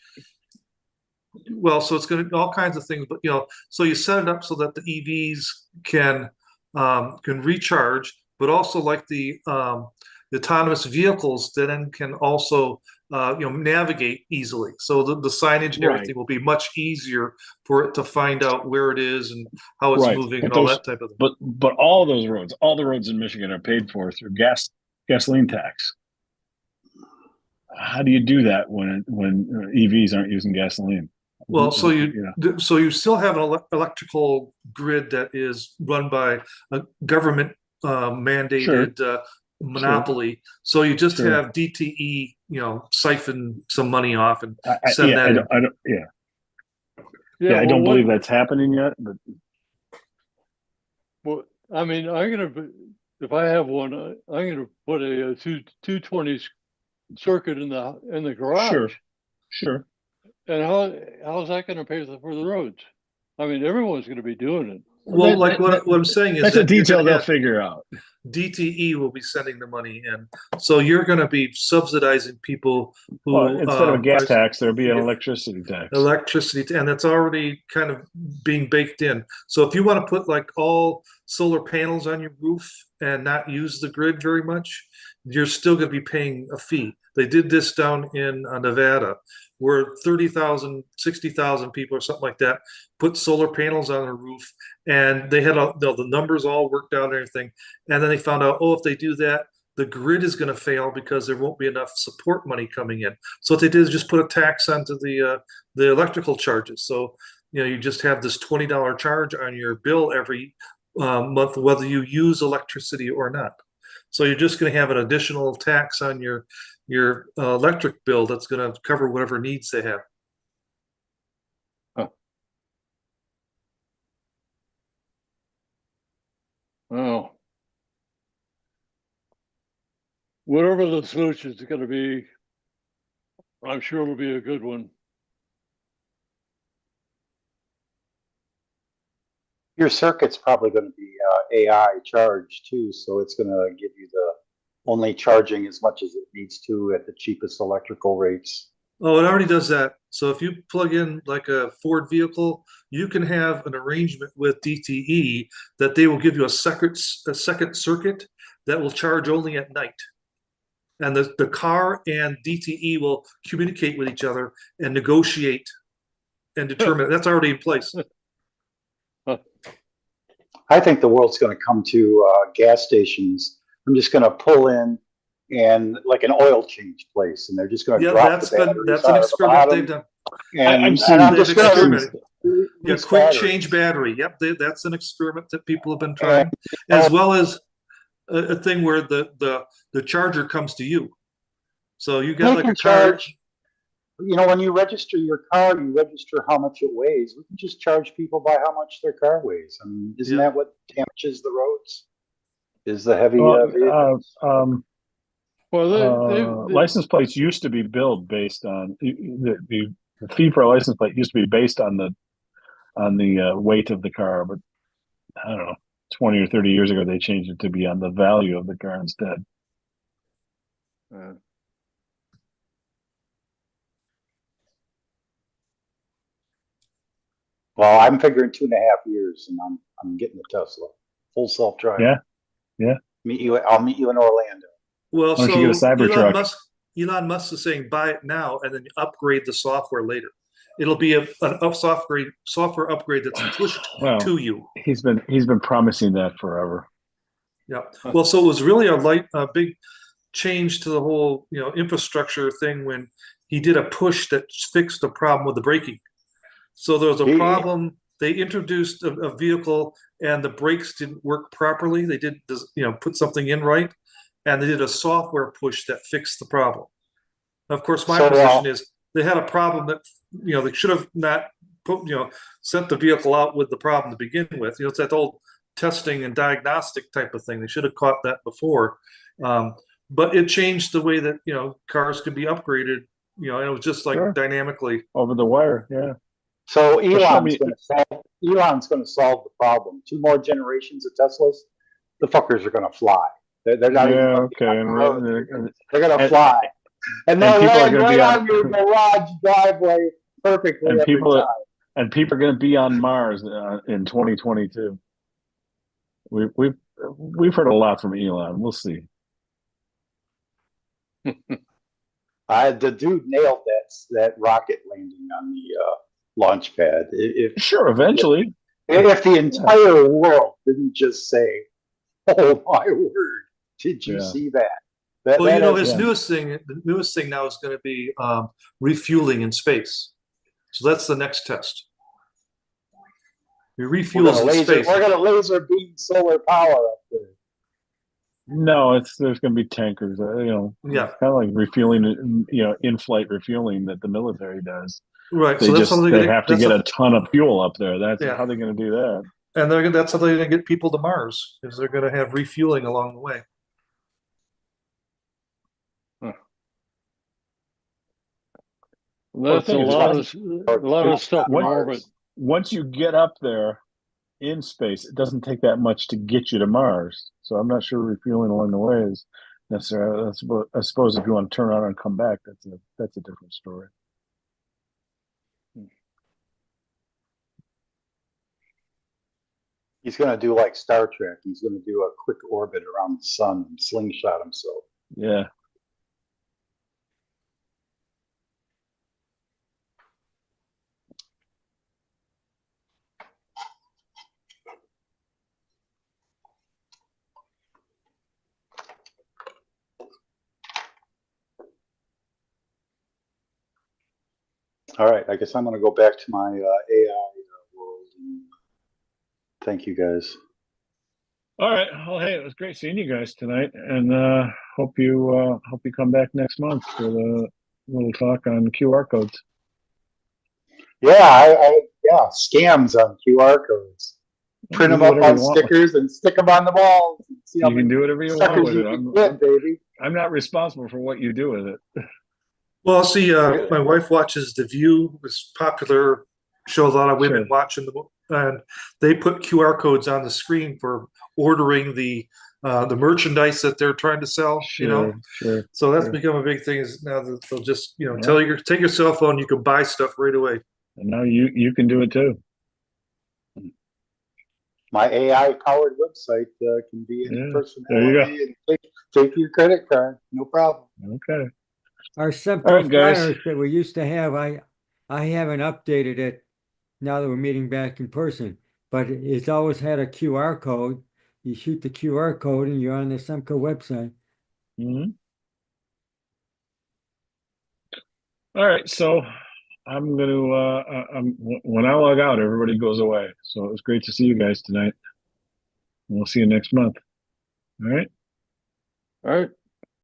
Well, so it's going to all kinds of things, but so you set it up so that the EVs can recharge, but also like the autonomous vehicles then can also navigate easily. So the signage and everything will be much easier for it to find out where it is and how it's moving and all that type of thing. But all those roads, all the roads in Michigan are paid for through gasoline tax. How do you do that when EVs aren't using gasoline? Well, so you still have an electrical grid that is run by a government mandated monopoly. So you just have DTE, siphon some money off and send that. I don't believe that's happening yet. But well, I mean, if I have one, I'm gonna put a 220 circuit in the garage. Sure. And how's that going to pay for the roads? I mean, everyone's going to be doing it. Well, like what I'm saying is that's a detail they'll figure out. DTE will be sending the money in, so you're going to be subsidizing people who instead of a gas tax, there'll be an electricity tax. And that's already kind of being baked in. So if you want to put like all solar panels on your roof and not use the grid very much, you're still going to be paying a fee. They did this down in Nevada, where 30,000, 60,000 people or something like that put solar panels on their roof, and they had the numbers all worked out and everything. And then they found out, if they do that, the grid is going to fail because there won't be enough support money coming in. So what they did is just put a tax onto the electrical charges. So you just have this $20 charge on your bill every month, whether you use electricity or not. So you're just going to have an additional tax on your electric bill that's going to cover whatever needs they have. Oh. Whatever the solution is going to be, I'm sure it'll be a good one. Your circuit's probably going to be AI charged too, so it's going to give you the only charging as much as it needs to at the cheapest electrical rates. Oh, it already does that. So if you plug in like a Ford vehicle, you can have an arrangement with DTE that they will give you a second circuit that will charge only at night. And the car and DTE will communicate with each other and negotiate and determine. That's already in place. I think the world's going to come to gas stations. I'm just going to pull in and like an oil change place, and they're just going to drop the batteries that's an out of the experiment bottom. they've done. And I've seen I'm they've just going experimented. to Yeah, quick change battery. Yep, that's an experiment that people have been trying, as well as a thing where the charger comes to you. So you got They like can a car. charge. When you register your car, you register how much it weighs. We can just charge people by how much their car weighs. I mean, isn't that what damages the roads? Is the heavy vehicles? Well, license plates used to be billed based on the fee for a license plate used to be based on the weight of the car, but I don't know, 20 or 30 years ago they changed it to be on the value of the car instead. Well, I'm figuring 2.5 years, and I'm getting the Tesla, full self driving. Yeah. I'll meet you in Orlando. Well, Why don't so you get a Cybertruck? Elon Musk is saying buy it now and then upgrade the software later. It'll be a software upgrade that's pushed to you. He's been promising that forever. Yeah. Well, so it was really a big change to the whole infrastructure thing when he did a push that fixed the problem with the braking. So there was a problem. They introduced a vehicle and the brakes didn't work properly. They didn't put something in right, and they did a software push that fixed the problem. Of course, my position is they had a problem that they should have not sent the vehicle out with the problem to begin with. It's that old testing and diagnostic type of thing. They should have caught that before. But it changed the way that cars could be upgraded. And it was just like dynamically over the wire. Yeah. So Elon's going to solve the problem. 2 more generations of Teslas, the fuckers are going to fly. They're not even going to be on the road. They're going to fly, and they'll land right on your garage driveway perfectly every time. And people are going to be on Mars in 2022. We've heard a lot from Elon. We'll see. The dude nailed that rocket landing on the launch pad. Eventually. If the entire world didn't just say, "Oh my word, did you see that?" Well, his newest thing now is going to be refueling in space. So that's the next test. Your refuels in space. We're going to laser beam solar power up there. No, there's going to be tankers. Kind of like refueling. In-flight refueling that the military does. Right. They have to get a ton of fuel up there. That's how they're going to do that. And that's how they're going to get people to Mars, is they're going to have refueling along the way. That's a lot of stuff in orbit. Once you get up there in space, it doesn't take that much to get you to Mars. So I'm not sure refueling along the way is necessary. I suppose if you want to turn around and come back, that's a different story. He's going to do like Star Trek. He's going to do a quick orbit around the sun and slingshot himself. Yeah. All right, I guess I'm going to go back to my AI world. Thank you guys. All right. Well, hey, it was great seeing you guys tonight, and hope you come back next month for the little talk on QR codes. Yeah, yeah, scams on QR codes. Print Do them up whatever on you want with- stickers and stick them on the walls. And see how You can many do whatever you want suckers with you it. can get, baby. I'm not responsible for what you do with it. Well, see, my wife watches The View, this popular show a lot of women Sure. watching and they put QR codes on the screen for ordering the merchandise that they're trying to sell. Sure, You know, sure. so that's sure. become a big thing. Is now that they'll just Yeah. take your cell phone, you can buy stuff right away. And now you can do it too. My AI powered website can be any Yeah, personality and take your credit card. No problem. Okay. Our simple All right, guys. flyers that we used to have, I haven't updated it now that we're meeting back in person, but it's always had a QR code. You shoot the QR code and you're on the Semco website. Mhm. All right, so I'm gonna when I log out, everybody goes away. So it was great to see you guys tonight. We'll see you next month. All right. All right.